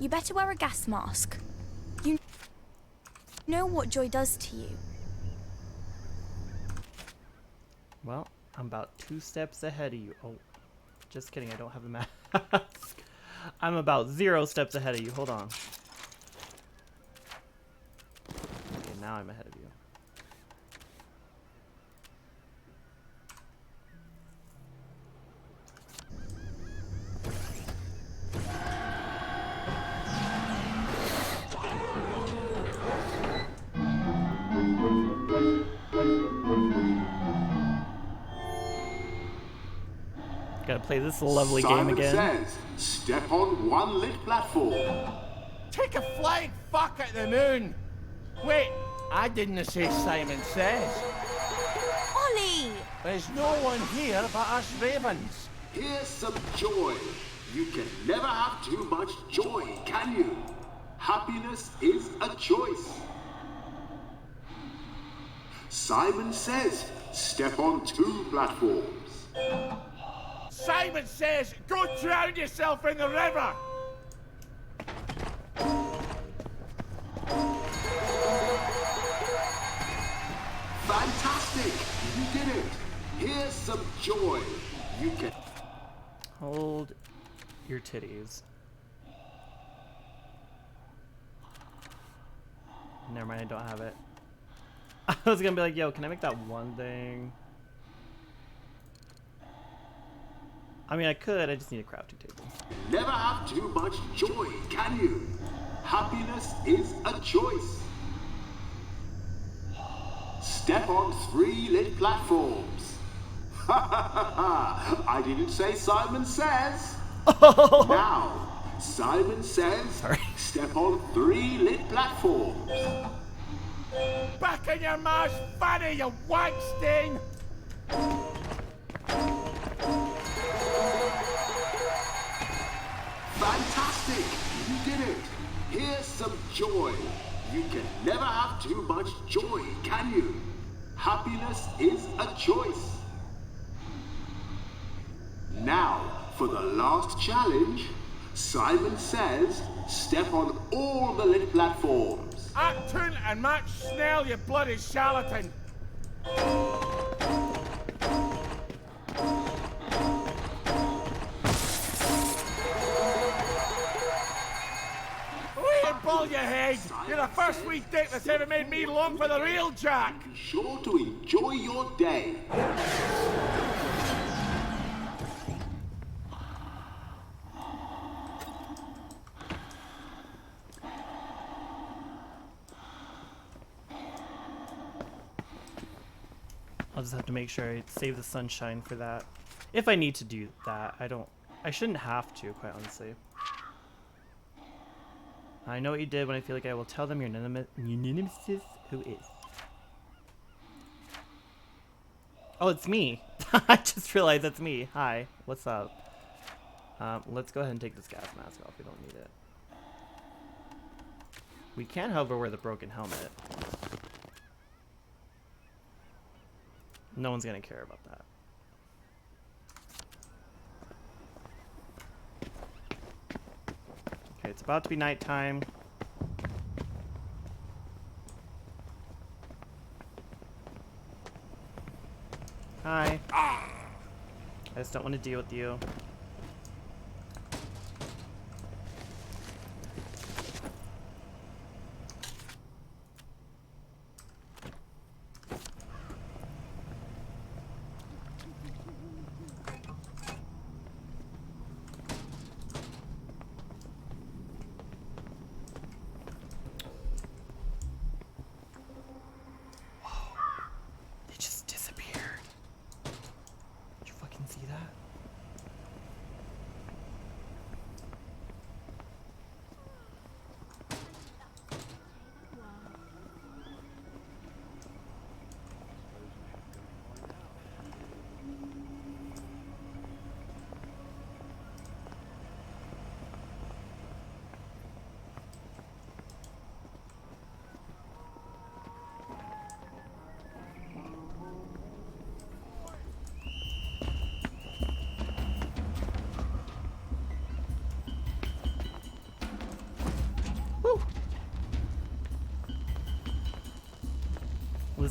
You better wear a gas mask. You know what joy does to you. Well, I'm about 2 steps ahead of you. Oh, just kidding. I don't have the mask. I'm about 0 steps ahead of you. Hold on. Okay, now I'm ahead of you. Gotta play this lovely game again. Simon says, step on one lit platform. Take a flying fuck at the moon! Wait, I didn't say Simon says. Ollie! There's no one here but us ravens. Here's some joy. You can never have too much joy, can you? Happiness is a choice. Simon says, step on 2 platforms. Simon says, go drown yourself in the river! Fantastic! You did it! Here's some joy. You can... Hold your titties. Never mind, I don't have it. I was gonna be like, yo, can I make that one thing? I mean, I could, I just need a crafting table. Never have too much joy, can you? Happiness is a choice. Step on 3 lit platforms. Ha ha ha ha! I didn't say Simon says. Now, Simon says, step on 3 lit platforms. Back in your ma's fanny, you wank stain! Fantastic! You did it! Here's some joy. You can never have too much joy, can you? Happiness is a choice. Now, for the last challenge, Simon says, step on all the lit platforms. Act tune and match Snell, you bloody charlatan! Ball your head! You're the first wee dick that's ever made me long for the real Jack! Be sure to enjoy your day. I'll just have to make sure I save the sunshine for that. If I need to do that, I shouldn't have to, quite honestly. I know what you did when I feel like I will tell them your nemesis who is. Oh, it's me. I just realized that's me. Hi, what's up? Let's go ahead and take this gas mask off. We don't need it. We can, however, wear the broken helmet. No one's gonna care about that. Okay, it's about to be nighttime. Hi. I just don't want to deal with you.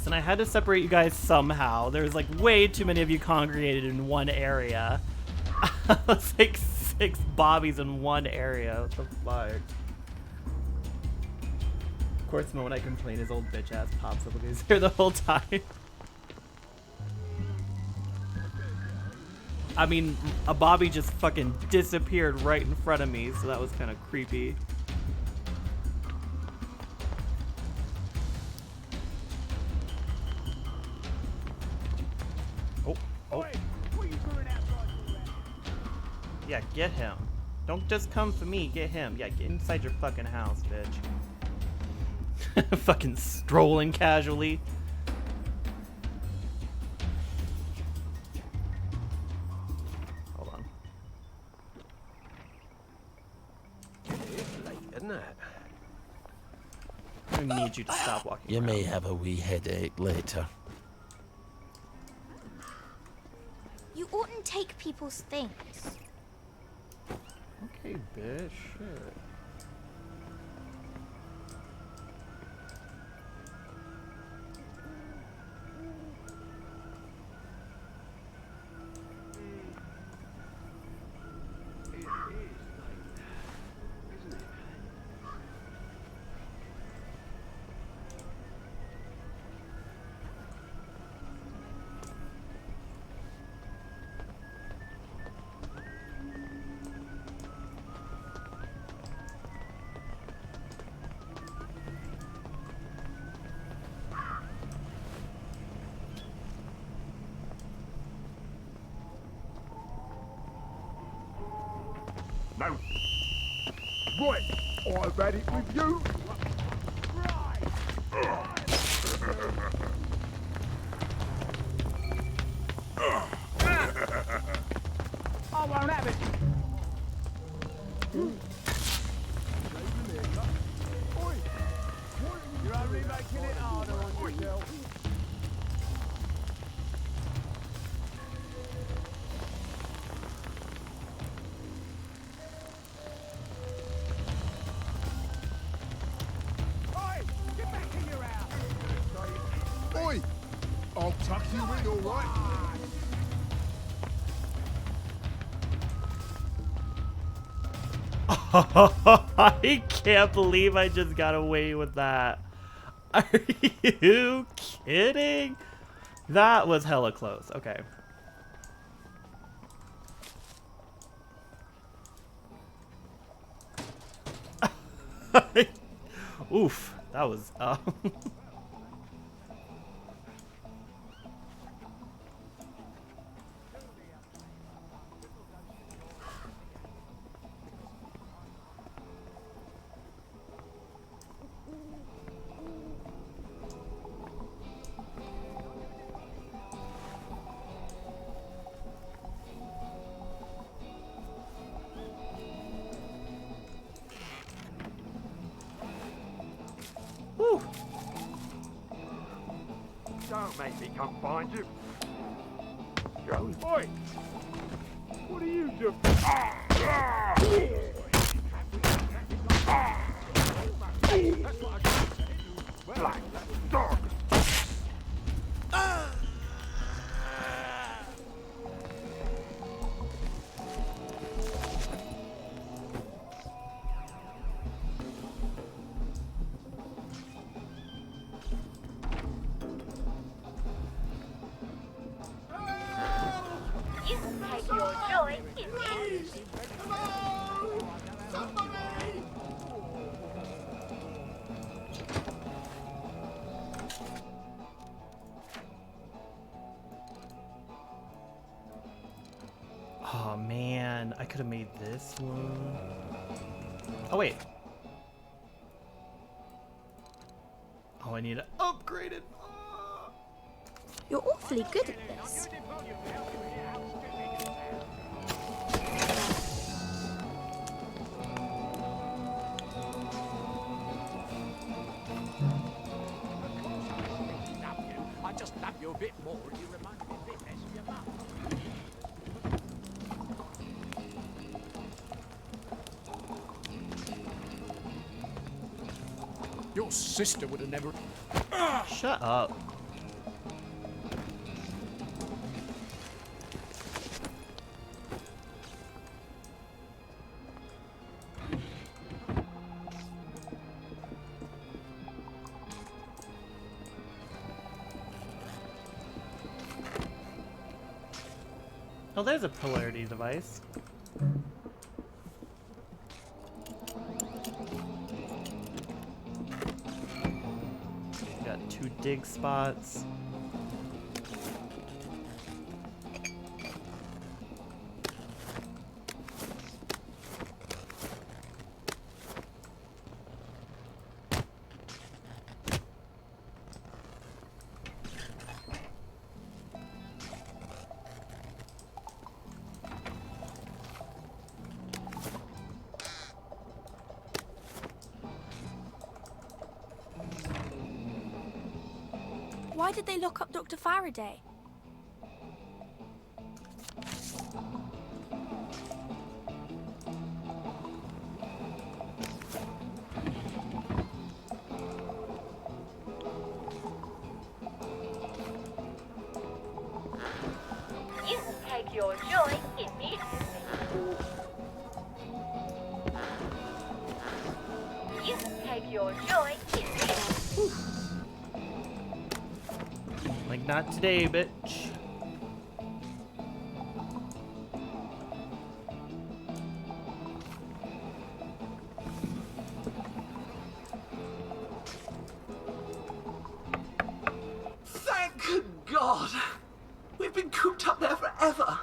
Listen, I had to separate you guys somehow. There's like way too many of you congregated in one area. It's like 6 bobbies in one area. What the fuck? Of course, the moment I complain, his old bitch ass pops up and he's here the whole time. I mean, a Bobby just fucking disappeared right in front of me, so that was kind of creepy. Oh. Yeah, get him. Don't just come for me, get him. Yeah, get inside your fucking house, bitch. Fucking strolling casually. Hold on. It's late, isn't it? I need you to stop walking You around. may have a wee headache later. You oughtn't take people's things. Okay, bitch. Shit. No. Right, I've had it with you. I won't have it. You're only making it harder on yourself. Oi! I'll tuck you in, all right? I can't believe I just got away with that. Are you kidding? That was hella close. Okay. Oof, that was Whew. Don't make me come find you. Oi! What are you doing? Black dog! You can take your joy in this. Oh man, I could have made this one. Oh wait. Oh, I need to upgrade it. You're awfully good at this. I just love you a bit more and you remind me a bit less of your mum. Your sister would have never... Shut up. Oh, there's a polarity device. Got 2 dig spots. Why did they lock up Dr. Faraday? You can take your joy immediately. You can take your joy immediately. Like, not today, bitch. Thank God! We've been cooped up there forever.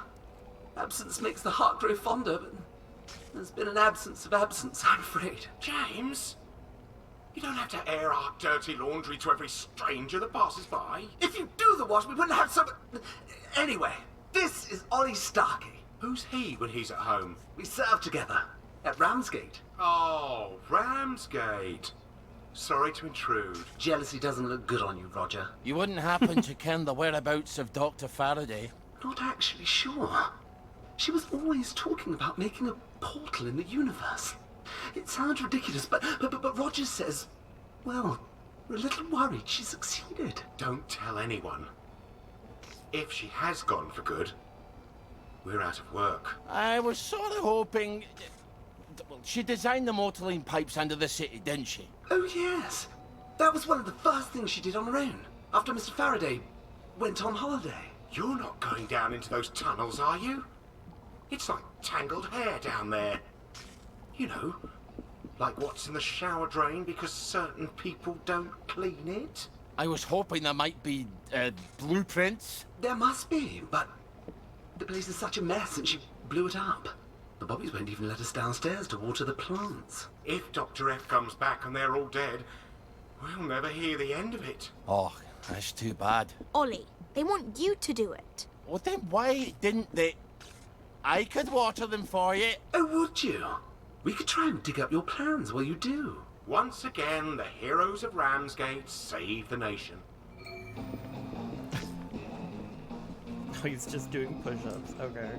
Absence makes the heart grow fonder, but there's been an absence of absence, I'm afraid. James, you don't have to air our dirty laundry to every stranger that passes by. If you do the wash, we wouldn't have so much... Anyway, this is Ollie Starkey. Who's he when he's at home? We served together at Ramsgate. Oh, Ramsgate. Sorry to intrude. Jealousy doesn't look good on you, Roger. You wouldn't happen to ken the whereabouts of Dr. Faraday? Not actually sure. She was always talking about making a portal in the universe. It sounds ridiculous, but Roger says, well, we're a little worried she succeeded. Don't tell anyone. If she has gone for good, we're out of work. I was sort of hoping... Well, she designed the motorline pipes under the city, didn't she? Oh, yes. That was one of the first things she did on her own, after Mr. Faraday went on holiday. You're not going down into those tunnels, are you? It's like tangled hair down there. You know, like what's in the shower drain because certain people don't clean it. I was hoping there might be, blueprints. There must be, but the place is such a mess and she blew it up. The Bobbies won't even let us downstairs to water the plants. If Dr. F comes back and they're all dead, we'll never hear the end of it. Oh, that's too bad. Ollie, they want you to do it. Well, then why didn't they... I could water them for you. Oh, would you? We could try and dig up your plans while you do. Once again, the heroes of Ramsgate save the nation. Oh, he's just doing push-ups. Okay.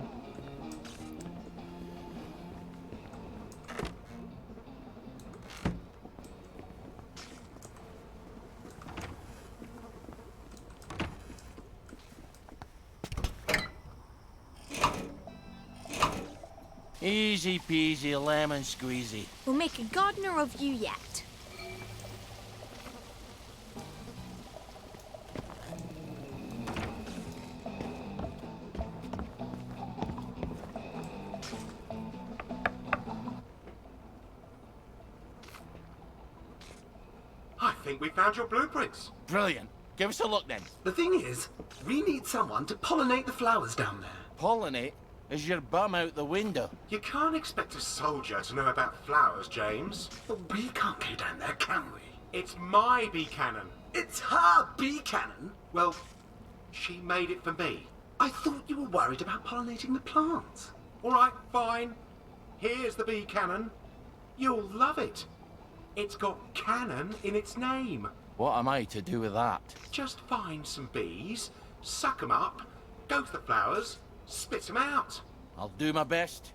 Easy peasy, lemon squeezy. We'll make a gardener of you yet. I think we found your blueprints. Brilliant. Give us a look then. The thing is, we need someone to pollinate the flowers down there. Pollinate? Is your bum out the window? You can't expect a soldier to know about flowers, James. But we can't go down there, can we? It's my bee cannon. It's her bee cannon? Well, she made it for me. I thought you were worried about pollinating the plants. All right, fine. Here's the bee cannon. You'll love it. It's got cannon in its name. What am I to do with that? Just find some bees, suck 'em up, go to the flowers, spit 'em out. I'll do my best.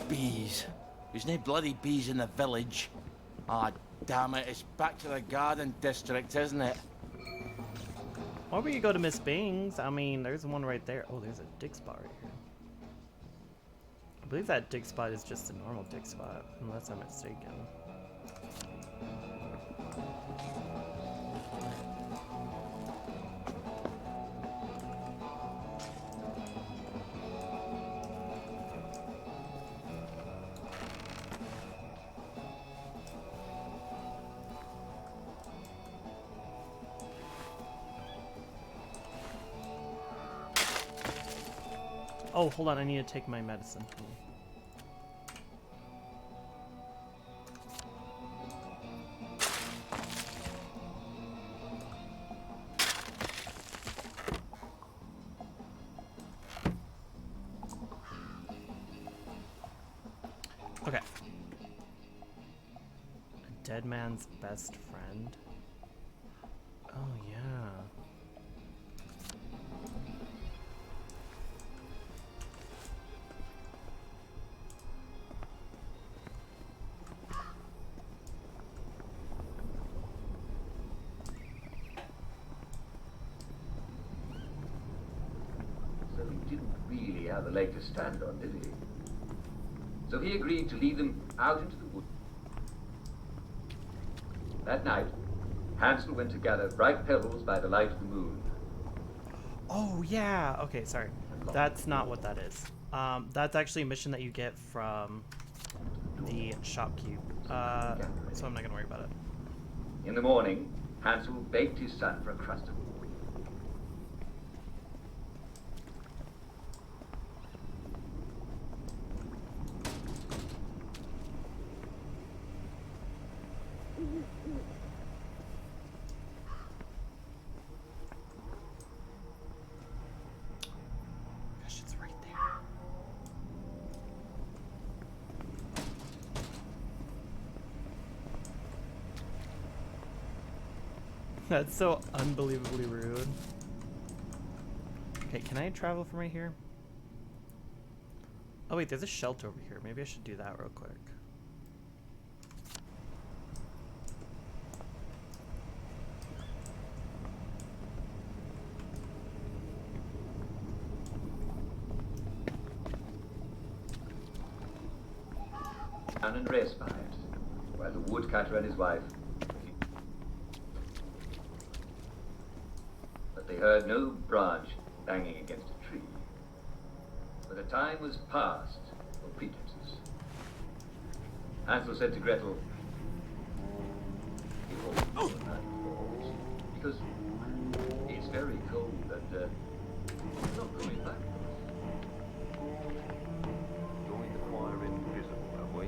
Bees. There's no bloody bees in the village. Ah, damn it. It's back to the garden district, isn't it? Why would you go to Miss Bing's? I mean, there's one right there. Oh, there's a dig spot right here. I believe that dig spot is just a normal dig spot, unless I'm mistaken. Oh, hold on. I need to take my medicine. Okay. A dead man's best friend. Oh, yeah. So he didn't really have a leg to stand on, did he? So he agreed to lead them out into the woods. That night, Hansel went to gather bright pebbles by the light of the moon. Oh, yeah. Okay, sorry. That's not what that is. That's actually a mission that you get from the shopkeep. So I'm not gonna worry about it. In the morning, Hansel baked his son for a crust of Gosh, it's right there. That's so unbelievably rude. Okay, can I travel from right here? Oh wait, there's a shelter over here. Maybe I should do that real quick. down and rest by it, while the woodcutter and his wife. But they heard no branch banging against a tree. For the time was past for pretenses. Hansel said to Gretel, "Behold, the night falls, because it's very cold and we're not going back." Join the choir invisible, have we?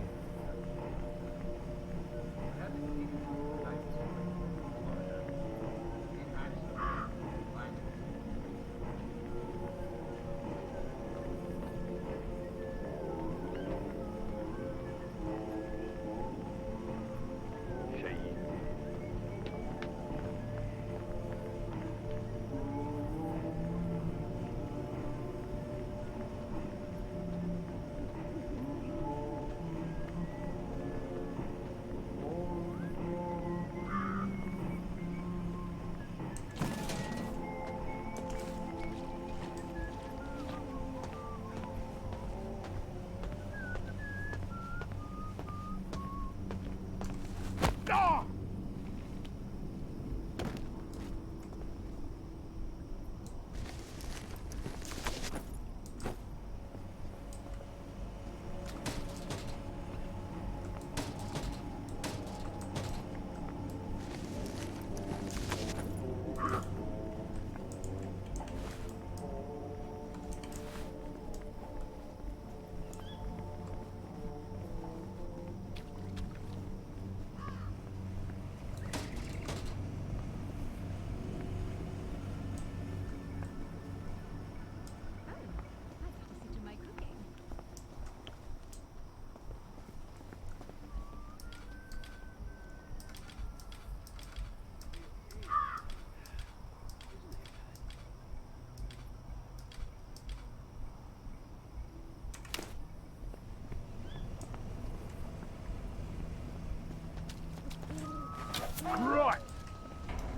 Right.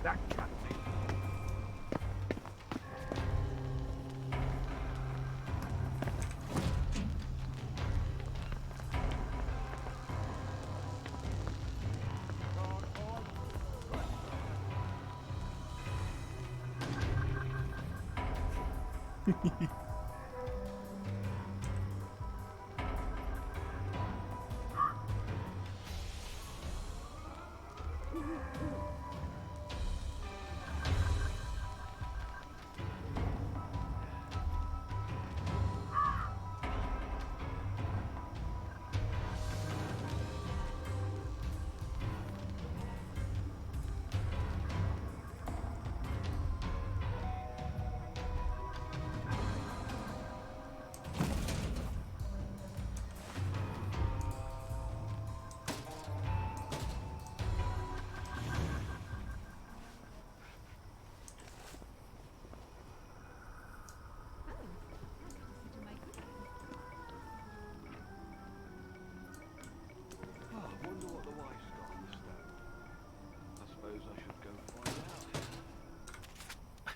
That cuts it.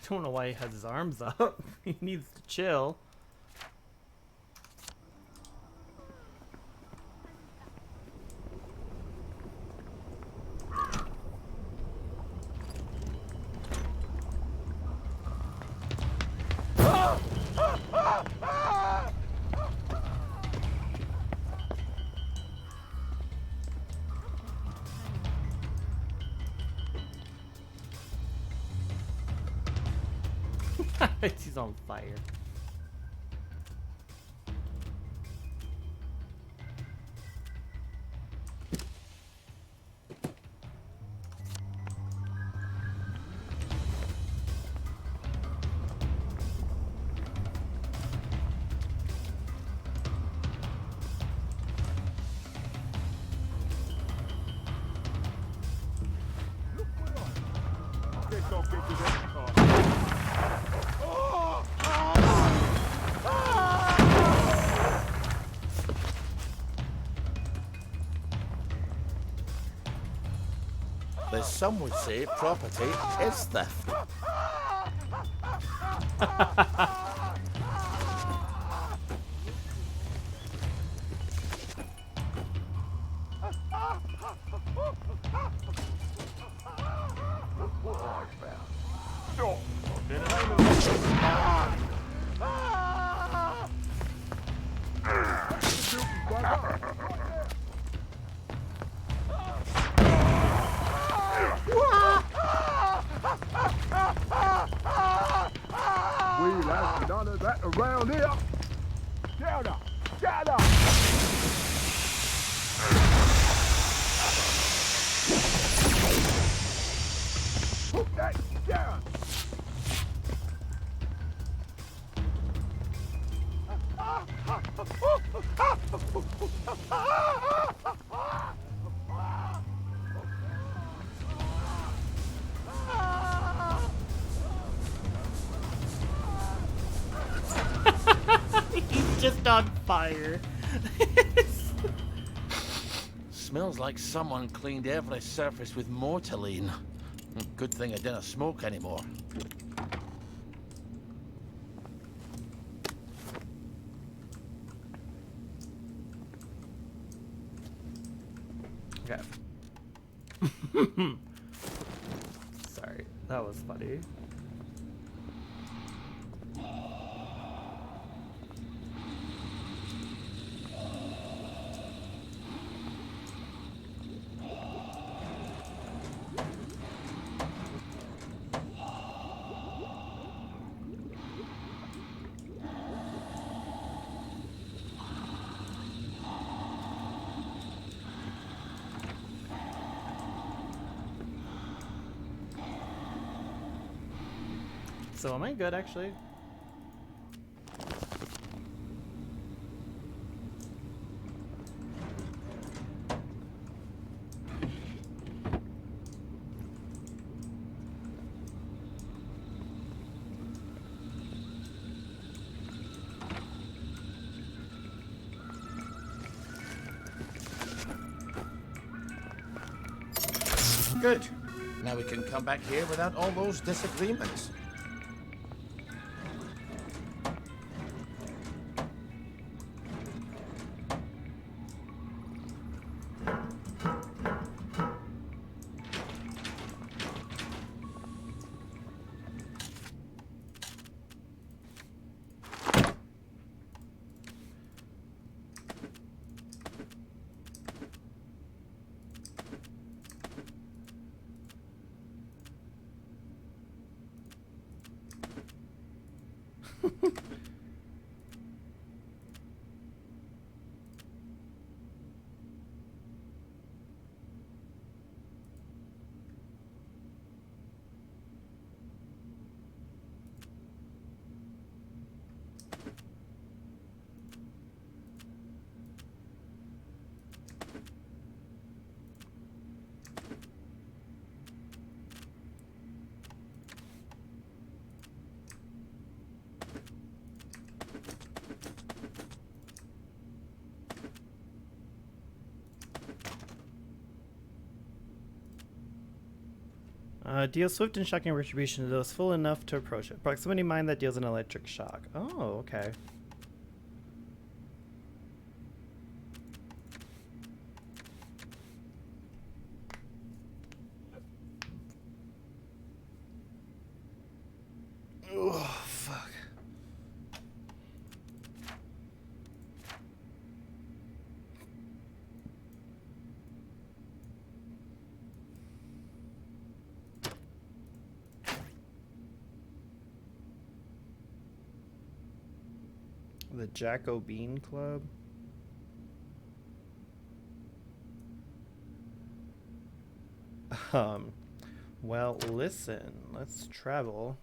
don't know why he has his arms up. He needs to chill. He's on fire. As some would say, property is theft. We'll have none of that around here. Gather! Gather! Put that down! He's just on fire. Smells like someone cleaned every surface with mortaline. Good thing I didn't smoke anymore. Okay. Sorry, that was funny. So am I good, actually? Good. Now we can come back here without all those disagreements. Deals swift and shocking retribution to those full enough to approach it. Proximity mine that deals an electric shock. Oh, okay. Oh, fuck. The Jacobin Club. Well, listen, let's travel.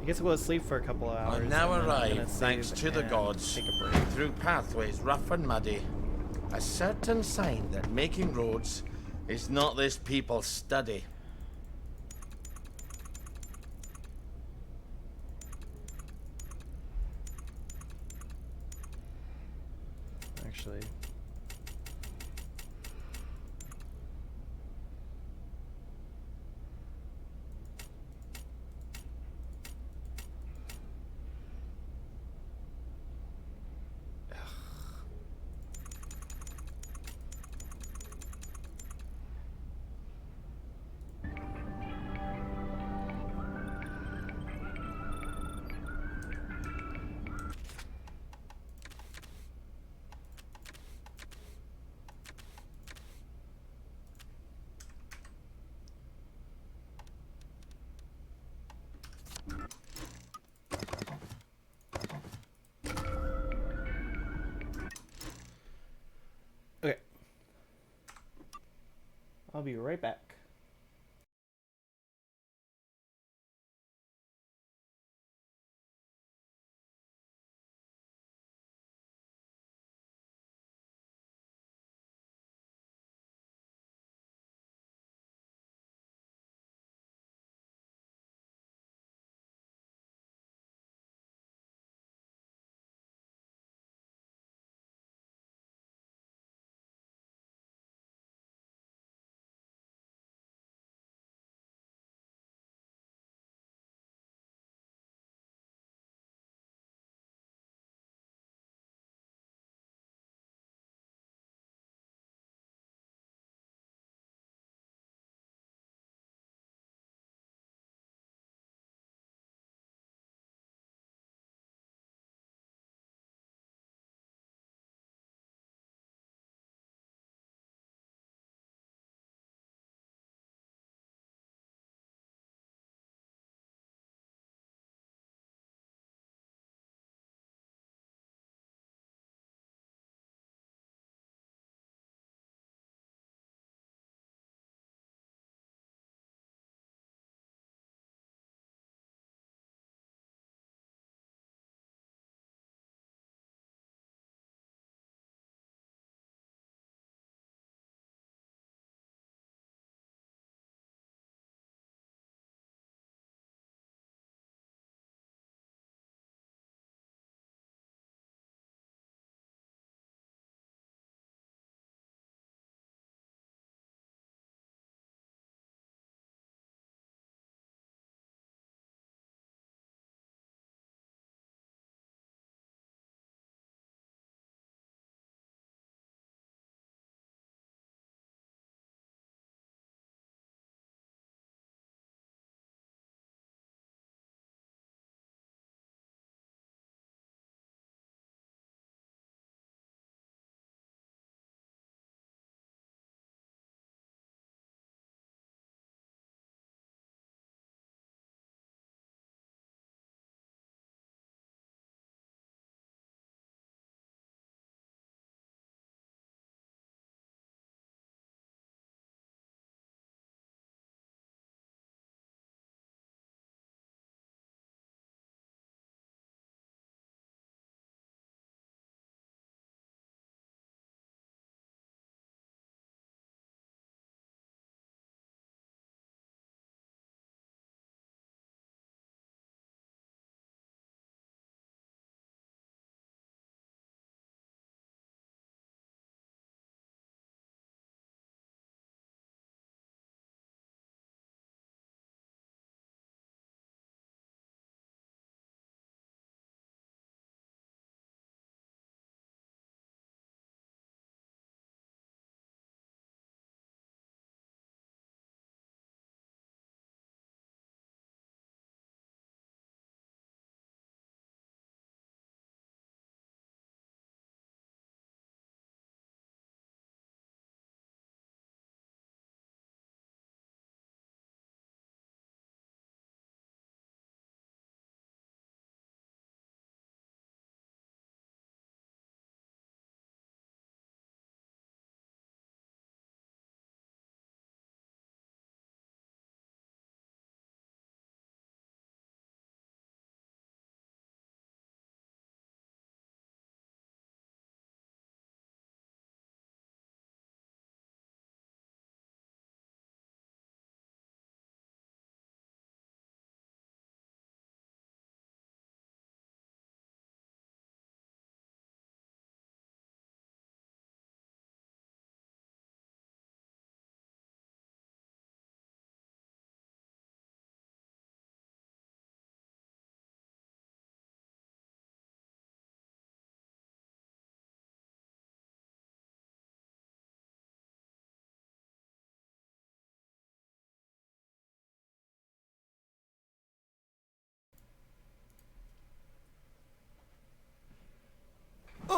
I guess we'll go to sleep for a couple of hours. I now and then I'm gonna arrive, thanks save to the and gods, take a break. through pathways rough and muddy. A certain sign that making roads is not this people's study. Actually. Okay. I'll be right back.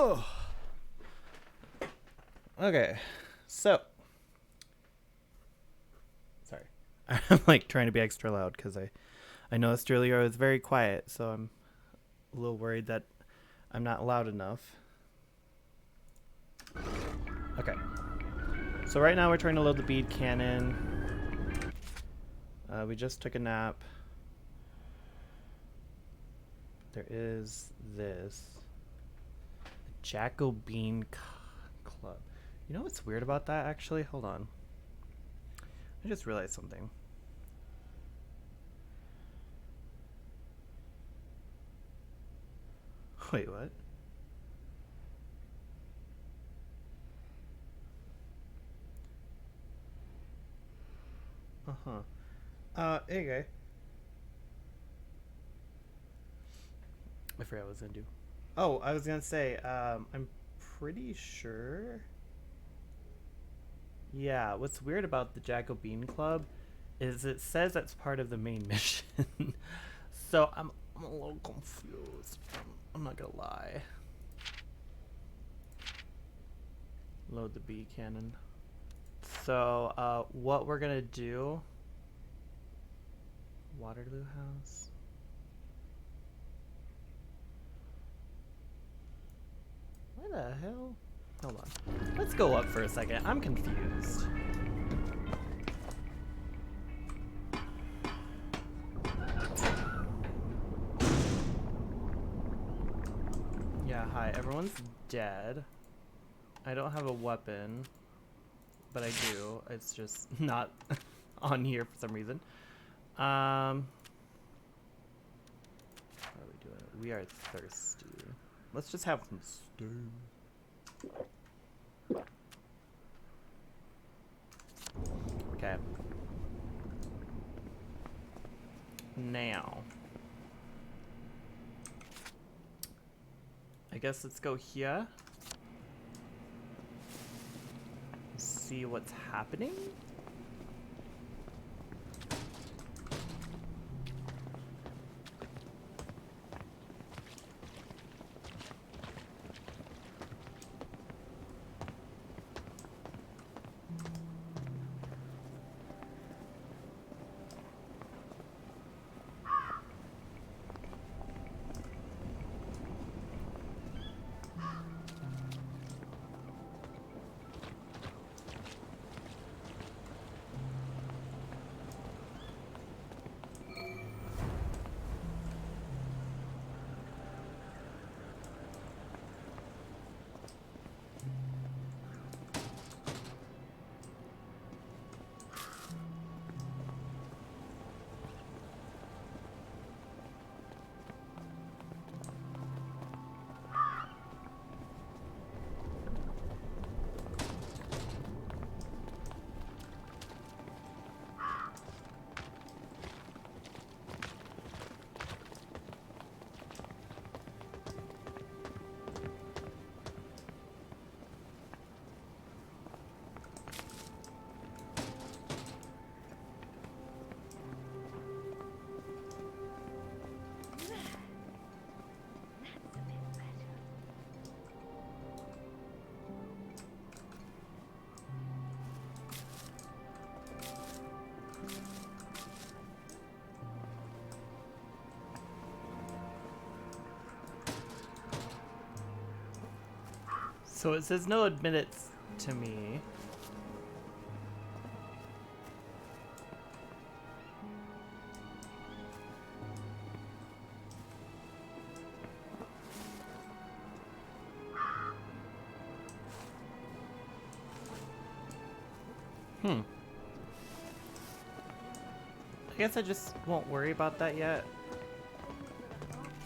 Oh. Okay, so sorry, I'm like trying to be extra loud because I noticed earlier I was very quiet, so I'm a little worried that I'm not loud enough. Okay, so right now we're trying to load the bead cannon. We just took a nap. There is this Jacobin Club. You know what's weird about that, actually? Hold on. I just realized something. Wait, what? Okay. I forgot what I was gonna do. Oh, I was gonna say, I'm pretty sure. Yeah, what's weird about the Jacobin Club is it says that's part of the main mission. So I'm a little confused. I'm not gonna lie. Load the bee cannon. So, what we're gonna do. Waterloo House. What the hell? Hold on. Let's go up for a second. I'm confused. Yeah, hi. Everyone's dead. I don't have a weapon, but I do. It's just not on here for some reason. How are we doing? We are thirsty. Let's just have some stew. Okay. Now. I guess let's go here. See what's happening. So it says no admittance to me. I guess I just won't worry about that yet.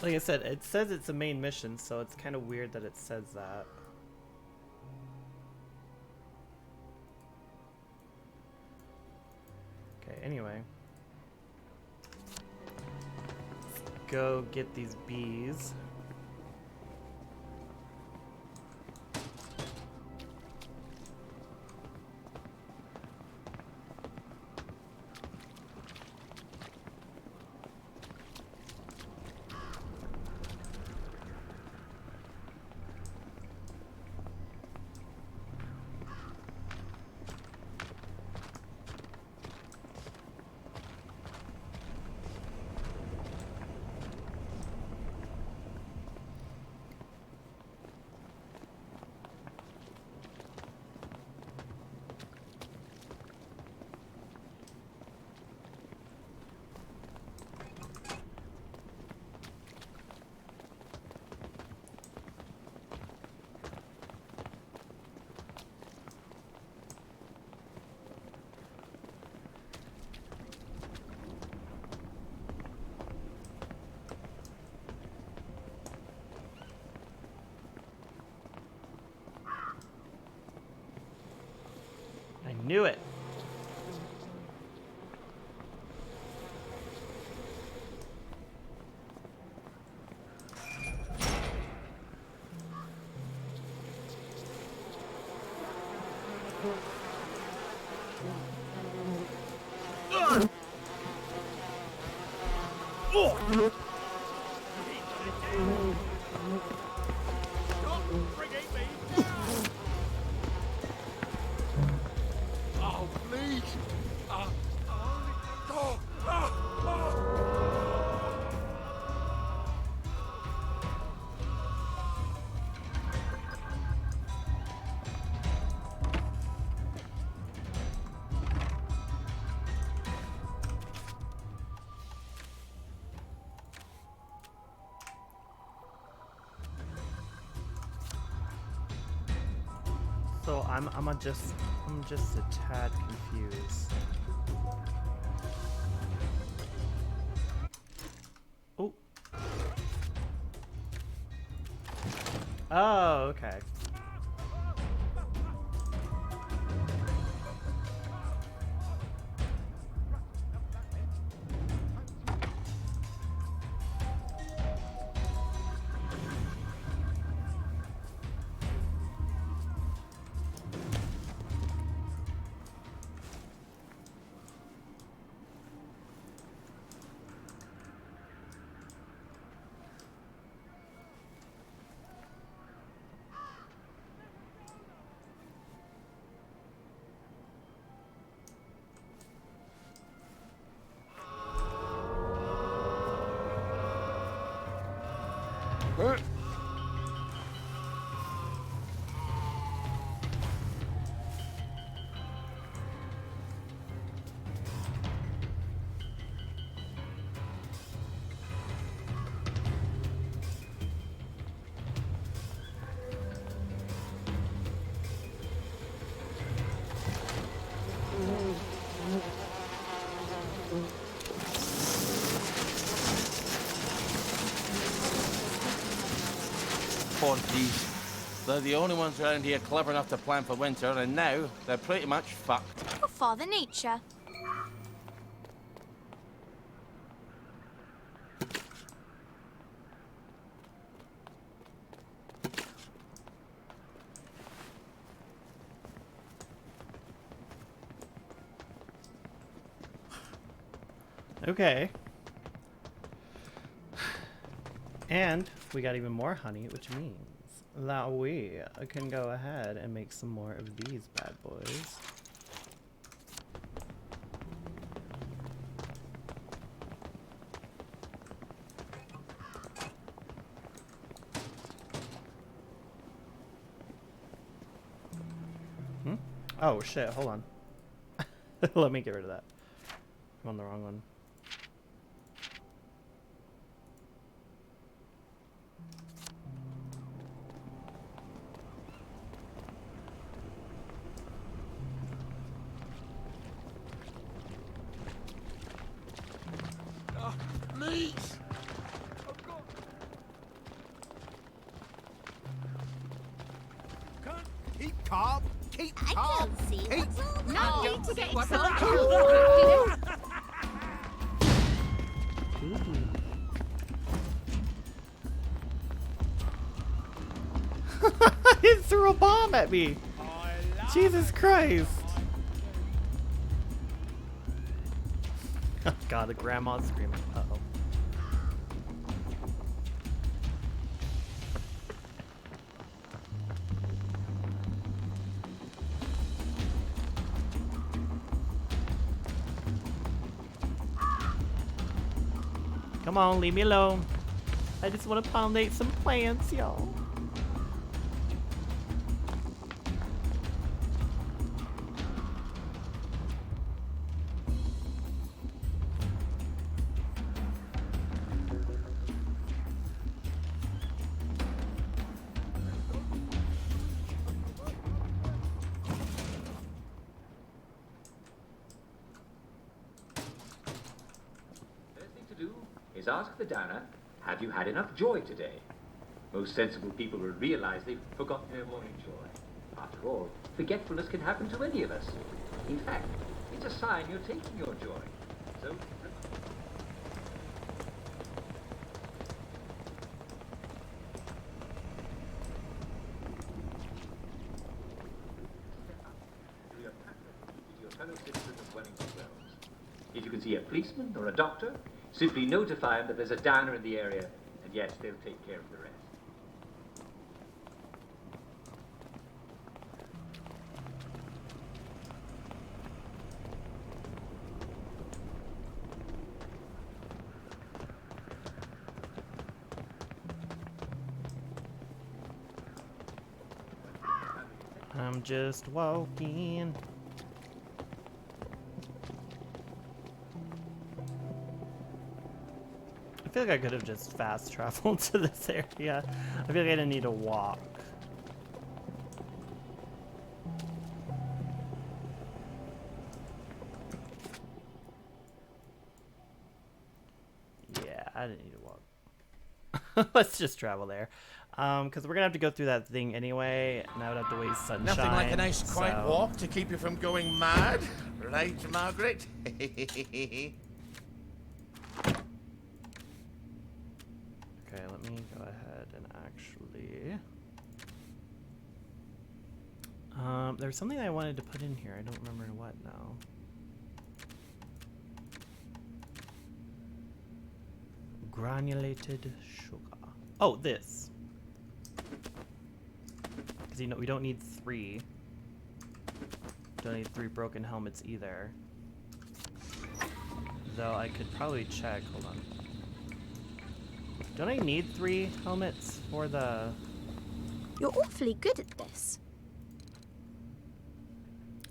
Like I said, it says it's a main mission, so it's kind of weird that it says that. Okay, anyway. Let's go get these bees. knew it. Oh, please! So I'm just a tad confused. Oh. Oh, okay. Porkies. They're the only ones around here clever enough to plan for winter, and now they're pretty much fucked. Oh, Father Nature. Okay. And we got even more honey, which means that we can go ahead and make some more of these bad boys. Oh shit, hold on. Let me get rid of that. I'm on the wrong one. Please! Keep calm. Keep calm. I can't see Keep what's all that. calm. No need to get excited. He threw a bomb at me! Jesus Christ! Oh god, the grandma's screaming. Uh-oh. Come on, leave me alone. I just want to pollinate some plants, y'all. First thing to do is ask the downer, have you had enough joy today? Most sensible people will realize they've forgotten their morning joy. After all, forgetfulness can happen to any of us. In fact, it's a sign you're taking your joy. So, if you can see a policeman or a doctor, simply notify them that there's a downer in the area, and yes, they'll take care of the rest. I'm just walking. I feel like I could have just fast traveled to this area. I feel like I didn't need to walk. Yeah, I didn't need to walk. Let's just travel there. Because we're gonna have to go through that thing anyway, and I would have to waste sunshine. Nothing like a nice quiet so... walk to keep you from going mad, right, Margaret? Okay, let me go ahead and actually... there's something I wanted to put in here. I don't remember what now. Granulated sugar. Oh, this. Because you know we don't need 3. Don't need 3 broken helmets either. Though I could probably check. Hold on. Don't I need 3 helmets for the... You're awfully good at this.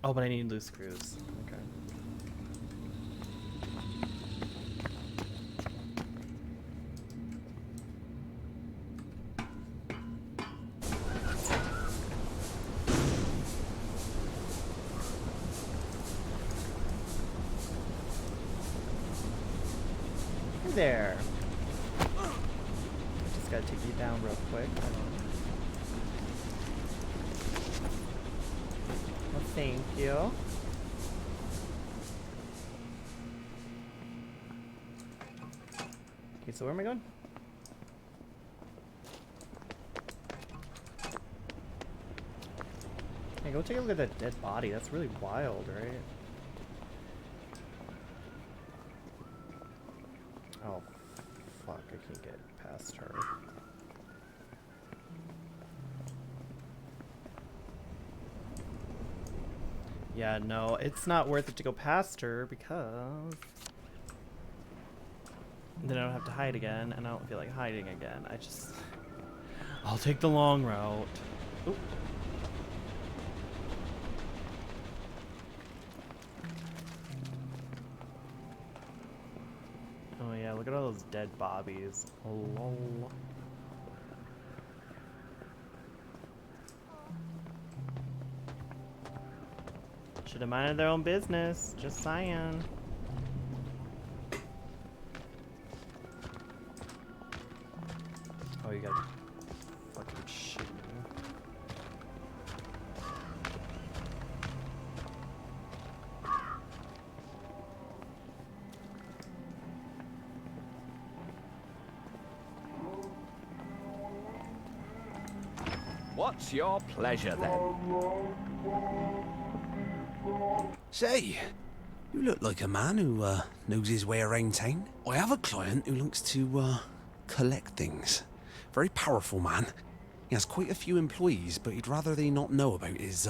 Oh, but I need loose screws. Okay. Hey there. Just gotta take you down real quick. Hold on. Well, thank you. Okay, so where am I going? Hey, go take a look at that dead body. That's really wild, right? Oh, fuck. I can't get past her. Yeah, no, it's not worth it to go past her because then I don't have to hide again, and I don't feel like hiding again. I'll take the long route. Oop. Oh yeah, look at all those dead bobbies. Oh, lol. Should have minded their own business. Just saying. Oh, you gotta fucking shit me. What's your pleasure, then? Say, you look like a man who knows his way around town. I have a client who likes to collect things. Very powerful man. He has quite a few employees, but he'd rather they not know about his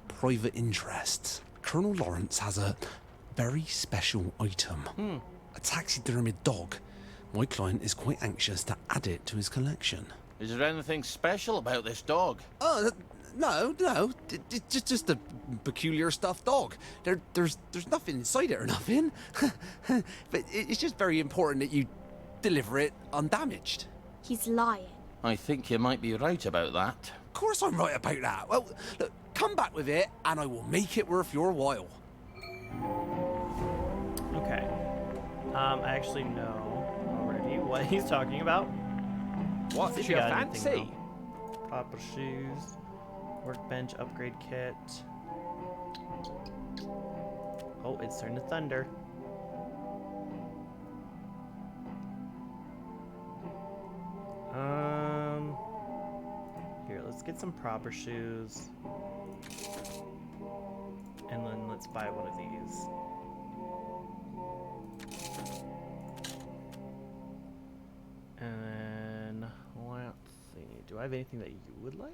private interests. Colonel Lawrence has a very special item. A taxidermied dog. My client is quite anxious to add it to his collection. Is there anything special about this dog? No. It's just a peculiar stuffed dog. There's nothing inside it or nothing. But it's just very important that you deliver it undamaged. He's lying. I think you might be right about that. Of course I'm right about that. Well, look, come back with it and I will make it worth your while. Okay. I actually know already what he's talking about. What's your fancy? Proper shoes. Workbench upgrade kit. Oh, it's starting to thunder. Here, let's get some proper shoes. And then let's buy one of these. And then, let's see. Do I have anything that you would like?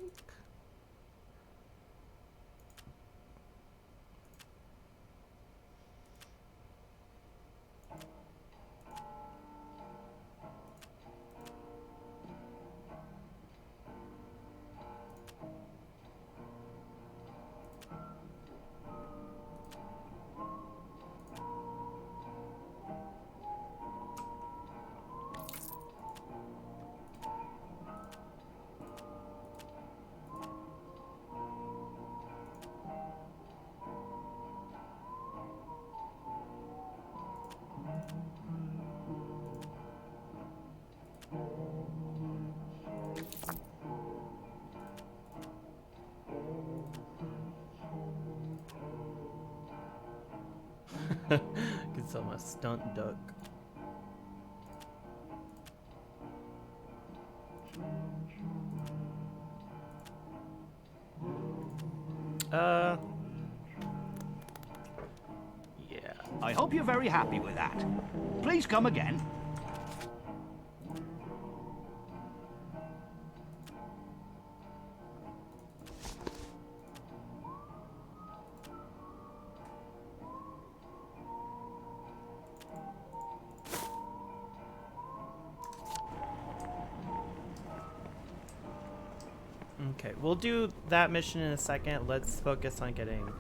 Get some stunt duck. Yeah. I hope you're very happy with that. Please come again. Okay, we'll do that mission in a second. Let's focus on getting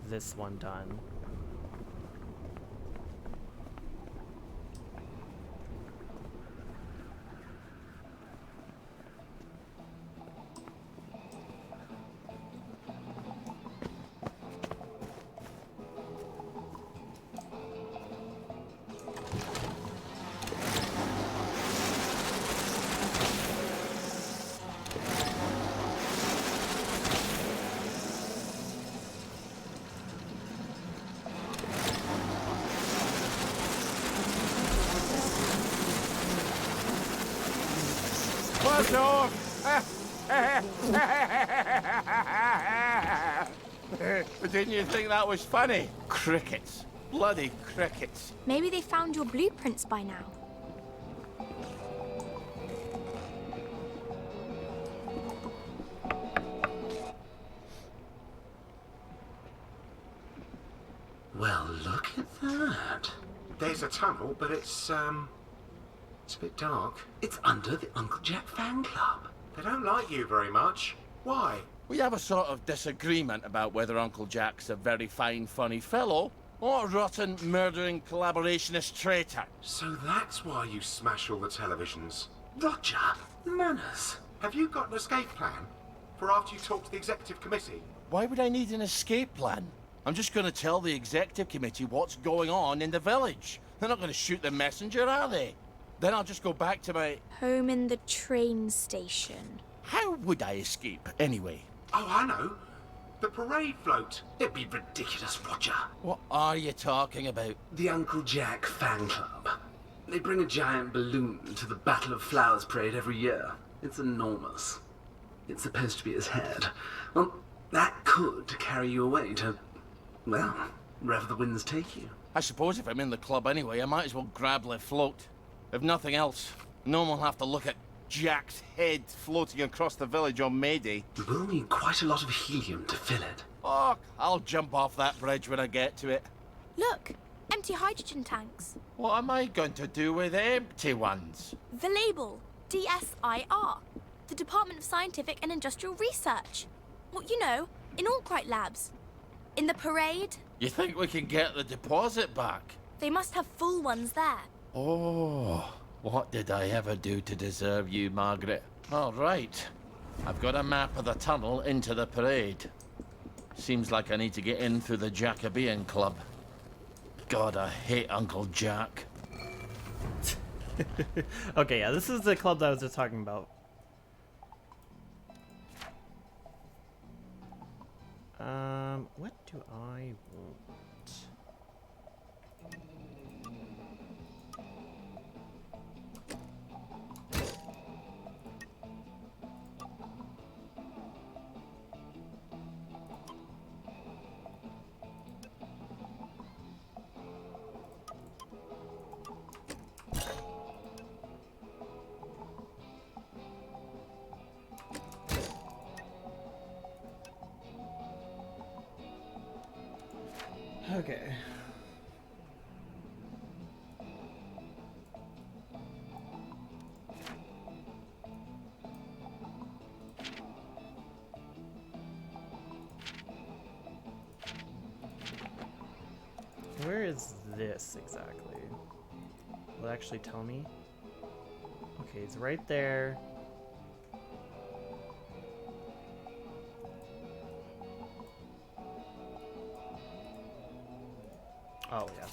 this one done. What's off? Didn't you think that was funny? Crickets. Bloody crickets. Maybe they found your blueprints by now. Well, look at that. There's a tunnel, but it's a bit dark. It's under the Uncle Jack fan club. They don't like you very much. Why? We have a sort of disagreement about whether Uncle Jack's a very fine, funny fellow or a rotten, murdering collaborationist traitor. So that's why you smash all the televisions. Roger, manners. Have you got an escape plan for after you talk to the executive committee? Why would I need an escape plan? I'm just going to tell the executive committee what's going on in the village. They're not going to shoot the messenger, are they? Then I'll just go back to my... Home in the train station. How would I escape, anyway? Oh, I know. The parade float. It'd be ridiculous, Roger. What are you talking about? The Uncle Jack fan club. They bring a giant balloon to the Battle of Flowers parade every year. It's enormous. It's supposed to be his head. Well, that could carry you away to, well, wherever the winds take you. I suppose if I'm in the club anyway, I might as well grab the float. If nothing else, no one will have to look at Jack's head floating across the village on May Day. You will need quite a lot of helium to fill it. Oh, I'll jump off that bridge when I get to it. Look, empty hydrogen tanks. What am I going to do with empty ones? The label, DSIR, the Department of Scientific and Industrial Research. Well, you know, in Arkwright Labs. In the parade. You think we can get the deposit back? They must have full ones there. Oh, what did I ever do to deserve you, Margaret? All right. I've got a map of the tunnel into the parade. Seems like I need to get in through the Jacobean Club. God, I hate Uncle Jack. Okay, yeah, this is the club that I was just talking about. What do I want? Okay. Where is this exactly? Will it actually tell me? Okay, it's right there. Oh, yeah.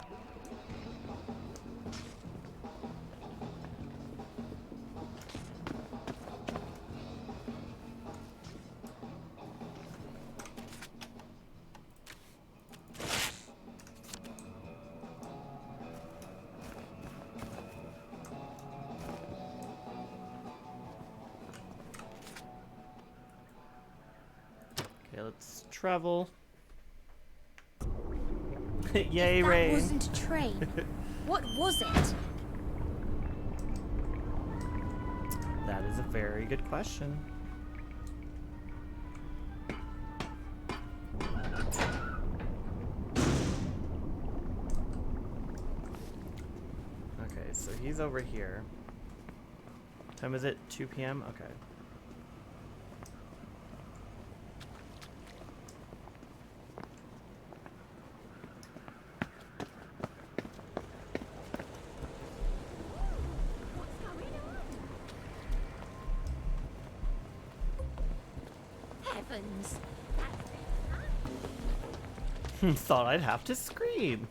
Okay, let's travel. Yay, If that rain. wasn't a train, what was it? That is a very good question. Okay, so he's over here. Time is it? 2 p.m.? Okay. Heavens. Thought I'd have to scream.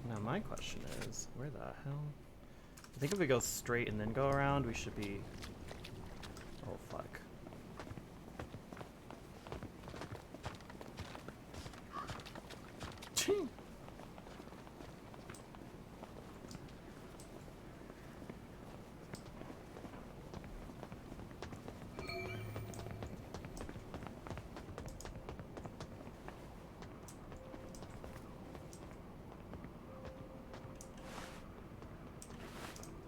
Now my question is, where the hell? I think if we go straight and then go around, we should be... Oh, fuck.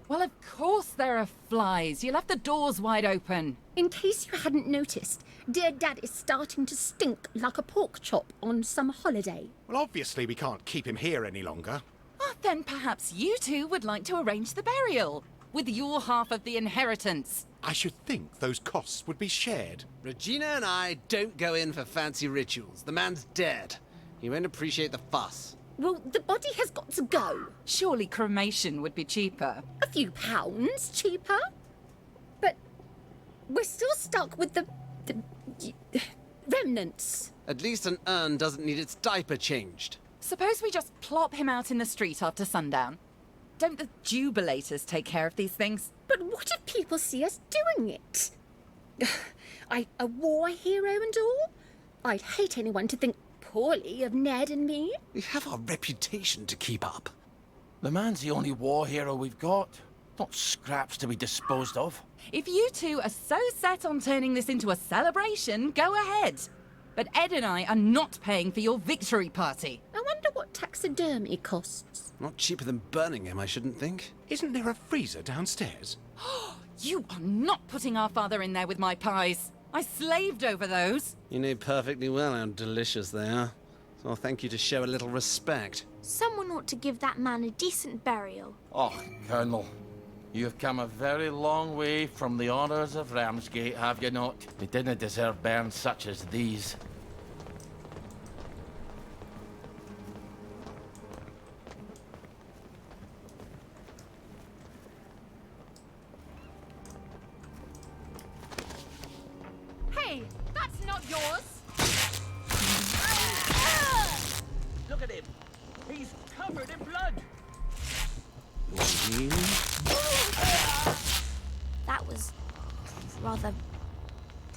Well, of course there are flies. You left the doors wide open. In case you hadn't noticed, dear Dad is starting to stink like a pork chop on some holiday. Well, obviously we can't keep him here any longer. Oh, then perhaps you two would like to arrange the burial with your half of the inheritance. I should think those costs would be shared. Regina and I don't go in for fancy rituals. The man's dead. He won't appreciate the fuss. Well, the body has got to go. Surely cremation would be cheaper. A few pounds cheaper. But we're still stuck with the remnants. At least an urn doesn't need its diaper changed. Suppose we just plop him out in the street after sundown. Don't the jubilators take care of these things? But what if people see us doing it? A war hero and all? I'd hate anyone to think poorly of Ned and me. We have our reputation to keep up. The man's the only war hero we've got. Not scraps to be disposed of. If you two are so set on turning this into a celebration, go ahead. But Ed and I are not paying for your victory party. I wonder what taxidermy costs. Not cheaper than burning him, I shouldn't think. Isn't there a freezer downstairs? You are not putting our father in there with my pies. I slaved over those. You know perfectly well how delicious they are. So I'll thank you to show a little respect. Someone ought to give that man a decent burial. Oh, Colonel, you have come a very long way from the honours of Ramsgate, have you not? They didn't deserve bairns such as these. Hey, that's not yours. Look at him. He's covered in blood. That was rather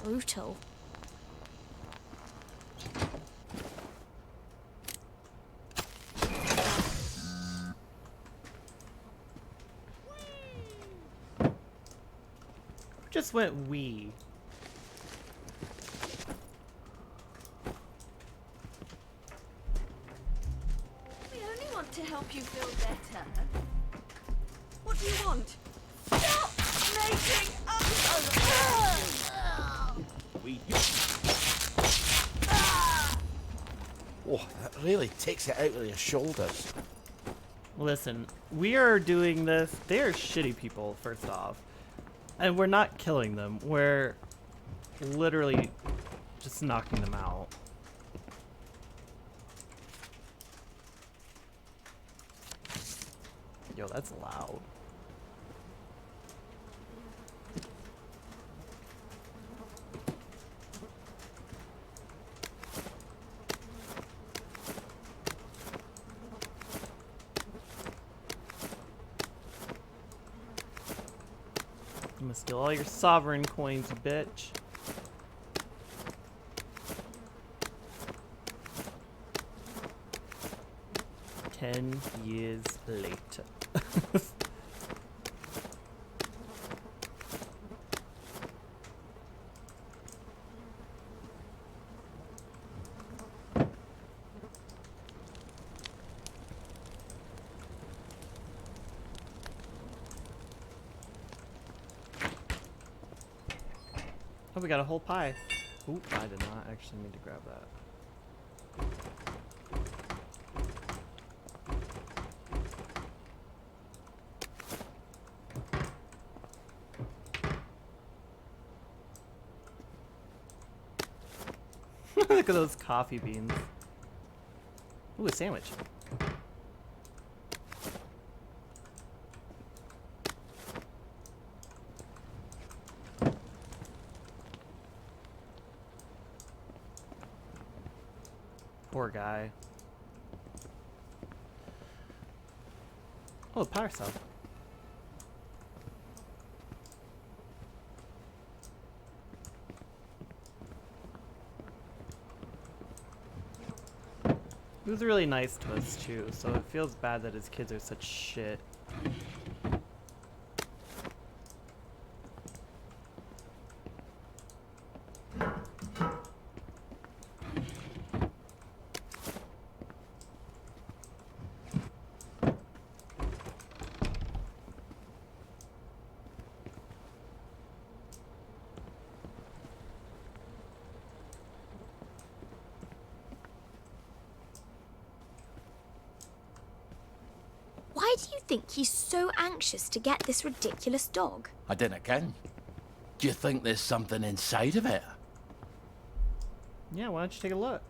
brutal. Just went wee. We only want to help you feel better. What do you want? Stop making us... We Oh, that really takes it out of your shoulders. Listen, we are doing this. They are shitty people, first off. And we're not killing them. We're literally just knocking them out. Yo, that's loud. I'm gonna steal all your sovereign coins, you bitch. Ten years later. Oh, we got a whole pie. Oop, I did not actually need to grab that. Look at those coffee beans. Ooh, a sandwich. Poor guy. Oh, power cell. He was really nice to us too, so it feels bad that his kids are such shit. Why do you think he's so anxious to get this ridiculous dog? I dinna ken. Do you think there's something inside of it? Yeah, why don't you take a look?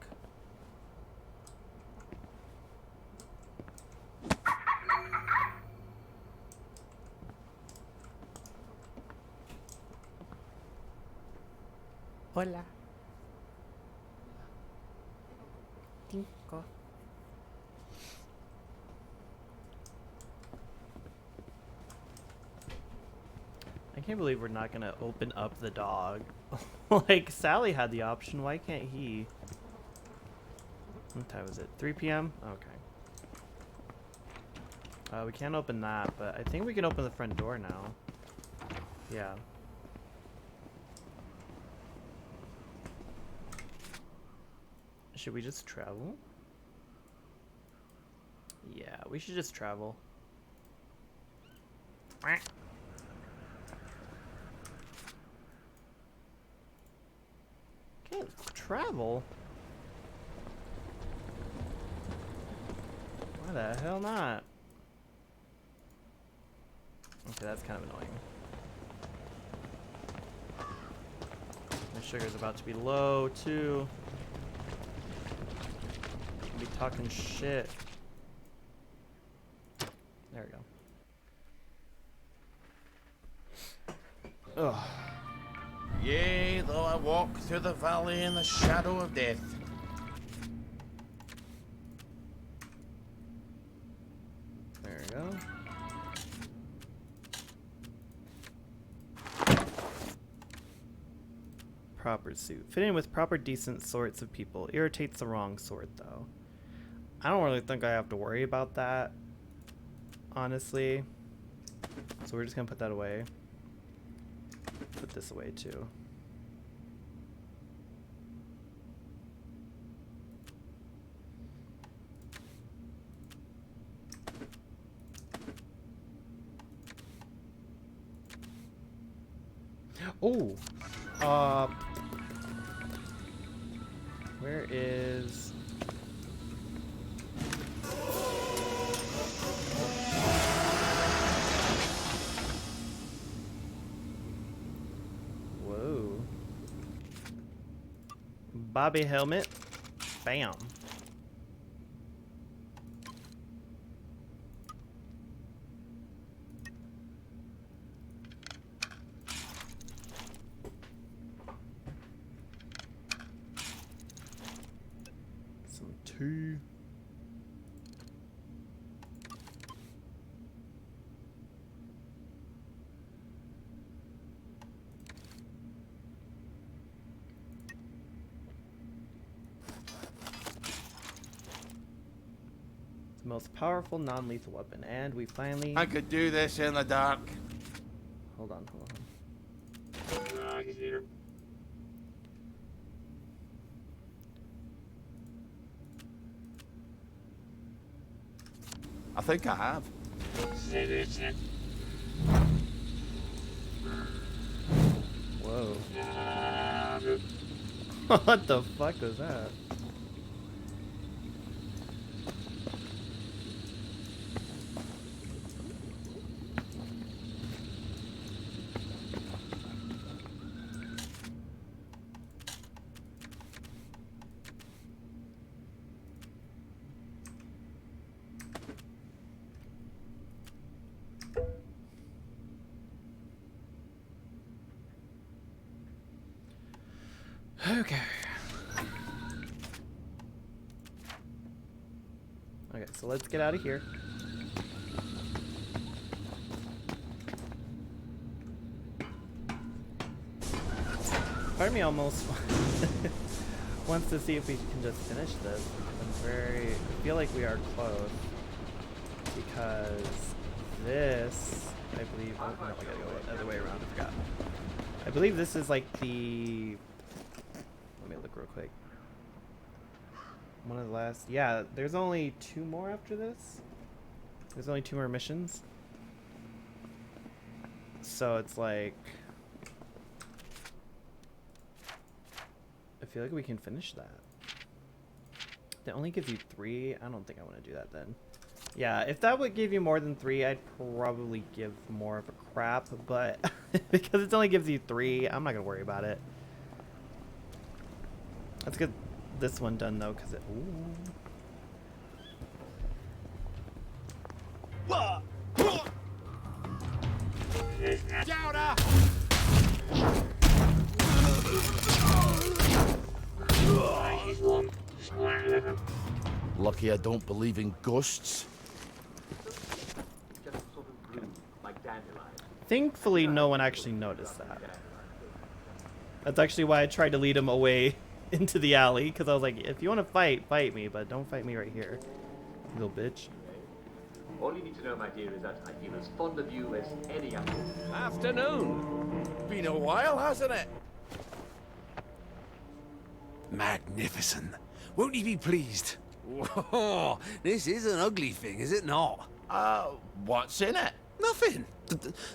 Hola. Cinco. I can't believe we're not gonna open up the dog. Like, Sally had the option, why can't he? What time is it? 3 p.m? Okay. We can't open that, but I think we can open the front door now. Yeah. Should we just travel? Yeah, we should just travel. Can't travel? Why the hell not? Okay, that's kind of annoying. My sugar's about to be low, too. Be talking shit. There we go. Ugh. Yea, though I walk through the valley in the shadow of death. There we go. Proper suit. Fit in with proper decent sorts of people. Irritates the wrong sort, though. I don't really think I have to worry about that, honestly. So we're just gonna put that away. Put this away too. Oh, where is Bobby helmet. Bam. Some tea. The most powerful non-lethal weapon, and we finally... I could do this in the dark. Hold on. I think I have. Whoa. What the fuck was that? Okay. Okay, so let's get out of here. Part of me almost wants to see if we can just finish this. I feel like we are close. Because this, I believe, oh no, I gotta go the other way around, I forgot. I believe this is like the, let me look real quick. One of the last, yeah, there's only 2 more after this. There's only 2 more missions. So it's like, I feel like we can finish that. That only gives you 3. I don't think I want to do that then. Yeah, if that would give you more than 3, I'd probably give more of a crap, but because it only gives you 3, I'm not gonna worry about it. Let's get this one done though, because it. Lucky I don't believe in ghosts. Thankfully, no one actually noticed that. That's actually why I tried to lead him away into the alley, because I was like, if you want to fight, fight me, but don't fight me right here, you little bitch. All you need to know, my dear, is that I feel as fond of you as any other. Afternoon. Been a while, hasn't it? Magnificent. Won't you be pleased? Whoa, this is an ugly thing, is it not? What's in it? Nothing.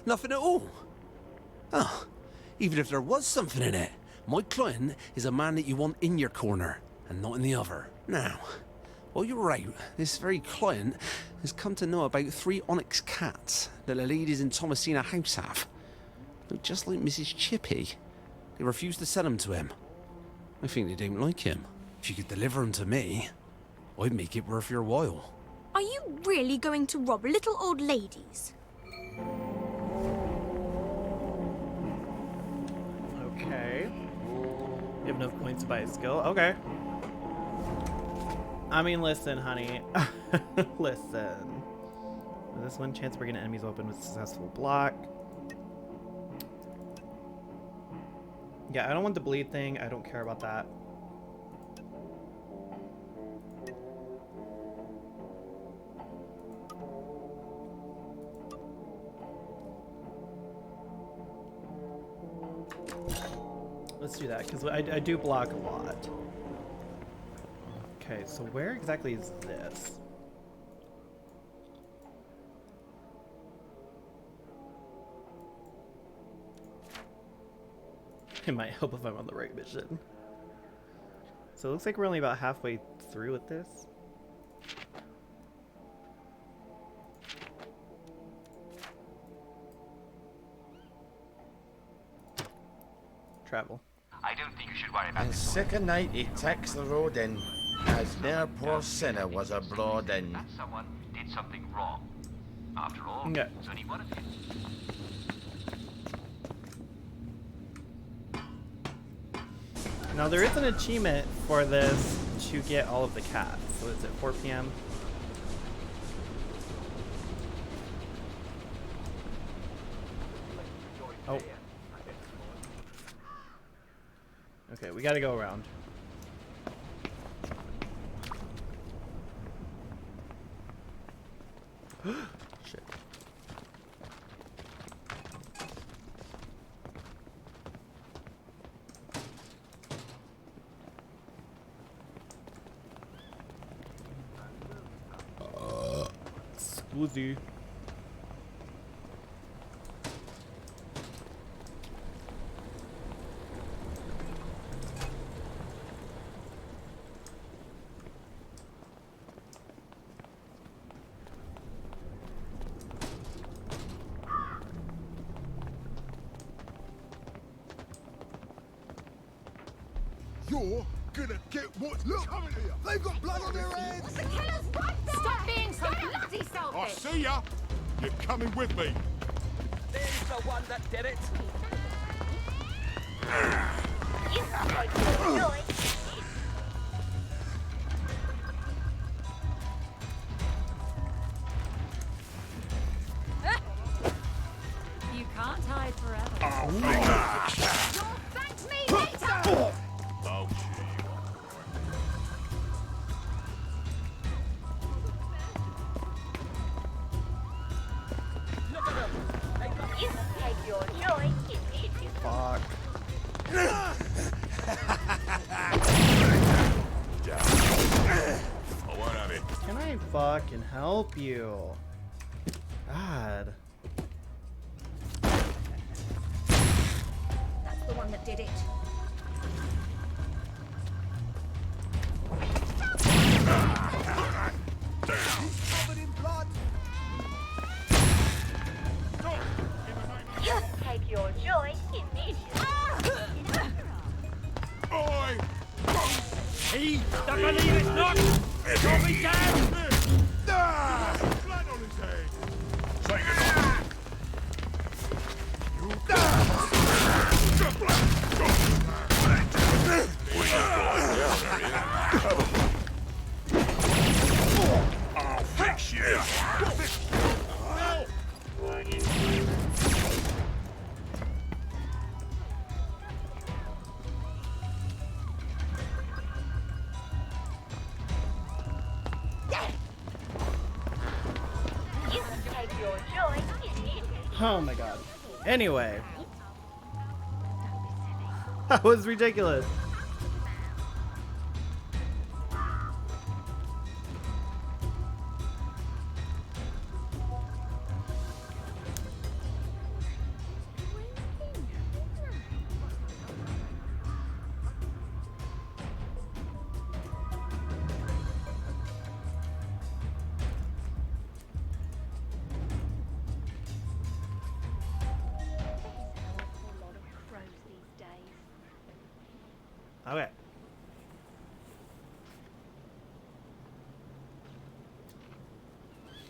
Nothing at all. Oh, even if there was something in it, my client is a man that you want in your corner and not in the other. Now, while you're out, this very client has come to know about 3 onyx cats that the ladies in Thomasina House have. Look just like Mrs. Chippy. They refuse to sell them to him. I think they don't like him. If you could deliver them to me, I'd make it worth your while. Are you really going to rob little old ladies? Okay. You have enough points to buy a skill? Okay. I mean, listen, honey. Listen. This one chance of bringing an enemy's weapon with successful block. Yeah, I don't want the bleed thing. I don't care about that. Let's do that, because I do block a lot. Okay, so where exactly is this? It might help if I'm on the right mission. So it looks like we're only about halfway through with this. Travel. I don't think you should worry about And this. second night he takes the road in, as near poor sinner was abroad in. That's someone who did something wrong. After all, Yeah. there's only one of you. Now there is an achievement for this to get all of the cats. So is it 4 p.m.? Oh. Okay, we gotta go around. Shit. Scusi. You're gonna get what's coming to you. They've got blood on their hands. The killer's right there! Stop being so bloody selfish! I see ya. You're coming with me. There's the one that did it. You can't hide forever. Oh, You'll thank me later! Oh, Look at them. They got You take your joy immediately. Fuck. I won't have it. Can I fucking help you? God. That's the one that did it. covered in blood. You take your joy immediately. Oi! He doesn't believe it's not. Got me down. Blood on his head. Take it off. I'll fix you. You take your joy immediately. Oh my god. Anyway. That was ridiculous. Okay.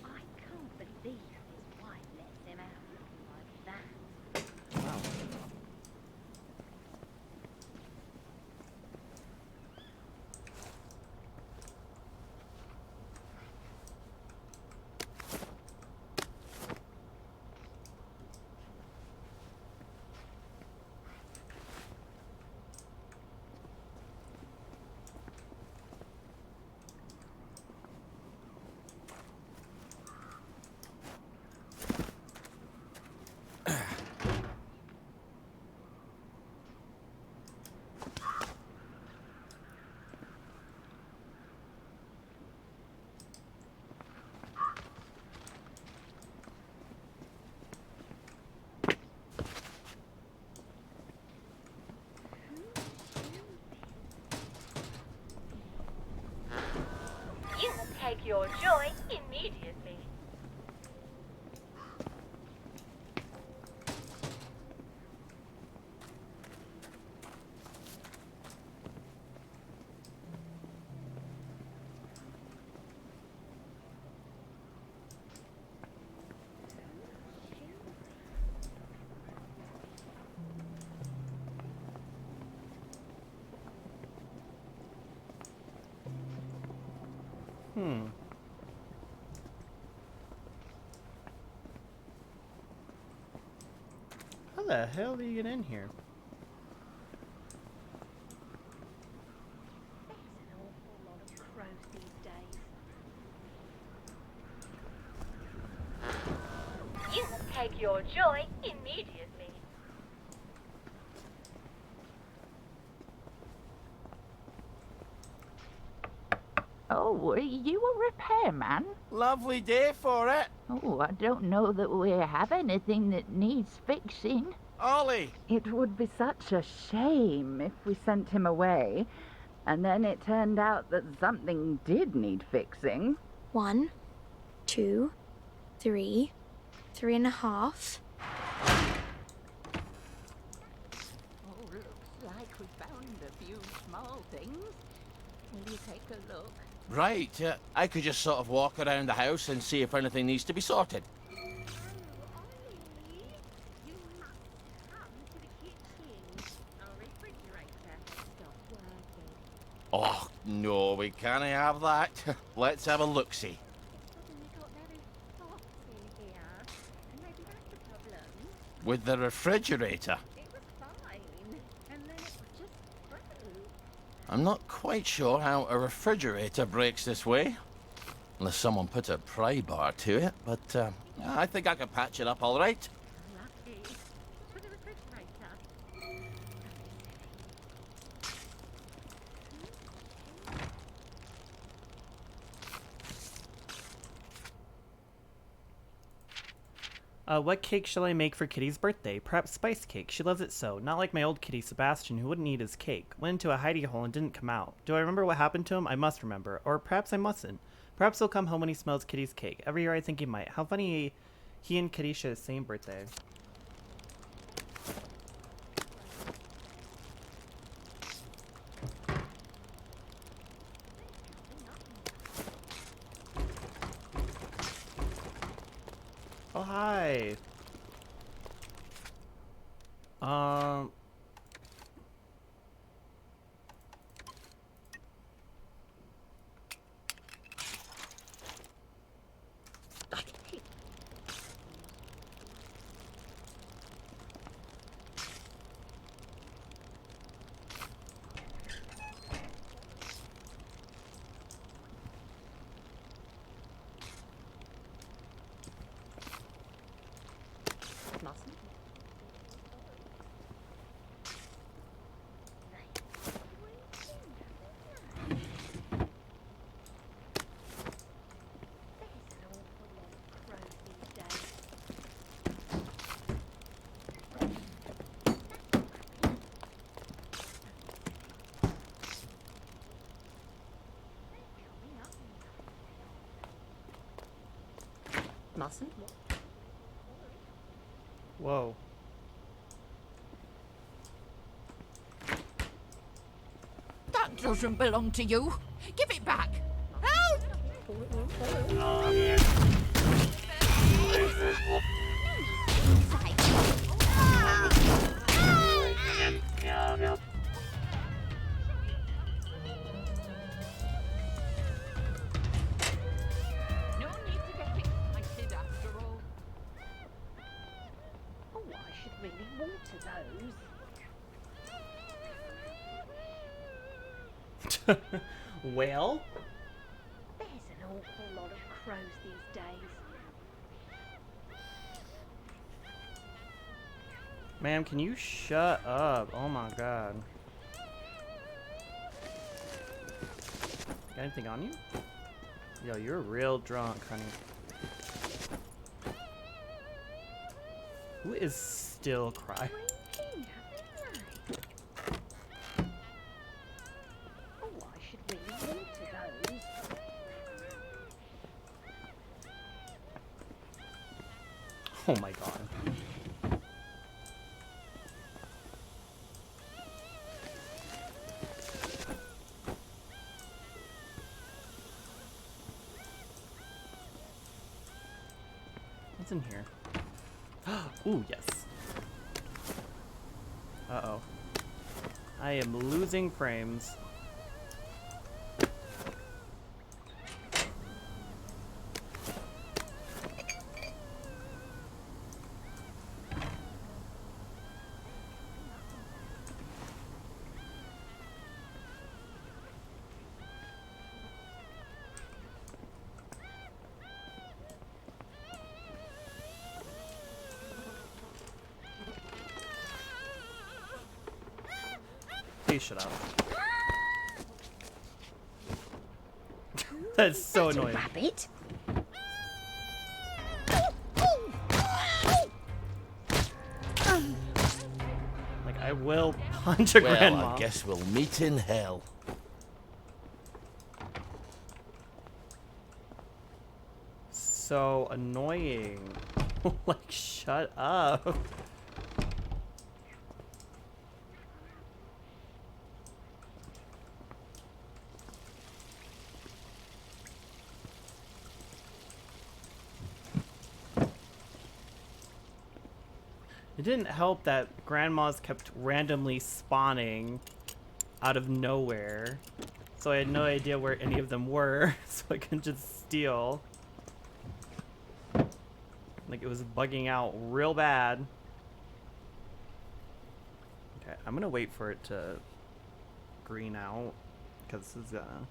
I can't believe his wife lets him out like that. Wow. You take your joy immediately. Hmm. How the hell do you get in here? You will take your joy immediately. Oh, are you a repairman? Lovely day for it. Oh, I don't know that we have anything that needs fixing. Ollie! It would be such a shame if we sent him away, and then it turned out that something did need fixing. 1, 2, 3, 3.5. Oh, looks like we found a few small things. Will you take a look? Right, I could just sort of walk around the house and see if anything needs to be sorted. Oh, no, we can't have that. Let's have a look-see. With the refrigerator? I'm not quite sure how a refrigerator breaks this way. Unless someone put a pry bar to it, but I think I can patch it up all right. What cake shall I make for Kitty's birthday? Perhaps spice cake. She loves it so. Not like my old kitty Sebastian, who wouldn't eat his cake. Went into a hidey hole and didn't come out. Do I remember what happened to him? I must remember. Or perhaps I mustn't. Perhaps he'll come home when he smells Kitty's cake. Every year I think he might. How funny he and Kitty share the same birthday. Oh, hi. Mustn't. Whoa. That doesn't belong to you. Give it back. Help! No need to get excited after all. Oh, I should really water those. Well? There's an awful lot of crows these days. Ma'am, can you shut up? Oh my god. Got anything on you? Yo, you're real drunk, honey. Who is still crying? Oh, I should really water those. Oh my god. What's in here? Ooh, yes. Uh-oh. I am losing frames. Please shut up. That's so That's a annoying. rabbit. Like, I will punch a Well, grandma. I guess we'll meet in hell. So annoying. Like, shut up. It didn't help that grandmas kept randomly spawning out of nowhere. So I had no idea where any of them were, so I couldn't just steal. Like, it was bugging out real bad. Okay, I'm gonna wait for it to green out, because this is gonna...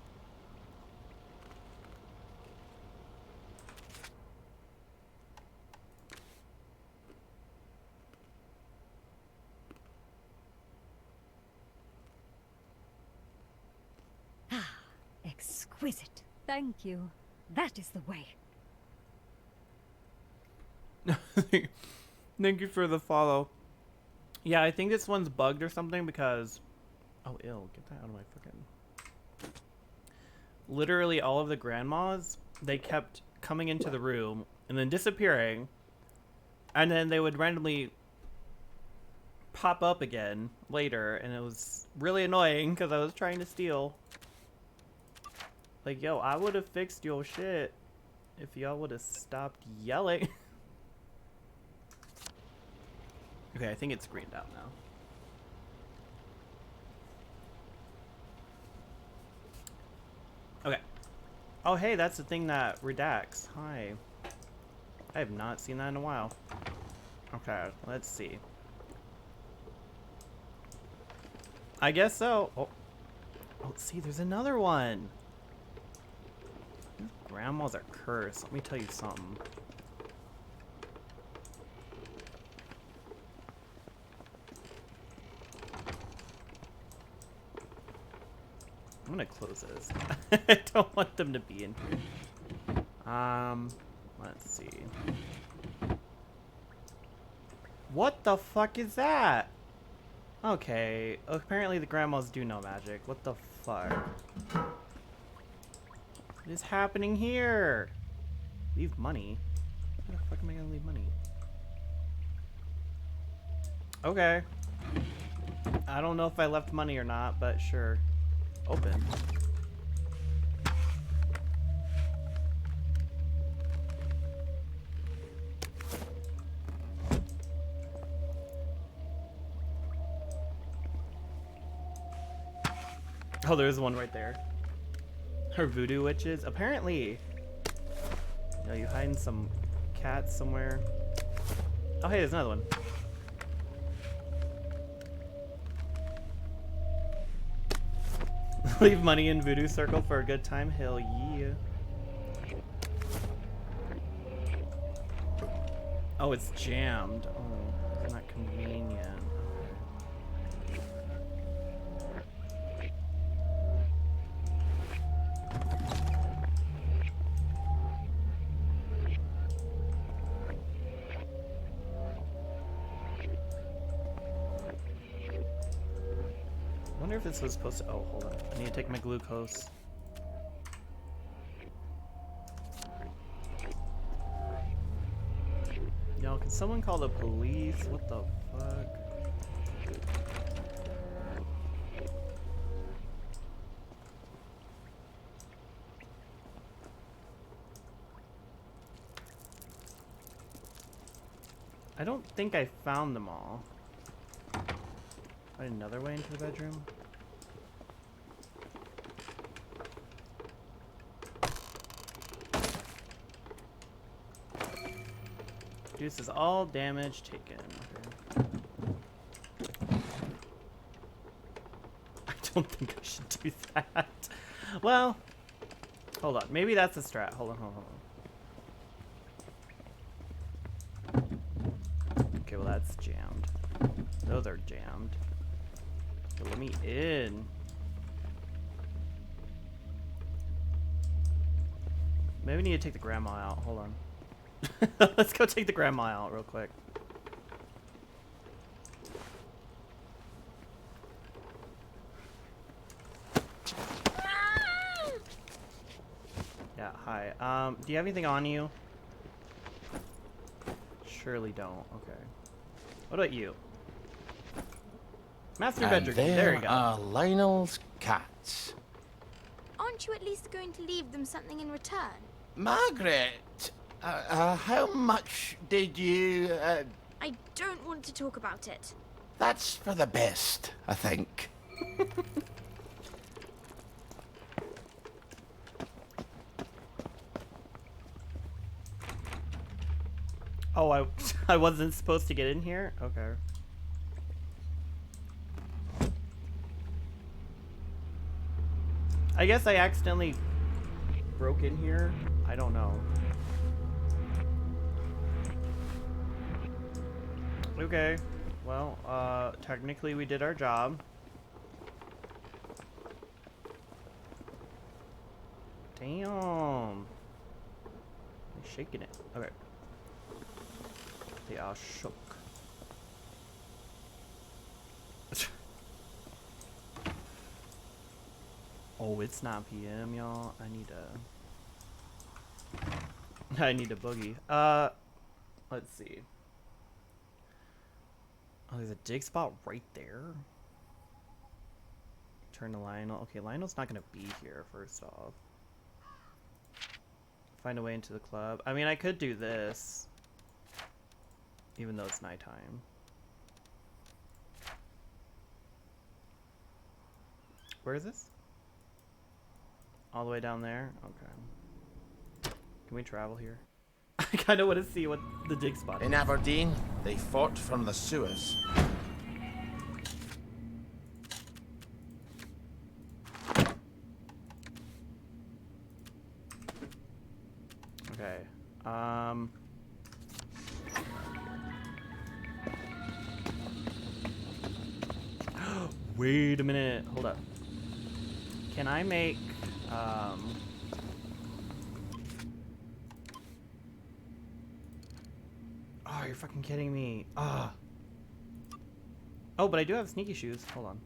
Exquisite. Thank you. That is the way. Thank you for the follow. Yeah, I think this one's bugged or something because... Oh, ew. Get that out of my freaking... Literally all of the grandmas, they kept coming into the room and then disappearing. And then they would randomly pop up again later. And it was really annoying because I was trying to steal. Like, yo, I would have fixed your shit if y'all would have stopped yelling. Okay, I think it's greened out now. Okay. Oh, hey, that's the thing that redux. Hi. I have not seen that in a while. Okay, let's see. I guess so. Oh, see, there's another one. These grandmas are cursed. Let me tell you something. I'm gonna close this. I don't want them to be in here. Let's see. What the fuck is that? Okay, apparently the grandmas do know magic. What the fuck? What is happening here? Leave money? Where the fuck am I gonna leave money? Okay. I don't know if I left money or not, but sure. Open. Oh, there's one right there. Her voodoo witches. Apparently. You know, you hiding some cats somewhere. Oh, hey, there's another one. Leave money in voodoo circle for a good time? Hell yeah. Oh, it's jammed. Oh, it's not convenient. I wonder if this was supposed to... Oh, hold on. I need to take my glucose. Yo, can someone call the police? What the fuck? I don't think I found them all. Find another way into the bedroom? Reduces all damage taken. Okay. I don't think I should do that. Well, hold on. Maybe that's a strat. Hold on, hold on. Okay, well that's jammed. Those are jammed. Let me in. Maybe we need to take the grandma out. Hold on. Let's go take the grandma out real quick. Yeah, hi. Do you have anything on you? Surely don't. Okay. What about you? Master bedroom. There you go. Are Lionel's cats. Aren't you at least going to leave them something in return? Margaret, how much did you... I don't want to talk about it. That's for the best, I think. Oh, I wasn't supposed to get in here? Okay. I guess I accidentally broke in here. I don't know. Okay. Well, technically we did our job. Damn. They're shaking it. Okay. They are shook. Oh, it's 9 p.m., y'all. I need a boogie. Let's see. Oh, there's a dig spot right there. Turn to Lionel. Okay, Lionel's not gonna be here, first off. Find a way into the club. I mean, I could do this. Even though it's nighttime. Where is this? All the way down there? Okay. Can we travel here? I kind of want to see what the dig spot is. In Aberdeen, they fought from the sewers. Okay. Wait a minute. Hold up. Can I make Oh, you're fucking kidding me. Ah. Oh, but I do have sneaky shoes. Hold on.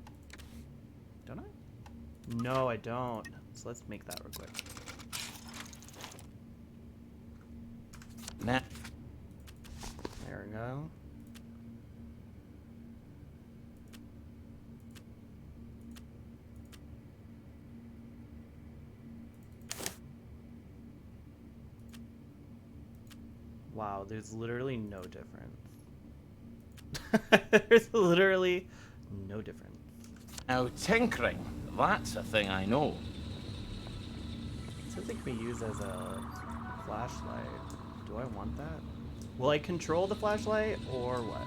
Don't I? No, I don't. So let's make that real quick. Nah. There we go. Wow, there's literally no difference. There's literally no difference. Now, tinkering, that's a thing I know. It says it can be used as a flashlight. Do I want that? Will I control the flashlight or what?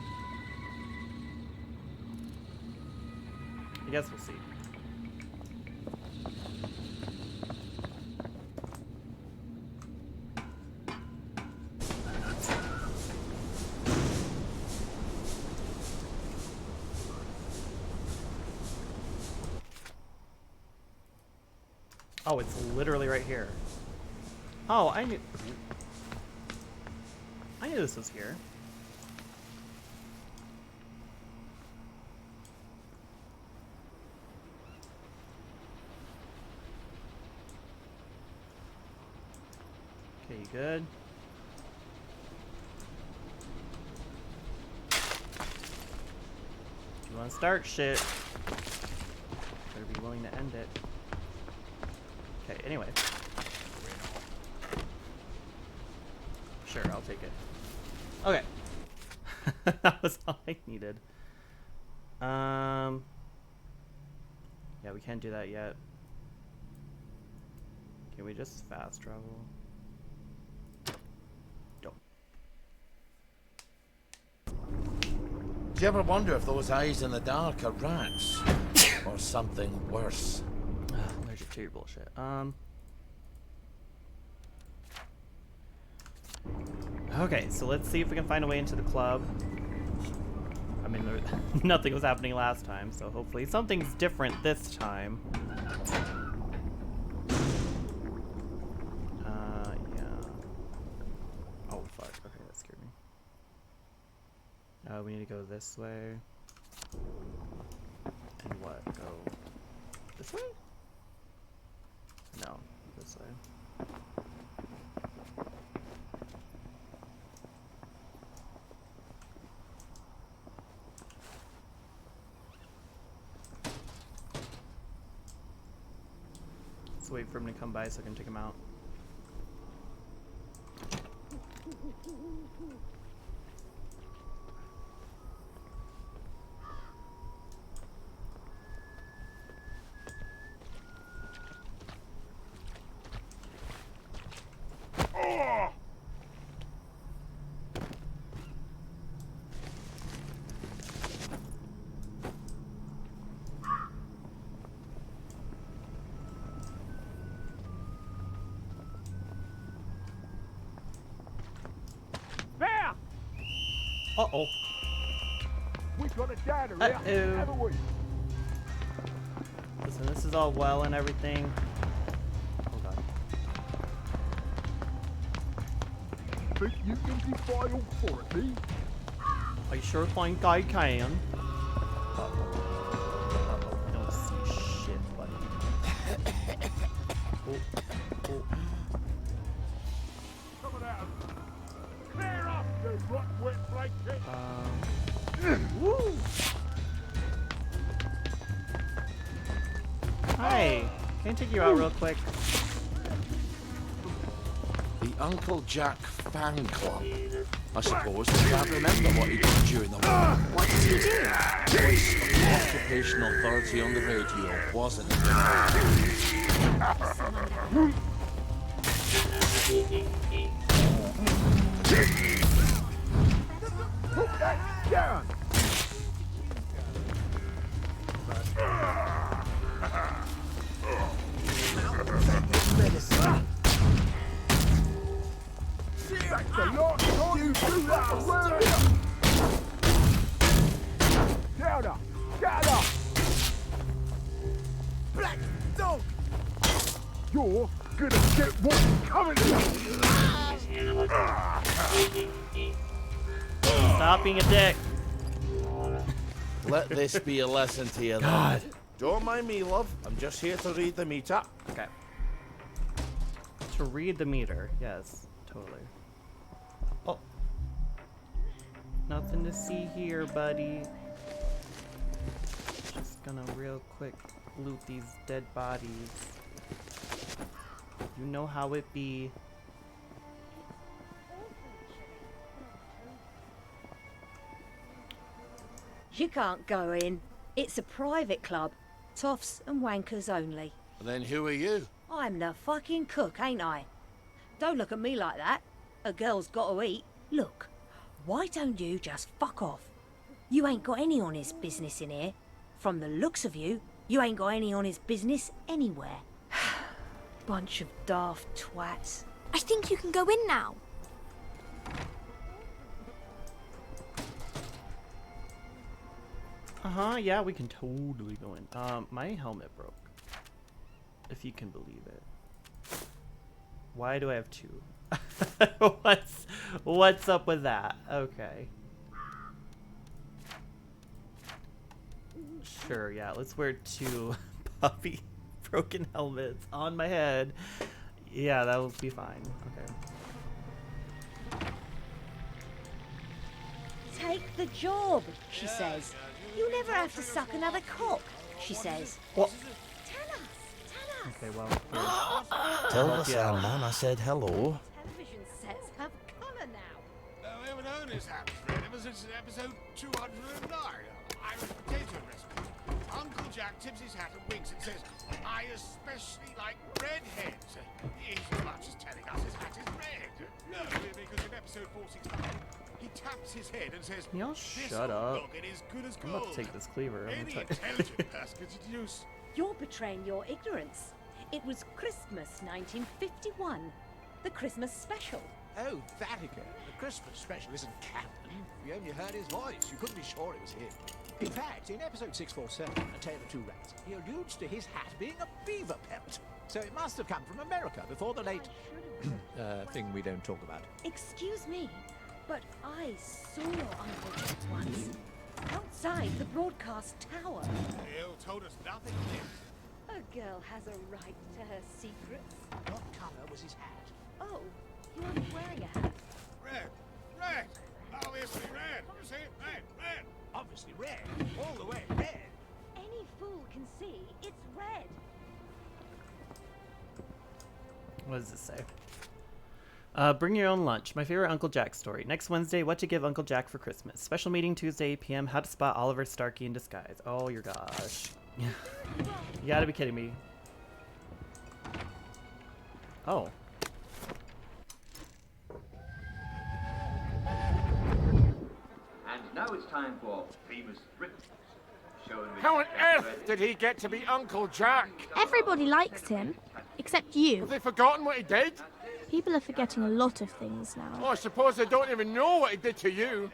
I guess we'll see. Oh, it's literally right here. Oh, I knew this was here. Okay, you good? If you want to start shit, better be willing to end it. Okay, anyway. Sure, I'll take it. Okay. That was all I needed. Yeah, we can't do that yet. Can we just fast travel? Don't. Do you ever wonder if those eyes in the dark are rats? Or something worse? Allergic to your bullshit. Okay, so let's see if we can find a way into the club. mean, nothing was happening last time, so hopefully something's different this time. Yeah. Oh, fuck. Okay, that scared me. We need to go this way. And what? Go this way? No, this way. Let's wait for him to come by so I can take him out. Uh-oh. We've got a dagger here, haven't we? Listen, this is all well and everything. Oh god. Think you can defile for it, me? I sure think I can. Uh-oh. I don't see shit, buddy. Oh. Oh. Coming out. Clear up, you rot wet blanket. Woo! Hi, can I take you out real quick? The Uncle Jack fan club. I suppose they can't remember what he did during the war. What did you do? Voice of the occupational authority on the radio, wasn't it? Put that down. That's the last time you do that around here. Down up, down up. Black dog. You're gonna get what's coming to you. Stop being a dick. Let this be a lesson to you, God. Don't mind me, love. I'm just here to read the meter. Okay. To read the meter, yes, totally. Oh. Nothing to see here, buddy. Just gonna real quick loot these dead bodies. You know how it be. You can't go in. It's a private club. Toffs and wankers only. Then who are you? I'm the fucking cook, ain't I? Don't look at me like that. A girl's got to eat. Look, why don't you just fuck off? You ain't got any honest business in here. From the looks of you, you ain't got any honest business anywhere. Bunch of daft twats. I think you can go in now. Uh-huh, yeah, we can totally go in. My helmet broke. If you can believe it. Why do I have two? What's up with that? Okay. Sure, yeah, let's wear two puffy broken helmets on my head. Yeah, that will be fine. Okay. Take the job, she says. You never have to suck another cock, she says. What? Tell us. Okay, well. Tell the sound man I said hello. Television sets have colour now. We haven't known this happens, Fred, ever since episode 209. Irish potato recipe. Uncle Jack tips his hat and winks and says, I especially like redheads. He's as much as telling us his hat is red. No, because in episode 465, he taps his head and says, Y'all shut up. It is good as I'm gold. about to take this cleaver. I'm Any gonna intelligent person could deduce. You're betraying your ignorance. It was Christmas 1951. The Christmas special. Oh, that again. The Christmas special isn't canon. We only heard his voice. You couldn't be sure it was him. In fact, in episode 647, A Tale of Two Rats, he alludes to his hat being a beaver pelt. So it must have come from America before the late... thing we don't talk about. Excuse me, but I saw Uncle Jack once. Outside the broadcast tower. Bill told us nothing of this. A girl has a right to her secrets. What colour was his hat? Oh, he wasn't wearing a hat. Red! Red! Obviously red! You see it? Red! Red! Obviously red. All the way red. Any fool can see it's red. What does this say? Bring your own lunch. My favorite Uncle Jack story. Next Wednesday, what to give Uncle Jack for Christmas. Special meeting Tuesday, 8 p.m. How to spot Oliver Starkey in disguise. Oh, your gosh. You gotta be kidding me. Oh. And now it's time for famous Britain. How on earth did he get to be Uncle Jack? Everybody likes him, except you. Have they forgotten what he did? People are forgetting a lot of things now. Oh, I suppose they don't even know what he did to you.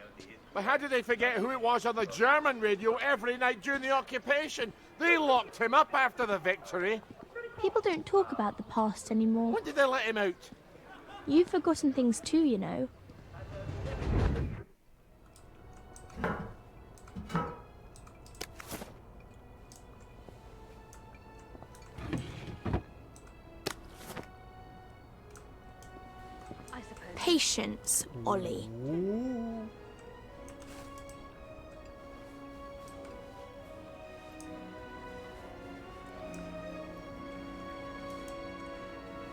But how did they forget who it was on the German radio every night during the occupation? They locked him up after the victory. People don't talk about the past anymore. When did they let him out? You've forgotten things too, you know. Patience, Ollie.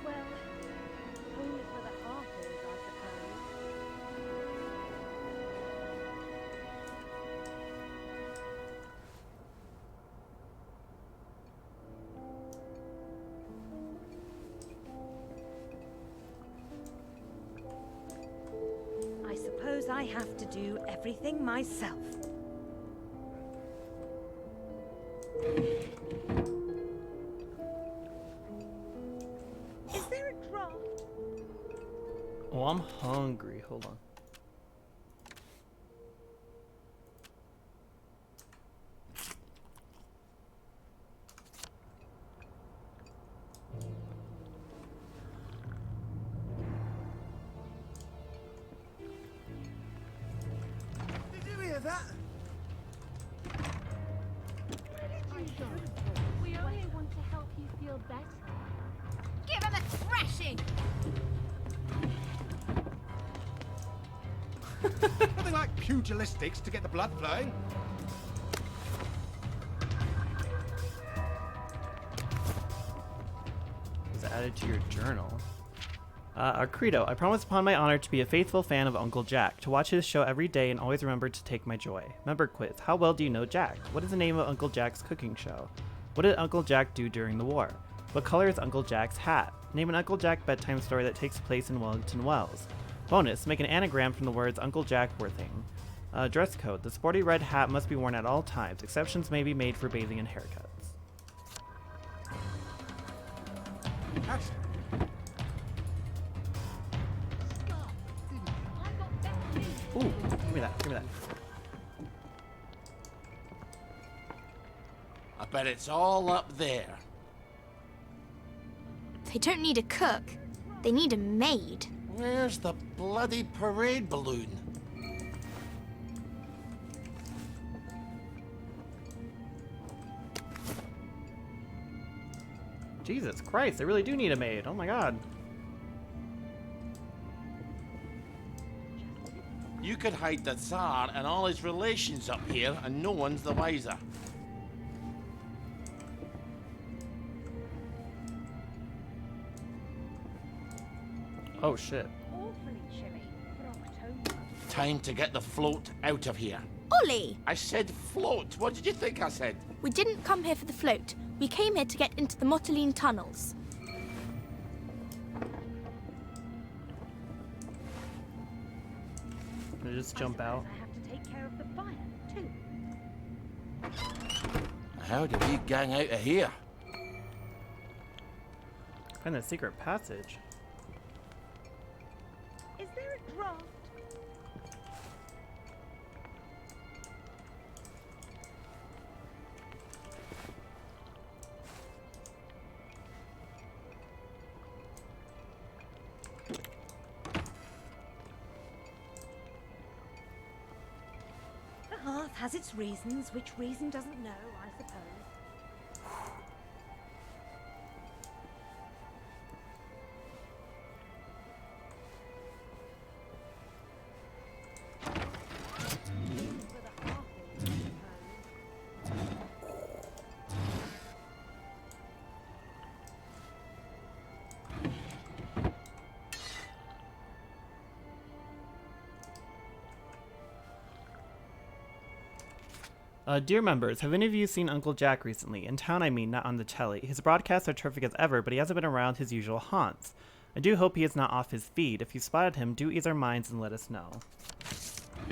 Well, only for the Harpers, I suppose. I suppose I have to do everything myself. Is there a draft? Oh, I'm hungry. Hold on. Did you hear that? We only want to help you feel better. Give him a thrashing! Nothing like pugilistics to get the blood flowing. Was added to your journal. Our credo. I promise upon my honor to be a faithful fan of Uncle Jack, to watch his show every day and always remember to take my joy. Member quiz. How well do you know Jack? What is the name of Uncle Jack's cooking show? What did Uncle Jack do during the war? What color is Uncle Jack's hat? Name an Uncle Jack bedtime story that takes place in Wellington Wells. Bonus. Make an anagram from the words Uncle Jack Worthing. Dress code. The sporty red hat must be worn at all times. Exceptions may be made for bathing and haircuts. That's Ooh, give me that, give me that. I bet it's all up there. They don't need a cook. They need a maid. Where's the bloody parade balloon? Jesus Christ, they really do need a maid. Oh my god. You could hide the Tsar and all his relations up here, and no one's the wiser. Oh shit. Awfully chilly for October. Time to get the float out of here. Ollie! I said float. What did you think I said? We didn't come here for the float. We came here to get into the Motoline tunnels. Can I just jump out? I have to take care of the fire, too. How did we gang out of here? Find the secret passage. raft. The hearth has its reasons. Which reason doesn't know, I suppose. Dear members, have any of you seen Uncle Jack recently? In town, I mean, not on the telly. His broadcasts are terrific as ever, but he hasn't been around his usual haunts. I do hope he is not off his feed. If you spotted him, do ease our minds and let us know. I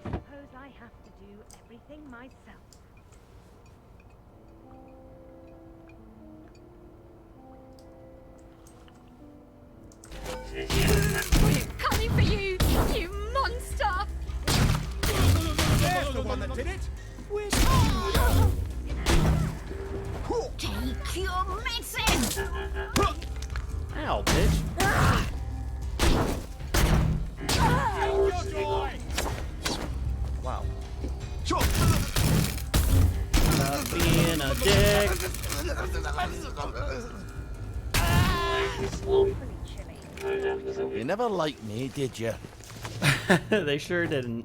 suppose I have to do everything myself. We're coming for you, you monster! There's the one that did it. Take your medicine! Ow, bitch. Wow. Stop being a dick. You never liked me, did you? They sure didn't.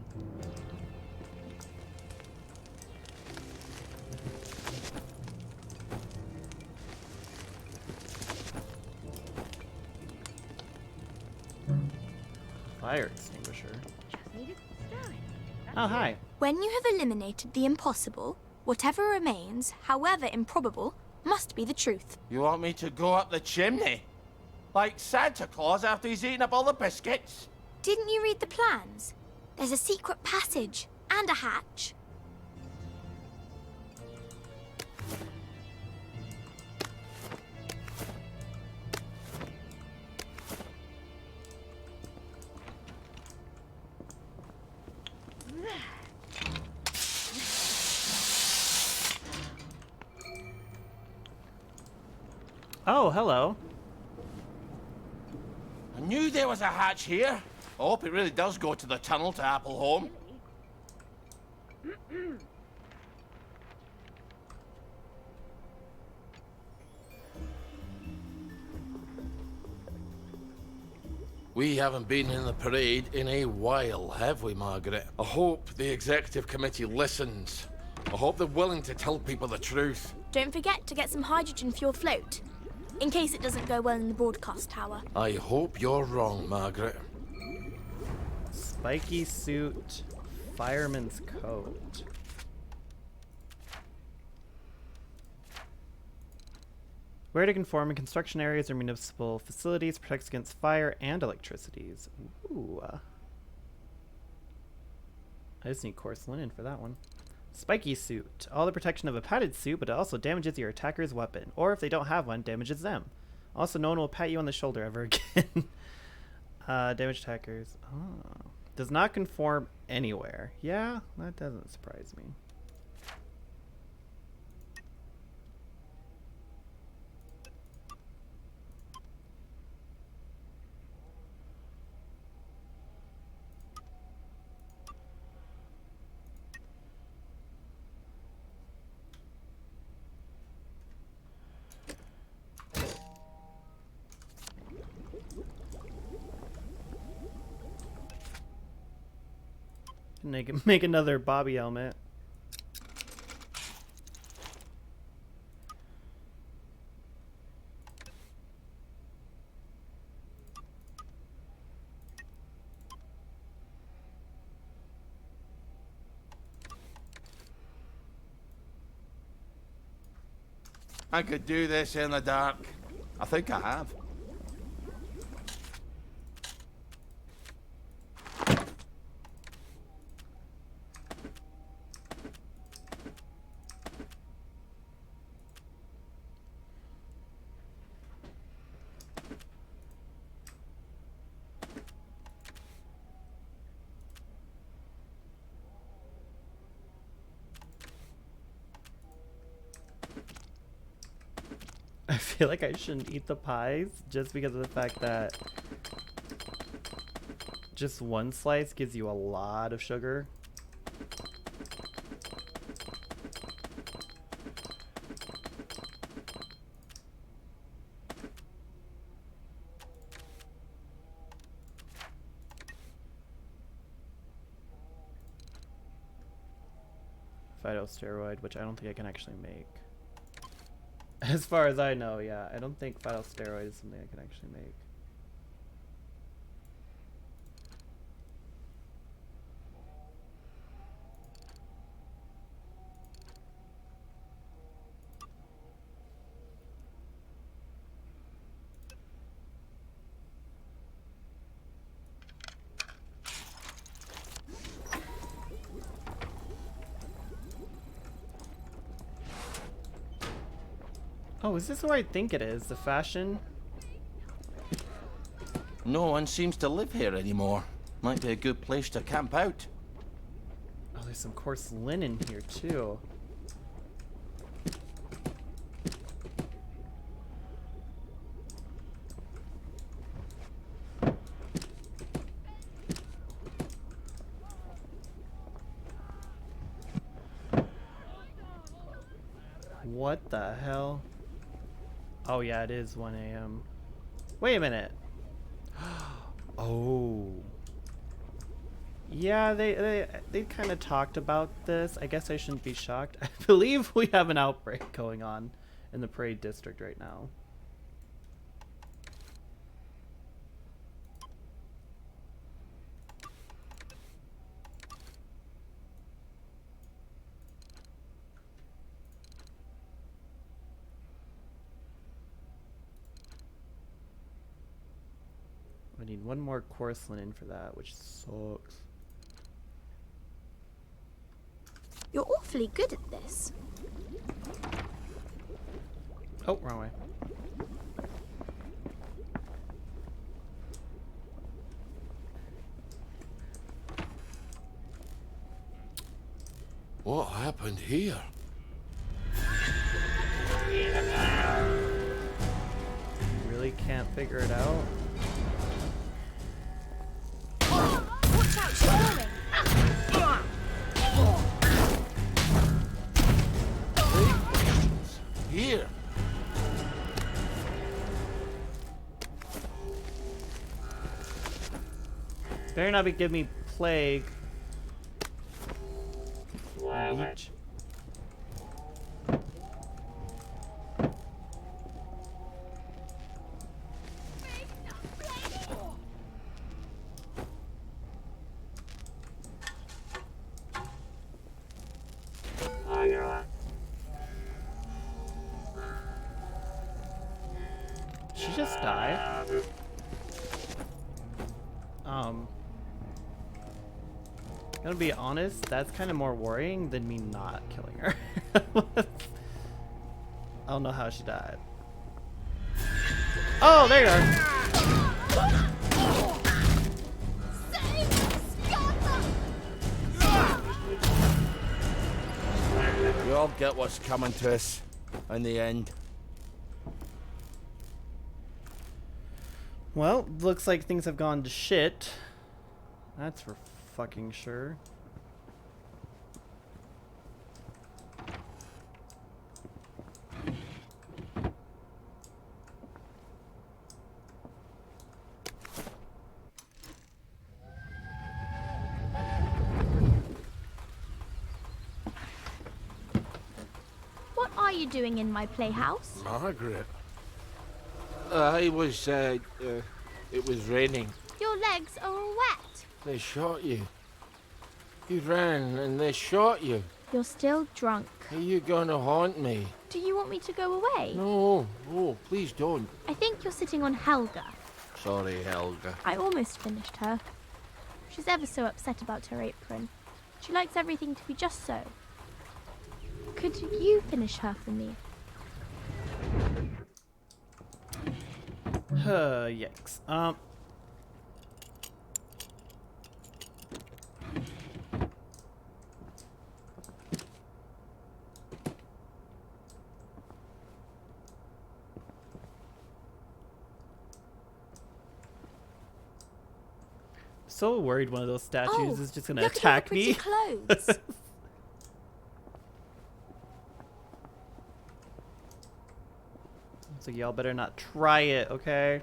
Fire extinguisher. Oh, hi. When you have eliminated the impossible, whatever remains, however improbable, must be the truth. You want me to go up the chimney? Like Santa Claus after he's eaten up all the biscuits? Didn't you read the plans? There's a secret passage and a hatch. Oh, hello. I knew there was a hatch here. I hope it really does go to the tunnel to Apple Home. We haven't been in the parade in a while, have we, Margaret? I hope the executive committee listens. I hope they're willing to tell people the truth. Don't forget to get some hydrogen for your float, in case it doesn't go well in the broadcast tower. I hope you're wrong, Margaret. Spiky suit, fireman's coat. Wear to conform in construction areas or municipal facilities, protects against fire and electricities. Ooh. I just need coarse linen for that one. Spiky suit. All the protection of a padded suit, but it also damages your attacker's weapon. Or if they don't have one, damages them. Also, no one will pat you on the shoulder ever again. Damage attackers. Oh. Does not conform anywhere. Yeah, that doesn't surprise me. Make another Bobby helmet. I could do this in the dark. I think I have. I feel like I shouldn't eat the pies just because of the fact that just one slice gives you a lot of sugar. Phytosteroid, which I don't think I can actually make. As far as I know, yeah. I don't think phytosteroid is something I can actually make. Oh, is this where I think it is? The fashion? No one seems to live here anymore. Might be a good place to camp out. Oh, there's some coarse linen here too. What the hell? Oh yeah, it is 1 a.m. Wait a minute. Oh. Yeah, they kind of talked about this. I guess I shouldn't be shocked. I believe we have an outbreak going on in the Parade District right now. I need one more coarse linen for that, which sucks. You're awfully good at this. Oh, wrong way. What happened here? Really can't figure it out. Watch out, she's coming. Here. Better not be giving me plague. Beach. She just died? Gonna be honest, that's kind of more worrying than me not killing her. I don't know how she died. Oh, there you are. We all get what's coming to us in the end. Well, looks like things have gone to shit. That's for fucking sure. What are you doing in my playhouse? Margaret. It was raining. Your legs are all wet. They shot you. You ran and they shot you. You're still drunk. Are you gonna haunt me? Do you want me to go away? No, no, please don't. I think you're sitting on Helga. Sorry, Helga. I almost finished her. She's ever so upset about her apron. She likes everything to be just so. Could you finish her for me? Yikes. so worried one of those statues Oh, is just gonna look at all the attack pretty me. clothes. So y'all better not try it, okay?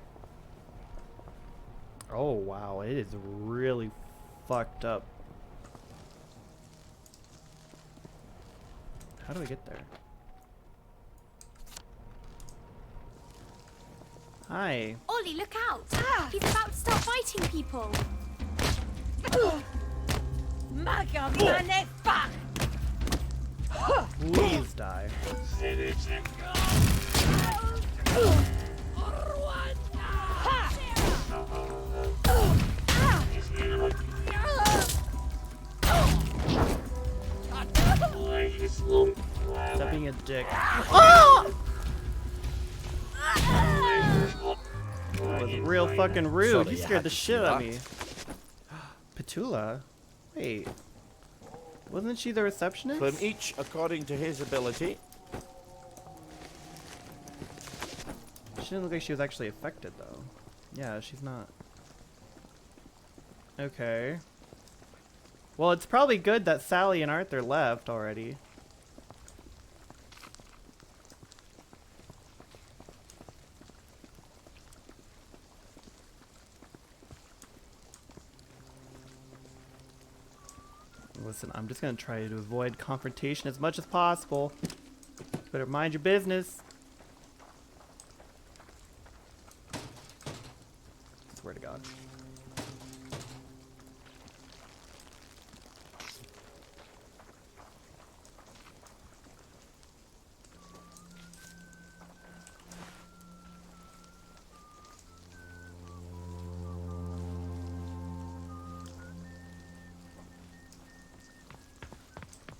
Oh wow, it is really fucked up. How do I get there? Hi. Ollie, look out! He's about to start fighting people. Please die. Stop being a dick. That was real fucking rude. Sorry, You you scared had the to shit do out of that. me. Petula? Wait. Wasn't she the receptionist? From each according to his ability. She didn't look like she was actually affected, though. Yeah, she's not. Okay. Well, it's probably good that Sally and Arthur left already. Listen, I'm just gonna try to avoid confrontation as much as possible. Better mind your business. Swear to God.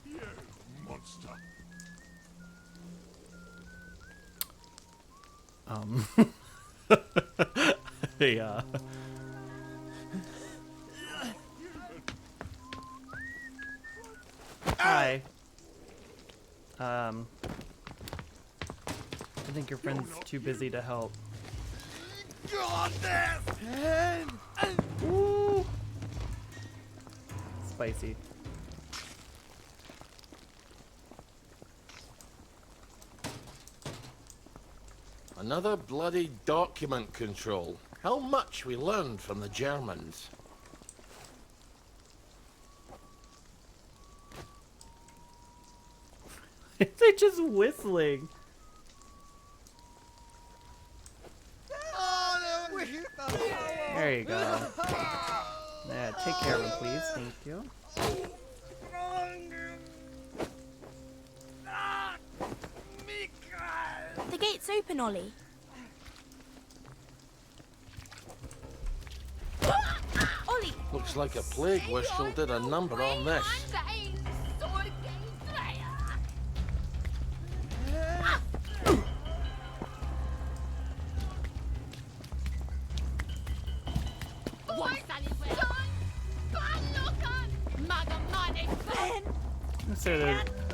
You monster. Yeah. Hi. I think your friend's too busy to help. Ooh. Spicy. Another bloody document control. How much we learned from the Germans. They're just whistling. There you go. Yeah, take care of him, please. Thank you. The gate's open, Ollie. Ollie! Looks like a plague whistle did a number on this.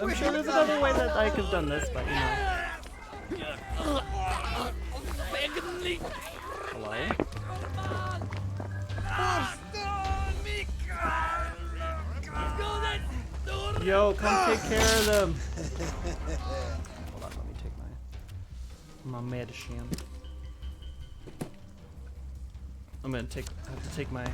I'm sure there's another way that I could have done this, but you know. Hello? Yo, come take care of them. Hold on, let me take my medicine. I'm gonna have to take my.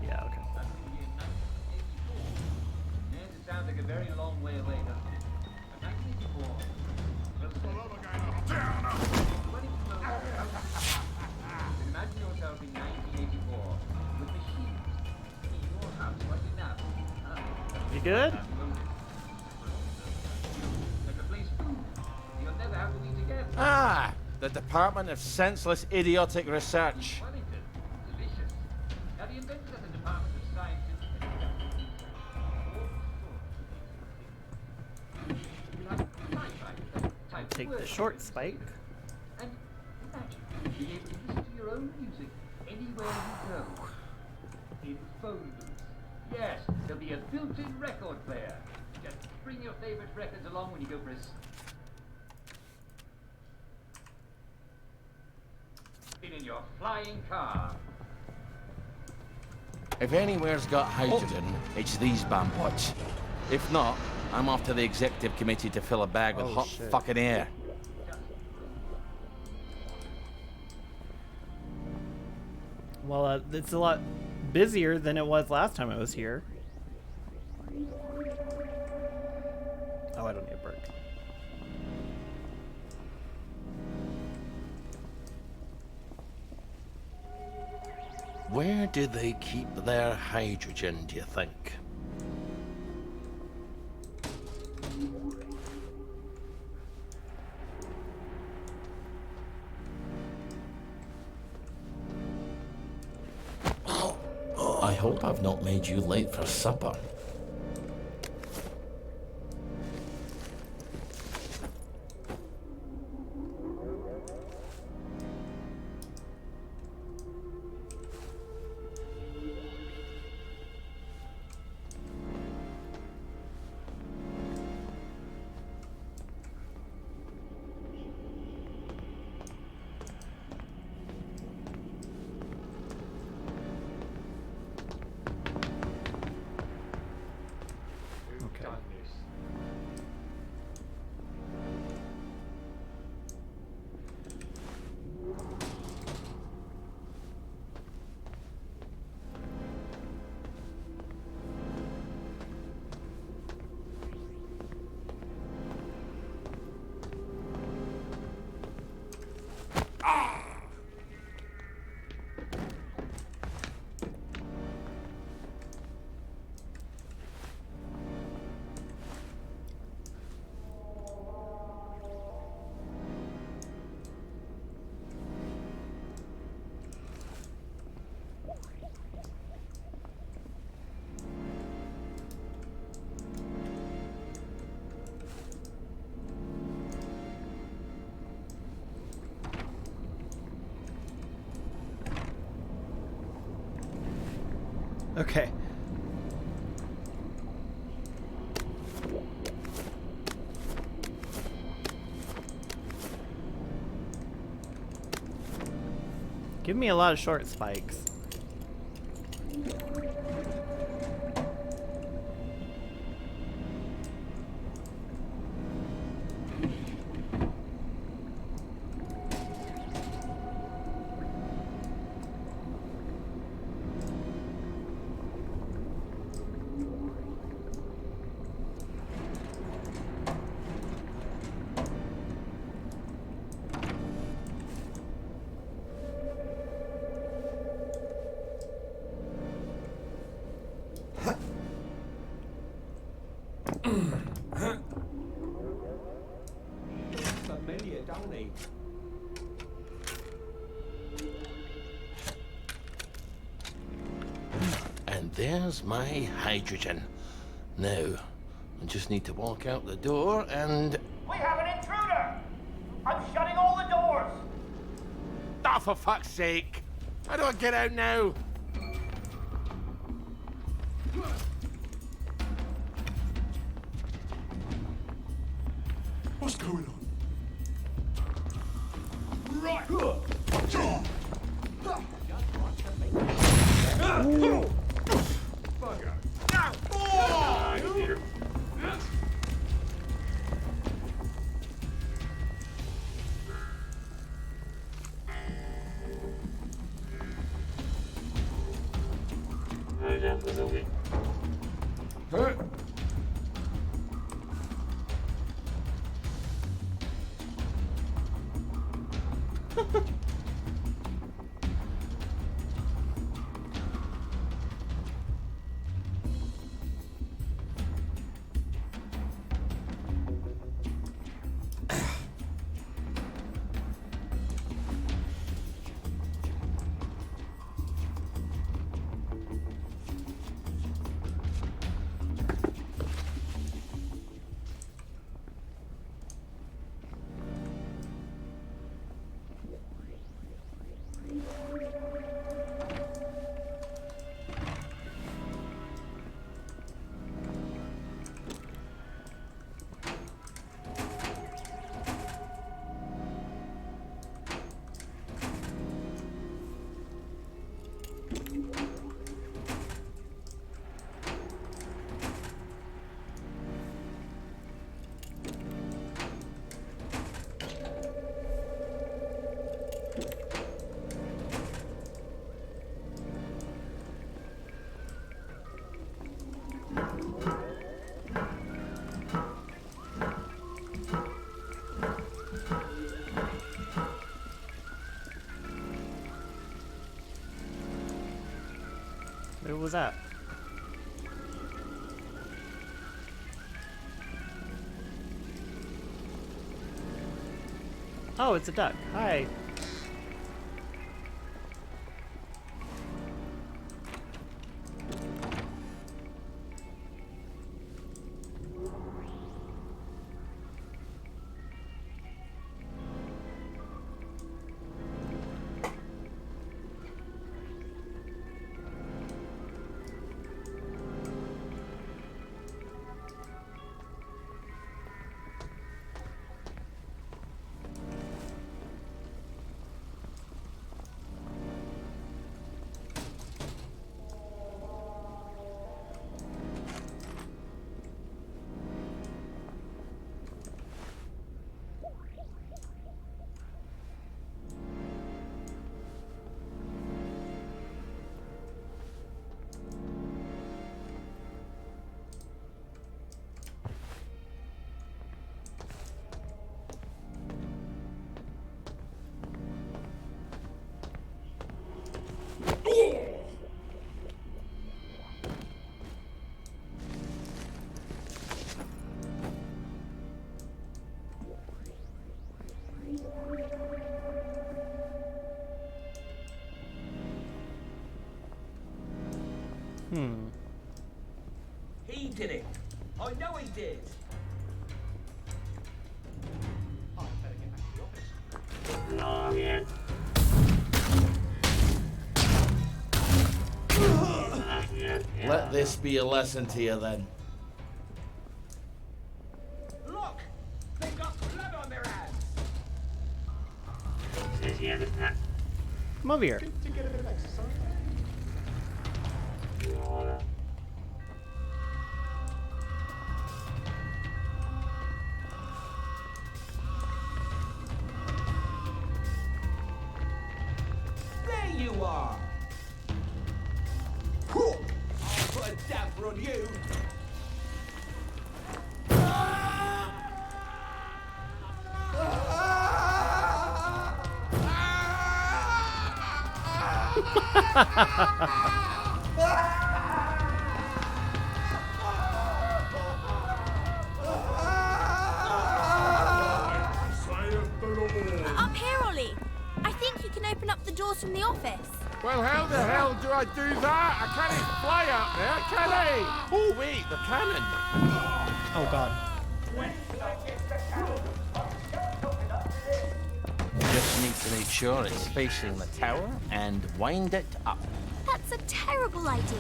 Yeah, okay. Yes, it sounds like a very long way away, doesn't it? But 1984. Imagine yourself in 1984 with machines in your house right now. You good? Like a place food. You'll never have to eat again. Ah! The Department of Senseless Idiotic Research. Wellington. Delicious. Now the inventors at the Department of Science and Take the short spike. And imagine being able to listen to your own music anywhere you go. In phone booths. Yes, there'll be a built-in record player. Just bring your favorite records along when you go for a spin in your flying car. If anywhere's got hydrogen, it's these bambots. If not, I'm off to the executive committee to fill a bag with hot fucking air. Well, it's a lot busier than it was last time I was here. Oh, I don't need a break. Where do they keep their hydrogen, do you think? I hope I've not made you late for supper. Okay. Give me a lot of short spikes. Familiar, don't he? And there's my hydrogen. Now, I just need to walk out the door and... We have an intruder! I'm shutting all the doors! Oh, for fuck's sake! How do I get out now? What's going on? Right. was that? Oh, it's a duck. Hi. He did it. I know he did. I better get back to the office. Oh, yeah. Let this be a lesson to you then. Look! They've got blood on their hands! Come over here. To get a bit of exercise. There you are! I'll put a damper on you! Up here, Ollie. I think you can open up the doors from the office. Well, how the hell do I do that? I can't fly up there, can I? Oh, wait, the cannon. Oh, God. Just need to make sure it's facing the tower and wind it up. That's a terrible idea.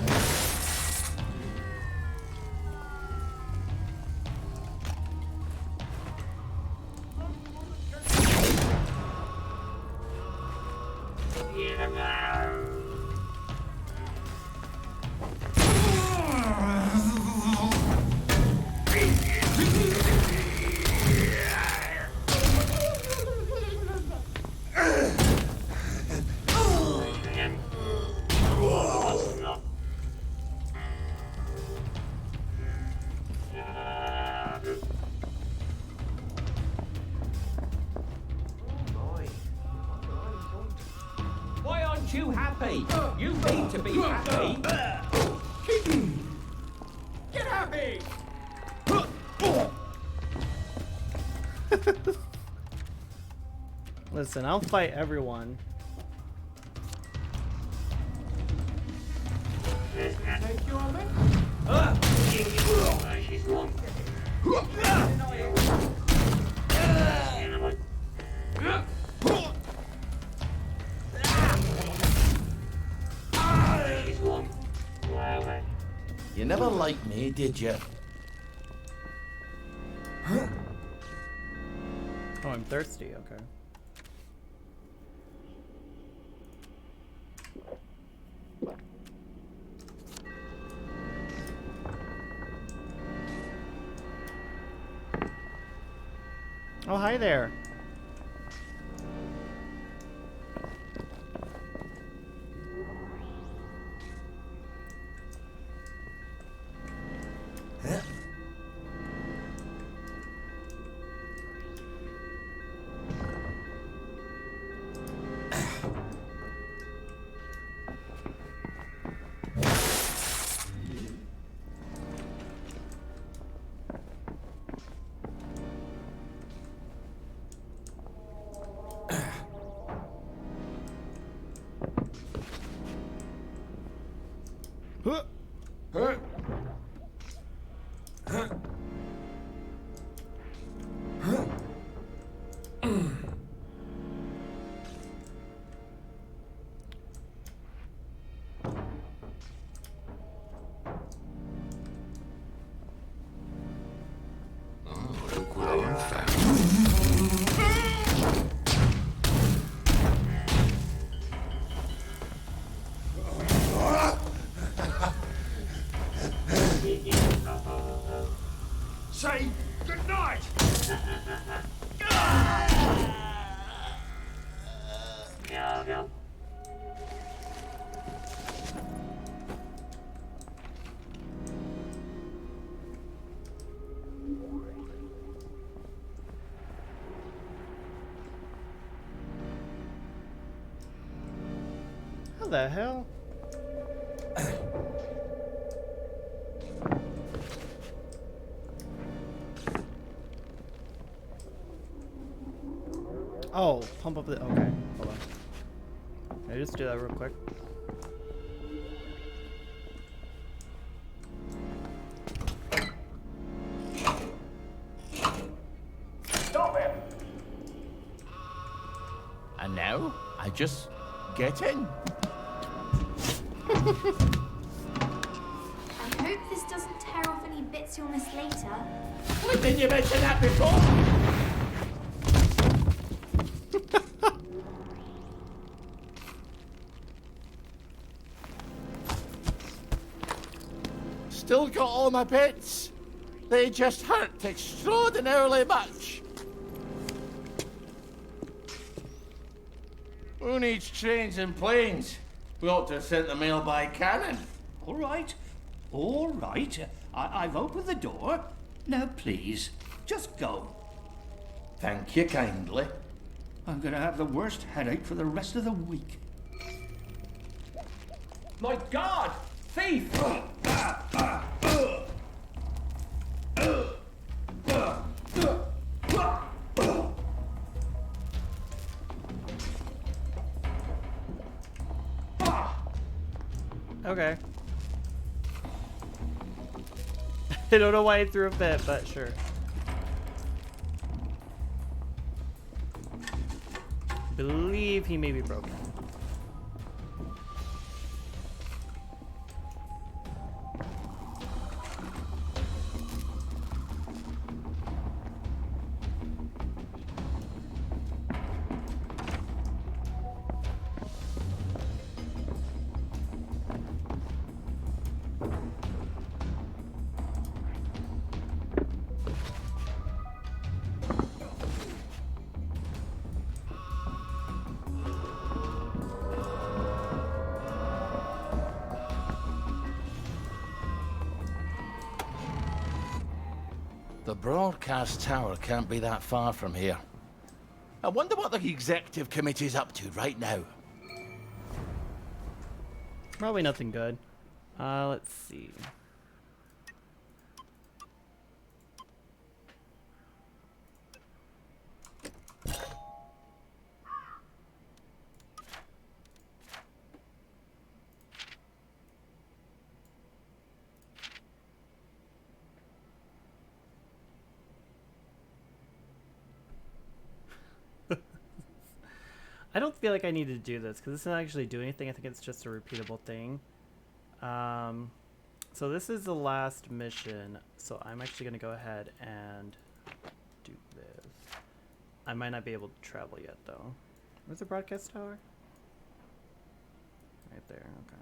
Why aren't you happy? You need to be happy. Get happy! Listen, I'll fight everyone. Thank you, Ollie. You never liked me, did you? Oh, I'm thirsty, okay. Oh, hi there. say goodnight! How the hell? Oh, pump up the. Okay, hold on. Can I just do that real quick? Stop it! And now, I just get in. I hope this doesn't tear off any bits you'll miss later. Why didn't you mention that before? Still got all my bits. They just hurt extraordinarily much. Who needs trains and planes? We ought to have sent the mail by cannon. All right. All right. I've opened the door. Now, please, just go. Thank you kindly. I'm going to have the worst headache for the rest of the week. My God! Thief! Okay. I don't know why I threw a fit, but sure. Believe he may be broken. The broadcast tower can't be that far from here. I wonder what the executive committee's up to right now. Probably nothing good. Let's see. I don't feel like I need to do this because this doesn't actually do anything. I think it's just a repeatable thing. So this is the last mission. So I'm actually going to go ahead and do this. I might not be able to travel yet though. Where's the broadcast tower? Right there, okay.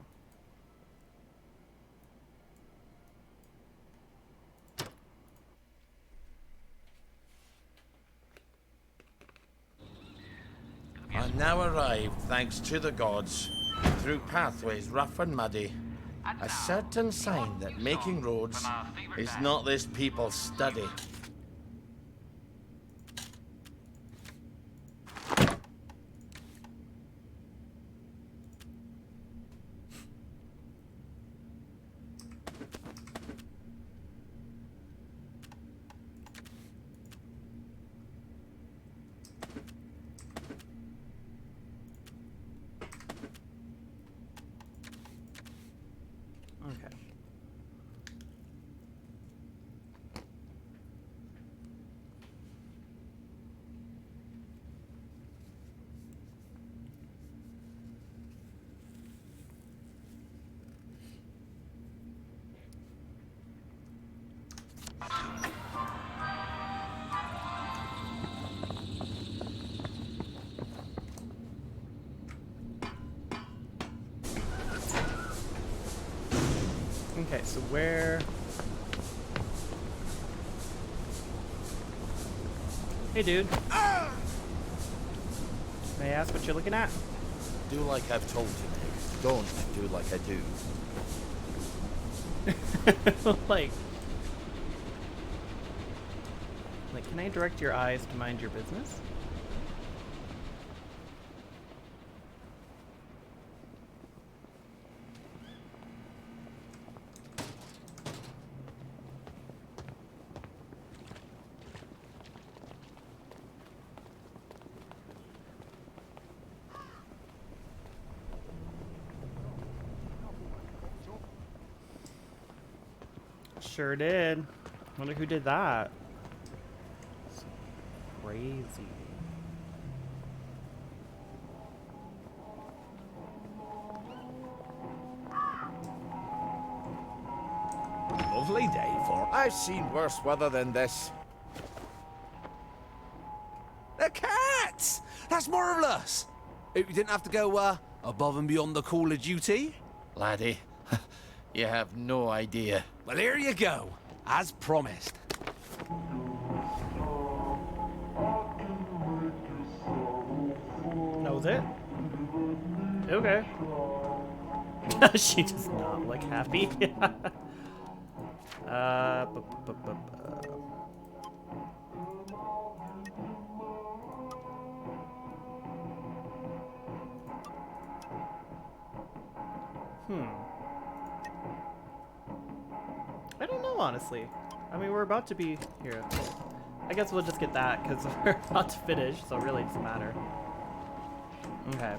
I now arrived, thanks to the gods, through pathways rough and muddy. A certain sign that making roads is not this people's study. Okay. Okay, so where... Hey, dude. May I ask what you're looking at? Do like I've told you, Nick. Don't do like I do. like, can I direct your eyes to mind your business? Sure did. Wonder who did that. It's crazy. Lovely day for. I've seen worse weather than this. The cats! That's marvellous! You didn't have to go above and beyond the call of duty? Laddie, you have no idea. Well, here you go, as promised. That was it? Okay. She does not look happy. I don't know, honestly. I mean, we're about to be here. I guess we'll just get that because we're about to finish, so it really doesn't matter. Okay.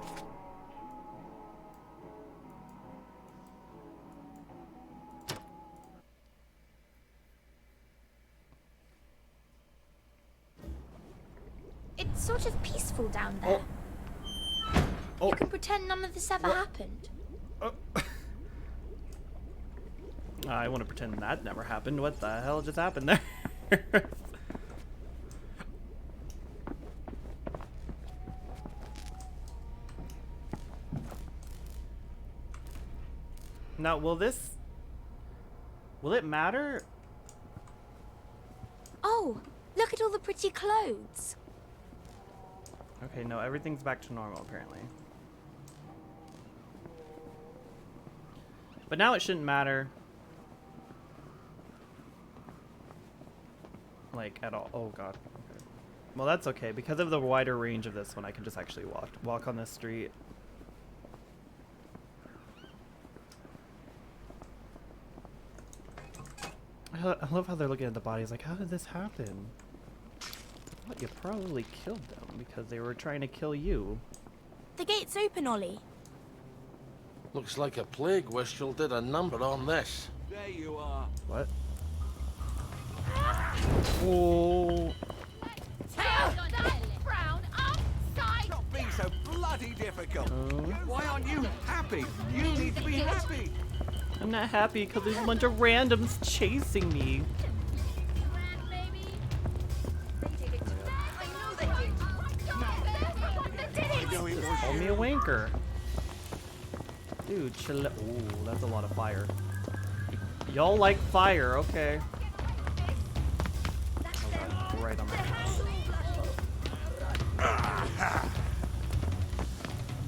It's sort of peaceful down there. You can pretend none of this ever happened. I want to pretend that never happened. What the hell just happened there? Now, will it matter? Oh, look at all the pretty clothes. Okay, no, everything's back to normal apparently. But now it shouldn't matter. Like, at all. Oh, God. Okay. Well, that's okay. Because of the wider range of this one, I can just actually walk on this street. I love how they're looking at the bodies like, how did this happen? Well, you probably killed them because they were trying to kill you. The gate's open, Ollie. Looks like a plague whistle did a number on this. There you are. What? Oh. Stop being so bloody difficult. Why aren't you happy? You need to be happy. I'm not happy because there's a bunch of randoms chasing me. Just call me a wanker. Dude, chill. Ooh, that's a lot of fire. Y'all like fire, okay. Oh God, right on my face.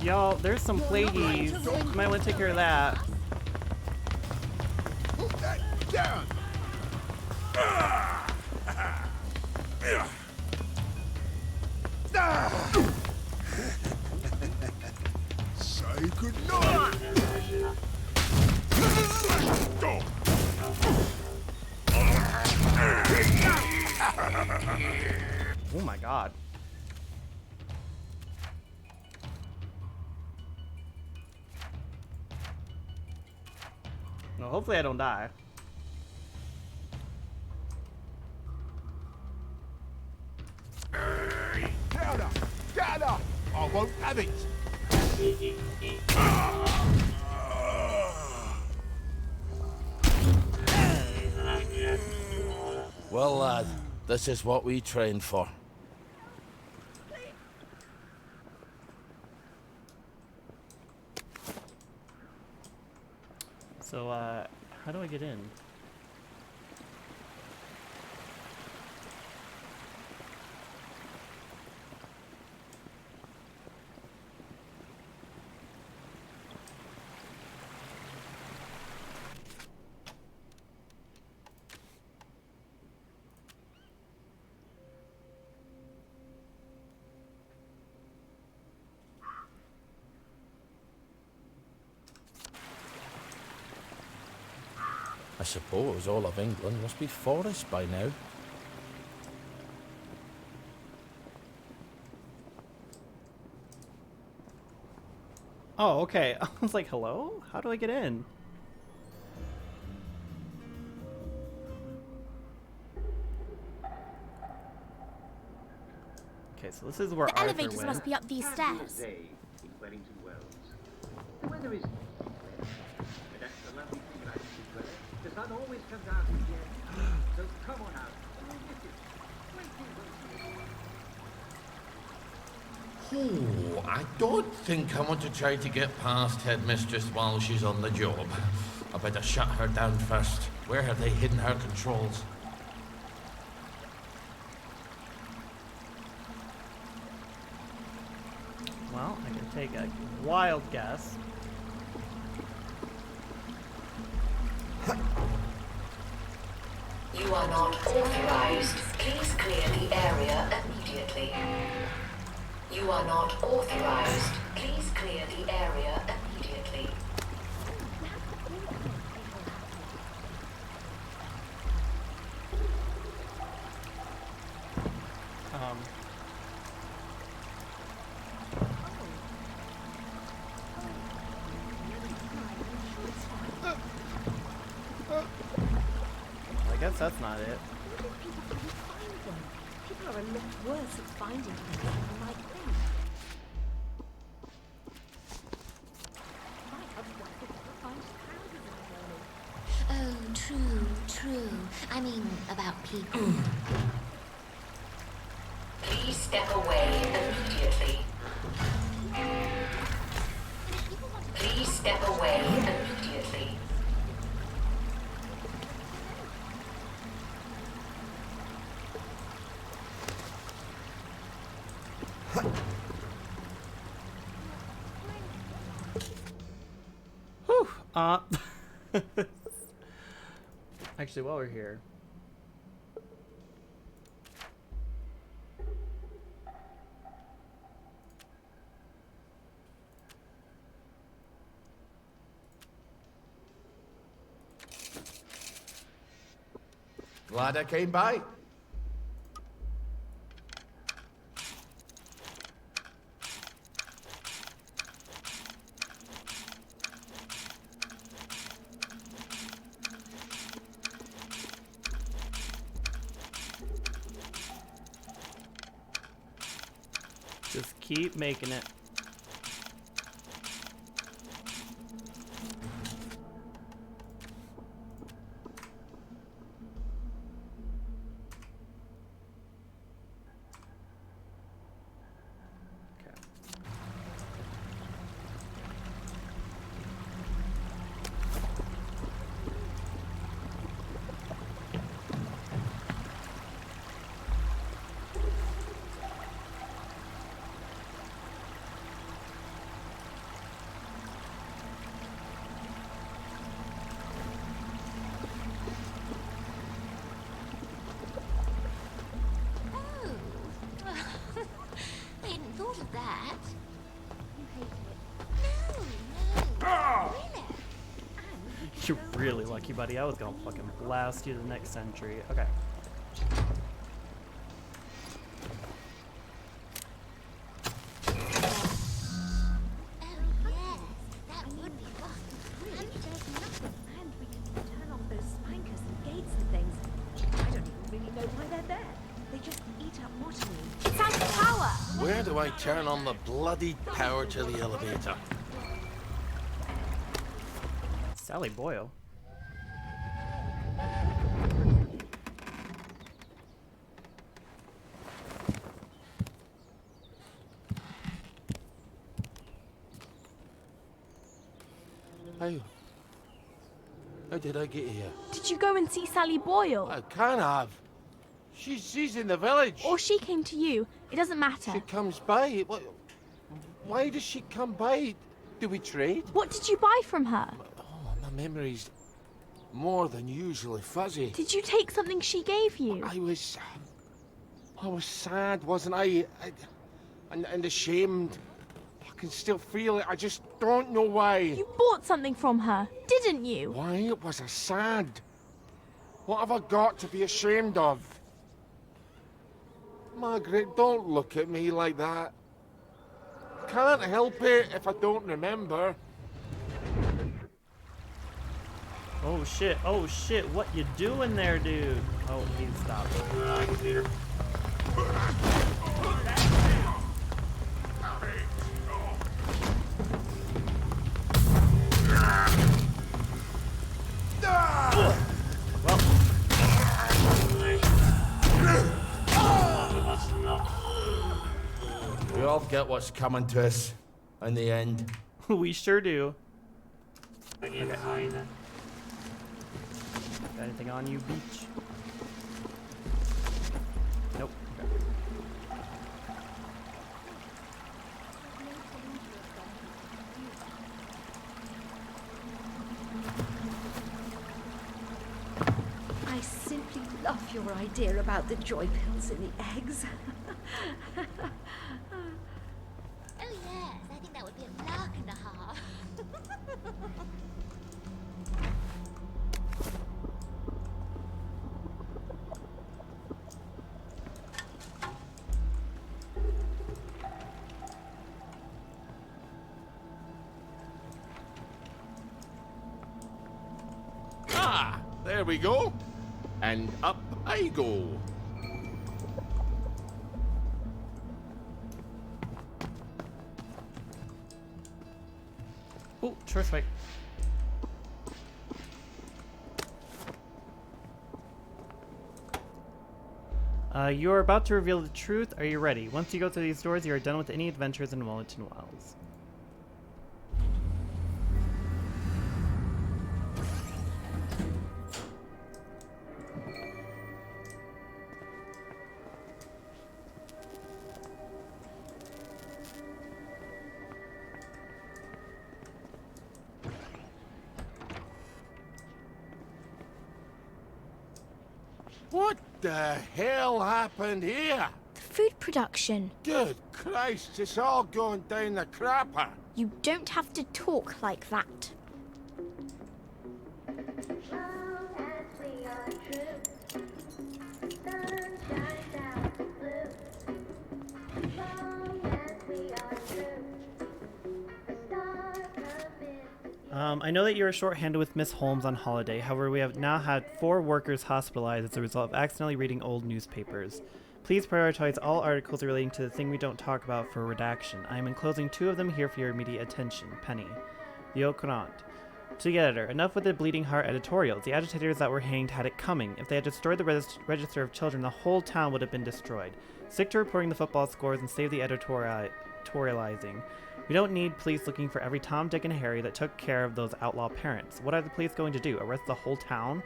Y'all, there's some plagueies. You might want to take care of that. Down! Say goodnight! Oh my God. Well, hopefully I don't die. Down up! Down up! I won't have it! Well, lad, this is what we trained for. So, how do I get in? I suppose all of England must be forest by now. Oh, okay. I was like, hello? How do I get in? Okay, so this is where The Arthur elevators went. must be up these stairs. Day in Wellington Wells. The weather is but that's the lovely thing about this weather. The sun always comes out in the end. So come on out. Oh, I don't think I want to try to get past Headmistress while she's on the job. I better shut her down first. Where have they hidden her controls? Well, I can take a wild guess. You are not authorized. Please clear the area immediately. You are not authorized. Please clear the area immediately. I guess that's not it. People are a lot worse at finding things than you might think. My husband could never find houses in the Oh, true, true. I mean, about people. Please step away immediately. Please step away immediately. Whew. Actually, while we're here. Glad I came by. Just keep making it. I hadn't thought of that. You're really lucky, buddy. I was gonna fucking blast you the next century. Okay. Turn off those spankers and gates and things. I don't even really know why they're there. They just eat up botany. It's out of power! Where do I turn on the bloody power to the elevator? Sally Boyle. How did I get here? Did you go and see Sally Boyle? I can't have. She's in the village. Or she came to you. It doesn't matter. She comes by. Why does she come by? Do we trade? What did you buy from her? Oh, my memory's more than usually fuzzy. Did you take something she gave you? I was sad, wasn't I? And ashamed. I can still feel it. I just don't know why. You bought something from her, didn't you? Why? It was a sad. What have I got to be ashamed of? Margaret, don't look at me like that. Can't help it if I don't remember. Oh shit, what you doing there, dude? Oh, he stopped. We all get what's coming to us in the end. We sure do. Okay. Got anything on you, Beach? Nope. Okay. I simply love your idea about the joy pills in the eggs. Oh yes, I think that would be a lark and a half. Ah, there we go. And up I go. Oh, short spike. You're about to reveal the truth. Are you ready? Once you go through these doors, you are done with any adventures in Wellington Wells. What the hell happened here? Food production. Good Christ, it's all going down the crapper. You don't have to talk like that. I know that you are short-handed with Miss Holmes on holiday. However, we have now had 4 workers hospitalized as a result of accidentally reading old newspapers. Please prioritize all articles relating to the thing we don't talk about for redaction. I am enclosing 2 of them here for your immediate attention. Penny. The Au Courant. To the editor, enough with the bleeding heart editorials. The agitators that were hanged had it coming. If they had destroyed the register of children, the whole town would have been destroyed. Stick to reporting the football scores and save the editorializing. We don't need police looking for every Tom, Dick, and Harry that took care of those outlaw parents. What are the police going to do? Arrest the whole town?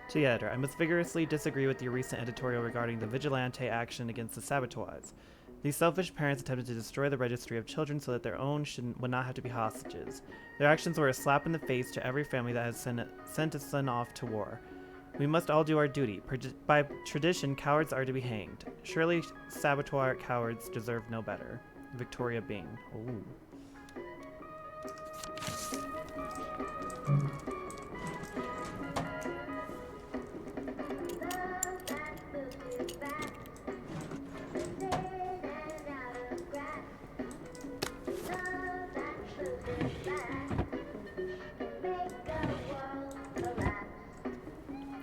To the editor, I must vigorously disagree with your recent editorial regarding the vigilante action against the saboteurs. These selfish parents attempted to destroy the registry of children so that their own would not have to be hostages. Their actions were a slap in the face to every family that has sent a son off to war. We must all do our duty. By tradition, cowards are to be hanged. Surely saboteur cowards deserve no better. Victoria Bing. Ooh.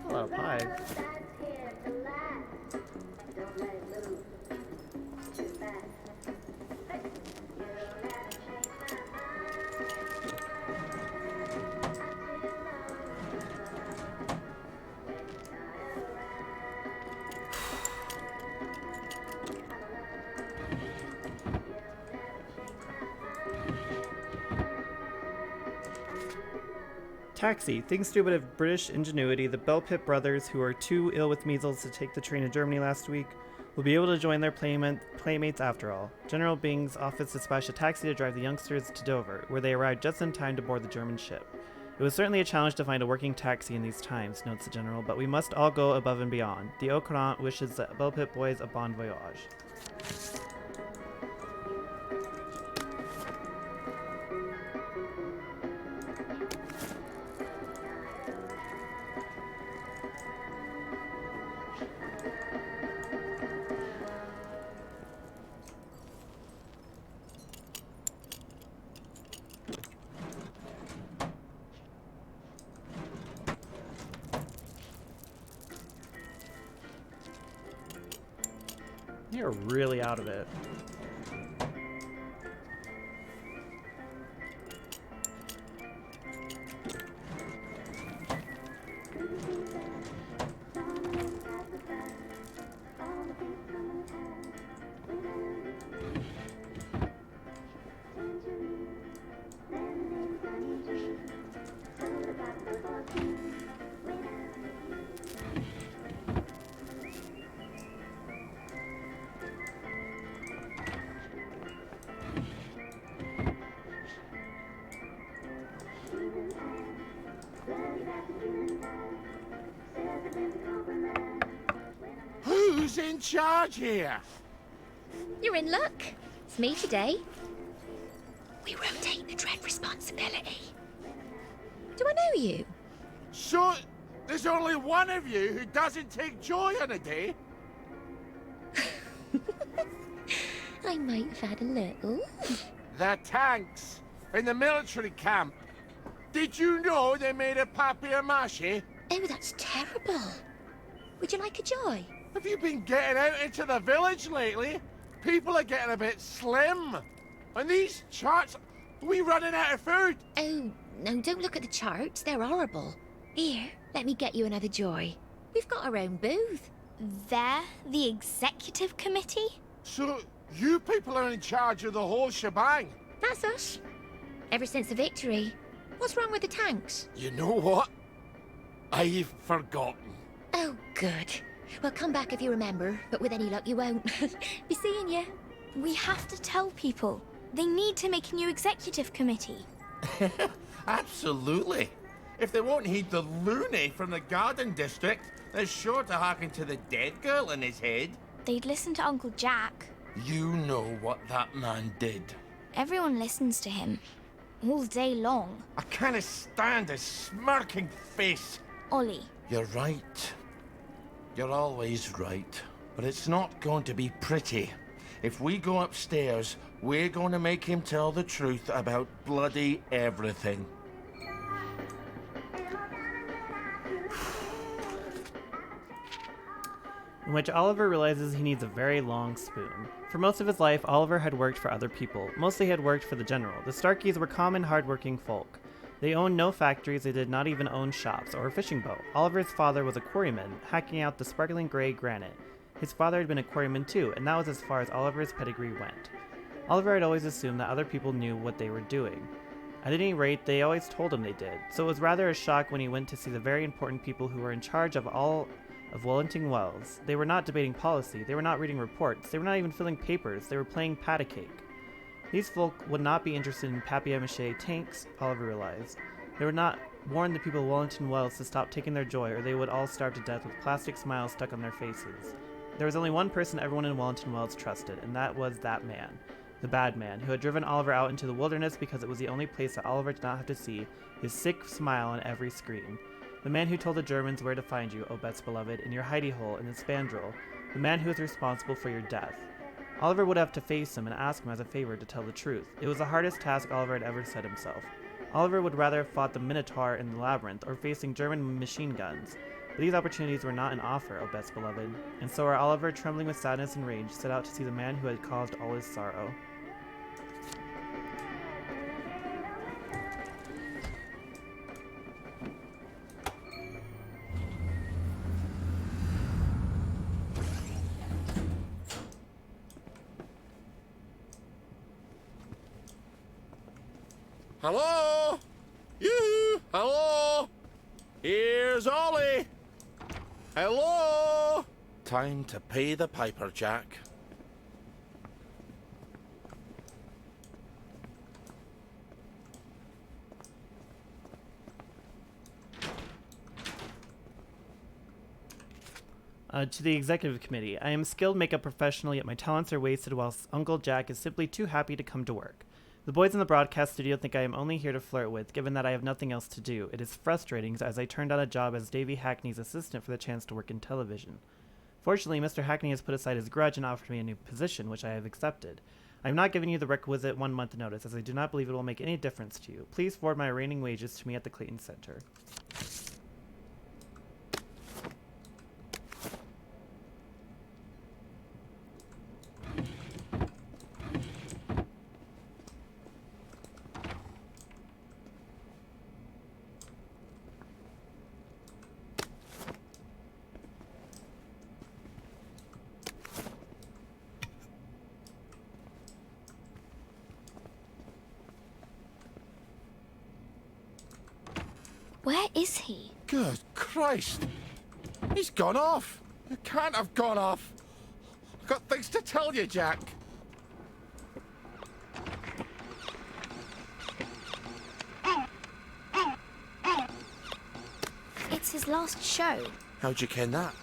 A lot of pies. Taxi. Things stupid of British ingenuity, the Bell-Pip brothers, who are too ill with measles to take the train to Germany last week, will be able to join their playmates after all. General Bing's office dispatched a taxi to drive the youngsters to Dover, where they arrived just in time to board the German ship. It was certainly a challenge to find a working taxi in these times, notes the general, but we must all go above and beyond. The Au Courant wishes the Bell-Pip boys a bon voyage. You're really out of it. Who's in charge here? You're in luck. It's me today. We rotate the dread responsibility. Do I know you? So, there's only one of you who doesn't take joy in a day? I might have had a little. The tanks in the military camp. Did you know they made a papier-mâché? Oh, that's terrible. Would you like a joy? Have you been getting out into the village lately? People are getting a bit slim. And these charts, are we running out of food? Oh, no, don't look at the charts. They're horrible. Here, let me get you another joy. We've got our own booth. They're the executive committee? So, you people are in charge of the whole shebang? That's us. Ever since the victory. What's wrong with the tanks? You know what? I've forgotten. Oh, good. Well, come back if you remember, but with any luck you won't. Be seeing you. We have to tell people. They need to make a new executive committee. Absolutely. If they won't heed the loony from the garden district, they're sure to hearken to the dead girl in his head. They'd listen to Uncle Jack. You know what that man did. Everyone listens to him. All day long. I can't stand his smirking face. Ollie. You're right. You're always right. But it's not going to be pretty. If we go upstairs, we're going to make him tell the truth about bloody everything. In which Oliver realizes he needs a very long spoon. For most of his life, Oliver had worked for other people. Mostly he had worked for the General. The Starkeys were common, hard-working folk. They owned no factories, they did not even own shops or a fishing boat. Oliver's father was a quarryman, hacking out the sparkling gray granite. His father had been a quarryman too, and that was as far as Oliver's pedigree went. Oliver had always assumed that other people knew what they were doing. At any rate, they always told him they did, so it was rather a shock when he went to see the very important people who were in charge of all of Wellington Wells. They were not debating policy, they were not reading reports, they were not even filling papers, they were playing pat-a-cake. These folk would not be interested in papier-mâché tanks, Oliver realized. They would not warn the people of Wellington Wells to stop taking their joy, or they would all starve to death with plastic smiles stuck on their faces. There was only one person everyone in Wellington Wells trusted, and that was that man, the bad man, who had driven Oliver out into the wilderness because it was the only place that Oliver did not have to see his sick smile on every screen. The man who told the Germans where to find you, O best beloved, in your hidey hole in the spandrel. The man who was responsible for your death. Oliver would have to face him and ask him as a favor to tell the truth. It was the hardest task Oliver had ever set himself. Oliver would rather have fought the Minotaur in the labyrinth or facing German machine guns. But these opportunities were not an offer, O best beloved. And so our Oliver, trembling with sadness and rage, set out to see the man who had caused all his sorrow. Hello? You? Hello? Here's Ollie. Hello? Time to pay the piper, Jack. To the executive committee, I am a skilled makeup professional, yet my talents are wasted whilst Uncle Jack is simply too happy to come to work. The boys in the broadcast studio think I am only here to flirt with, given that I have nothing else to do. It is frustrating, as I turned down a job as Davy Hackney's assistant for the chance to work in television. Fortunately, Mr. Hackney has put aside his grudge and offered me a new position, which I have accepted. I am not giving you the requisite 1 month notice, as I do not believe it will make any difference to you. Please forward my reigning wages to me at the Clayton Center. Where is he? Good Christ! He's gone off! You can't have gone off! I've got things to tell you, Jack! It's his last show. How'd you ken that?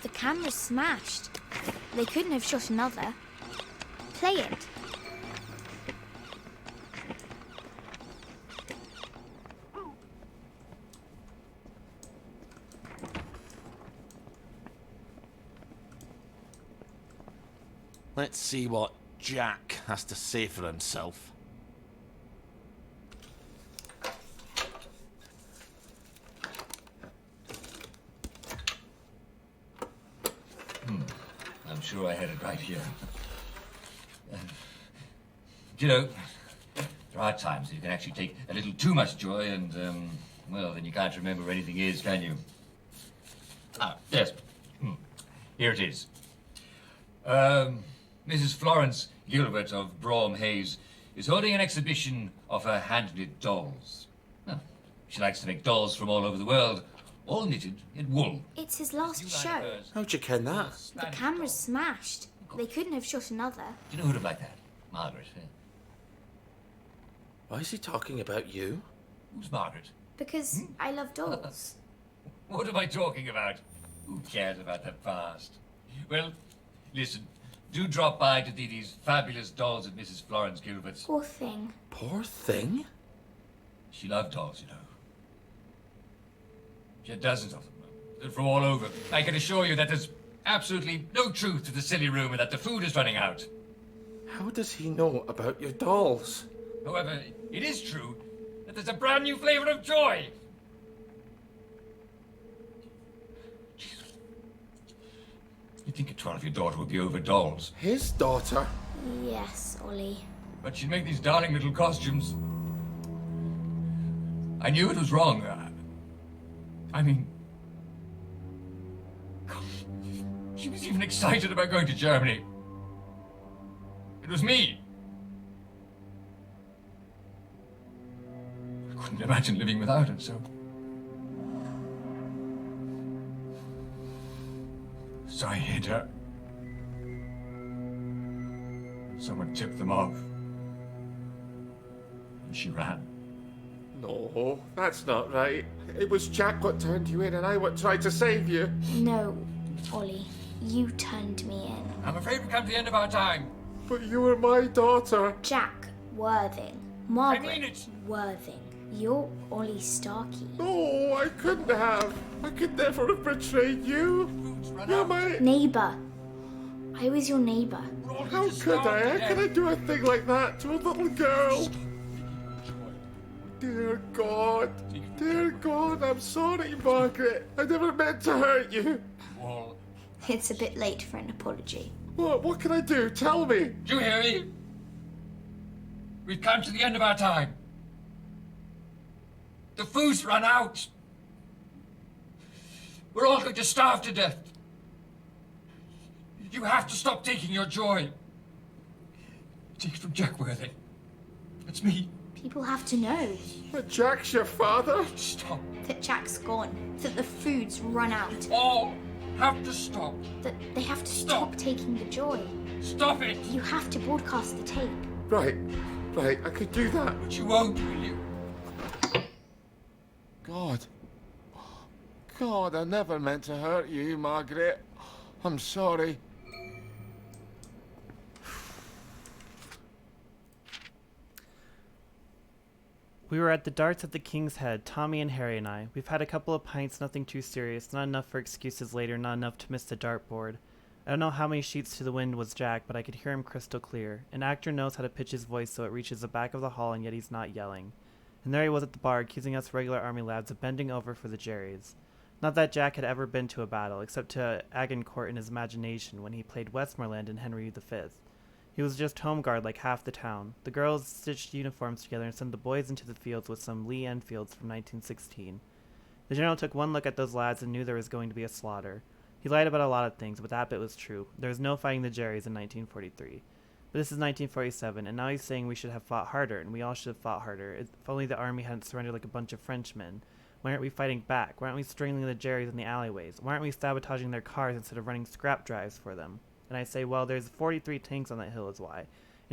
The camera's smashed. They couldn't have shot another. Play it. Let's see what Jack has to say for himself. I'm sure I had it right here. You know, there are times you can actually take a little too much joy and, well, then you can't remember where anything is, can you? Ah, yes. Here it is. Mrs. Florence Gilbert of Brougham Hayes is holding an exhibition of her hand-knit dolls. Well, she likes to make dolls from all over the world, all knitted in wool. It's his last show. How'd you ken that? The camera's smashed. They couldn't have shot another. Do you know who'd have liked that? Margaret. Eh? Why is he talking about you? Who's Margaret? Because I love dolls. What am I talking about? Who cares about the past? Well, listen. Do drop by to see these fabulous dolls of Mrs. Florence Gilbert's. Poor thing. Poor thing? She loved dolls, you know. She had dozens of them. They're from all over. I can assure you that there's absolutely no truth to the silly rumor that the food is running out. How does he know about your dolls? However, it is true that there's a brand new flavor of joy. Jesus. You'd think at 12 your daughter would be over dolls. His daughter? Yes, Ollie. But she'd make these darling little costumes. I knew it was wrong. I mean... She was even excited about going to Germany. It was me. I couldn't imagine living without her, so... So I hid her. Someone tipped them off. And she ran. No, that's not right. It was Jack what turned you in and I what tried to save you. No, Ollie. You turned me in. I'm afraid we've come to the end of our time. But you were my daughter. Jack Worthing. Margaret I mean it. Worthing. You're Ollie Starkey. No, I couldn't have. I could never have betrayed you. You're my... Neighbour. I was your neighbour. How could I? How could I do a thing like that to a little girl? Dear God. Dear God, I'm sorry, Margaret. I never meant to hurt you. Well, It's a bit late for an apology. What can I do? Tell me. do you hear me? We've come to the end of our time. The food's run out. We're all going to starve to death. You have to stop taking your joy. Take it from Jack Worthing. That's me. People have to know But Jack's your father? Stop. that Jack's gone, that the food's run out, All have to stop. that they have to stop taking the joy. Stop it. You have to broadcast the tape. Right, I could do that. But you won't, will you? God. God, I never meant to hurt you, Margaret. I'm sorry. We were at the darts at the King's Head, Tommy and Harry and I. We've had a couple of pints, nothing too serious, not enough for excuses later, not enough to miss the dartboard. I don't know how many sheets to the wind was Jack, but I could hear him crystal clear. An actor knows how to pitch his voice so it reaches the back of the hall and yet he's not yelling. And there he was at the bar, accusing us regular army lads of bending over for the Jerrys. Not that Jack had ever been to a battle, except to Agincourt in his imagination when he played Westmoreland in Henry V. He was just home guard like half the town. The girls stitched uniforms together and sent the boys into the fields with some Lee Enfields from 1916. The general took one look at those lads and knew there was going to be a slaughter. He lied about a lot of things, but that bit was true. There was no fighting the Jerrys in 1943. But this is 1947, and now he's saying we should have fought harder, and we all should have fought harder. If only the army hadn't surrendered like a bunch of Frenchmen. Why aren't we fighting back? Why aren't we strangling the Jerrys in the alleyways? Why aren't we sabotaging their cars instead of running scrap drives for them? And I say, well, there's 43 tanks on that hill is why. And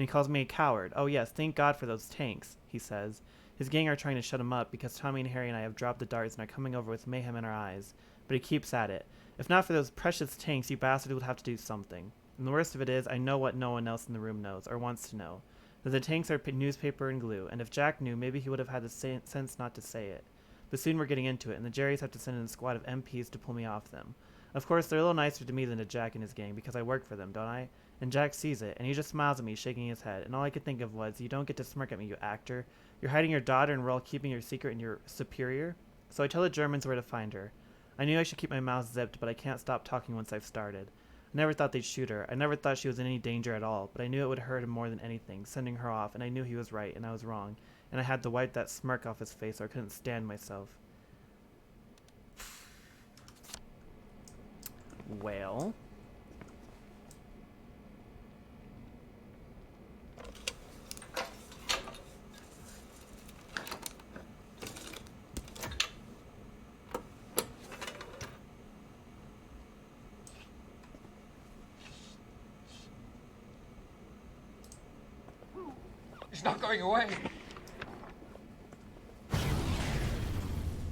he calls me a coward. Oh yes, thank God for those tanks, he says. His gang are trying to shut him up because Tommy and Harry and I have dropped the darts and are coming over with mayhem in our eyes. But he keeps at it. If not for those precious tanks, you bastards would have to do something. And the worst of it is, I know what no one else in the room knows, or wants to know. That the tanks are newspaper and glue, and if Jack knew, maybe he would have had the sense not to say it. But soon we're getting into it, and the Jerrys have to send in a squad of MPs to pull me off them. Of course, they're a little nicer to me than to Jack and his gang, because I work for them, don't I? And Jack sees it, and he just smiles at me, shaking his head, and all I could think of was, you don't get to smirk at me, you actor. You're hiding your daughter, and we're all keeping your secret, and you're superior? So I tell the Germans where to find her. I knew I should keep my mouth zipped, but I can't stop talking once I've started. I never thought they'd shoot her. I never thought she was in any danger at all, but I knew it would hurt him more than anything, sending her off, and I knew he was right, and I was wrong, and I had to wipe that smirk off his face, or I couldn't stand myself. Well... It's not going away.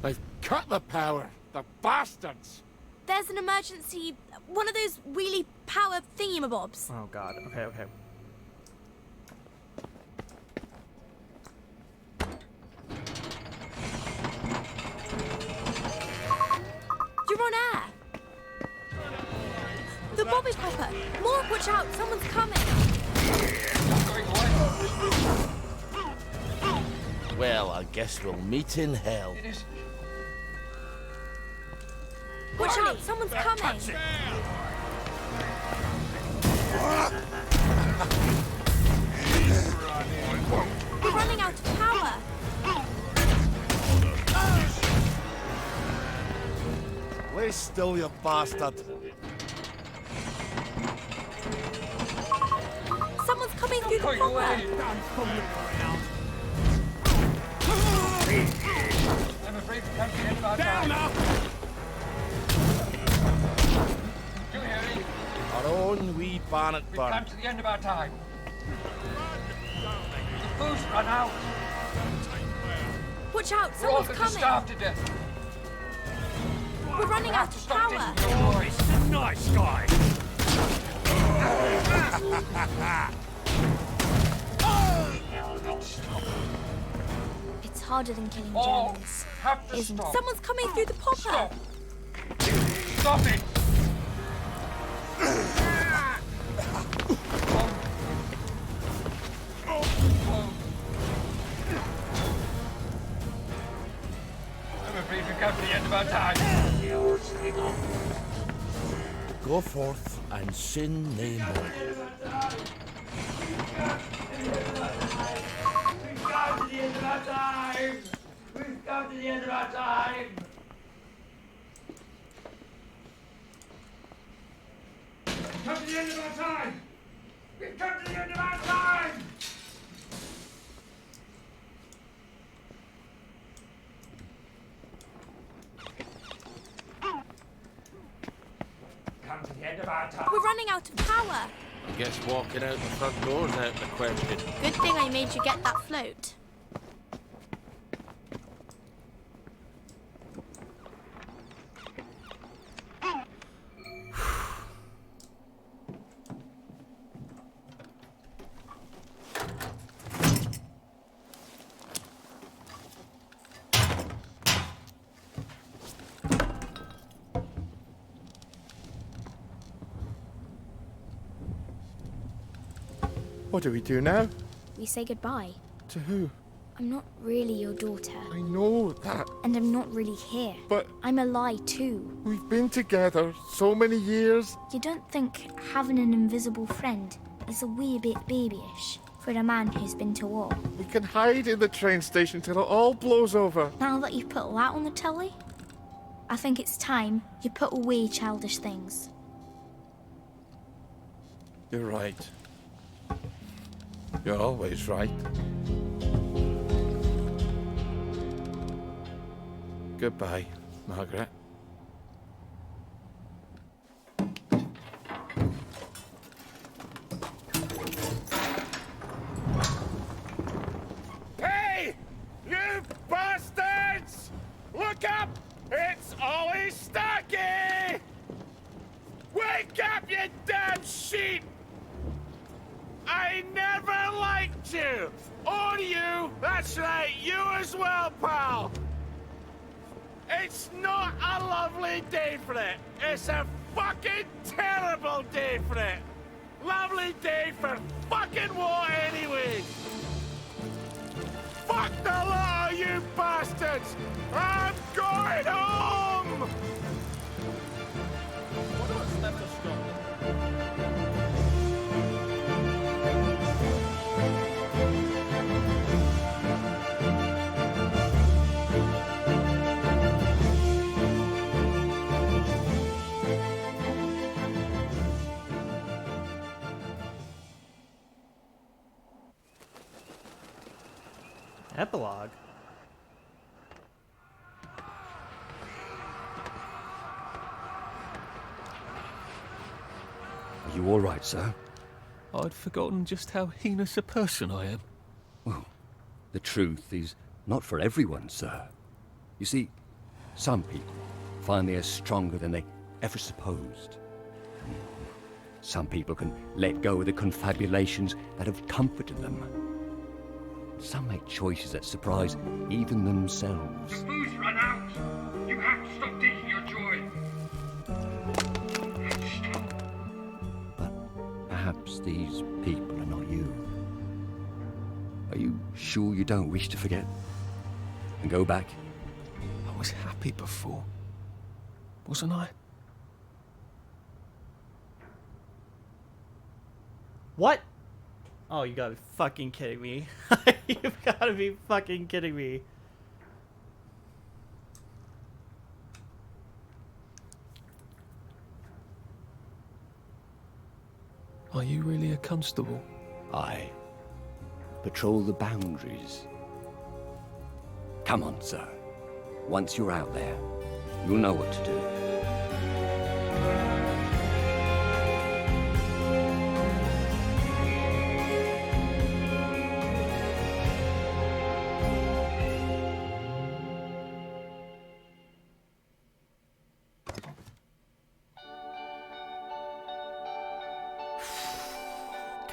They've cut the power. The bastards. There's an emergency... one of those wheelie power thingamabobs. Oh god, okay. You're on air. The bobby popper. More, watch out, someone's coming. Well, I guess we'll meet in hell. Watch out, someone's coming. We're running out of power. Lay still, you bastard. Someone's coming through the popper. I'm afraid we come to the end of our Down time. now! You, Harry? Our own wee Barnet We've burn. come to the end of our time. The food's run out. Watch out, We're all someone's going to coming. starve to death. We're running out of Stop power. taking your voice. It's a nice guy. It's harder than killing Oh, Germans, have to isn't it? stop. Someone's coming through the popper. Stop. Stop it. I'm afraid we've come to the end of our time. Go forth and sin no more. We've come to the end of our time. We've come to the end of our time. We've come to the end of our time. We've come to the end of our time. Come to the end of our time. We're running out of power. I guess walking out the front door's out of the question. Good thing I made you get that float. What do we do now? We say goodbye. To who? I'm not really your daughter. I know that. And I'm not really here. But I'm a lie too. we've been together so many years. You don't think having an invisible friend is a wee bit babyish for a man who's been to war? We can hide in the train station till it all blows over. Now that you've put that on the telly, I think it's time you put away childish things. You're right. You're always right. Goodbye, Margaret. Hey! You bastards! Look up! It's Ollie Starkey! Wake up, you damn sheep! I never liked you! Or you! That's right, you as well, pal! It's not a lovely day for it. It's a fucking terrible day for it. Lovely day for fucking what anyway? Fuck the lot of you bastards! I'm going home! Epilogue? Are you all right, sir? I'd forgotten just how heinous a person I am. Well, the truth is not for everyone, sir. You see, some people find they are stronger than they ever supposed. Some people can let go of the confabulations that have comforted them. Some make choices that surprise even themselves. The food's run out. You have to stop taking your joy. Perhaps these people are not you. Are you sure you don't wish to forget? And go back? I was happy before, wasn't I? What? Oh, you gotta be fucking kidding me. You've gotta be fucking kidding me. Are you really a constable? I patrol the boundaries. Come on, sir. Once you're out there, you'll know what to do.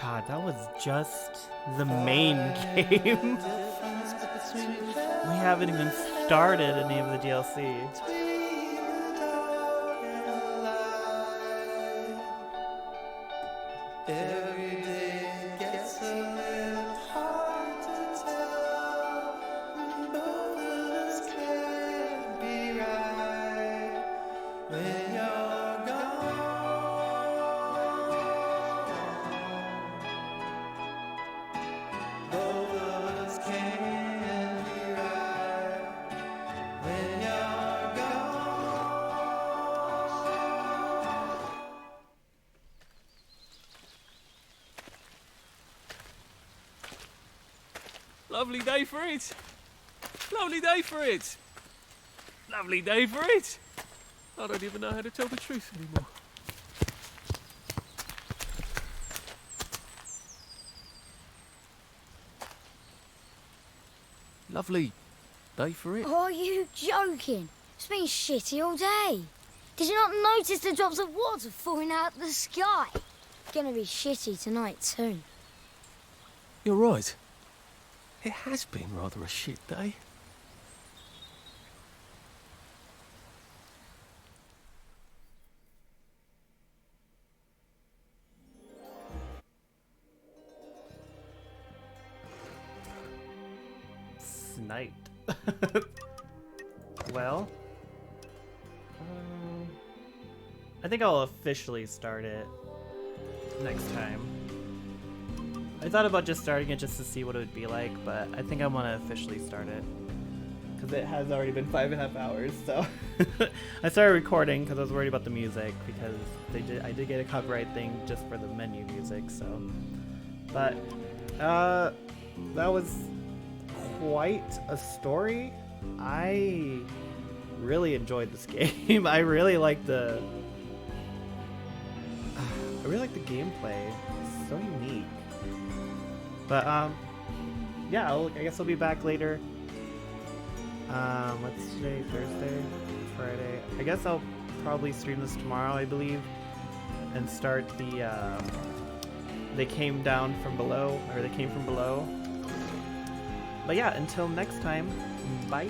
God, that was just the main game. We haven't even started any of the DLC. Every day gets a little hard to tell. Both of us can't be right when you're gone. Both of us can't be right when you're gone. Lovely day for it. Lovely day for it. Lovely day for it. I don't even know how to tell the truth anymore. Lovely day for it. Are you joking? It's been shitty all day. Did you not notice the drops of water falling out of the sky? Gonna be shitty tonight too. You're right. It has been rather a shit day. Sniped. Well, I think I'll officially start it next time. I thought about just starting it just to see what it would be like, but I think I want to officially start it because it has already been 5.5 hours. So I started recording because I was worried about the music because I did get a copyright thing just for the menu music. So, but that was quite a story. I really enjoyed this game. I really like the gameplay. It's so unique. But yeah, I guess I'll be back later. What's today? Thursday? Friday? I guess I'll probably stream this tomorrow, I believe, and start the They Came Down From Below, or They Came From Below. But yeah, until next time, bye!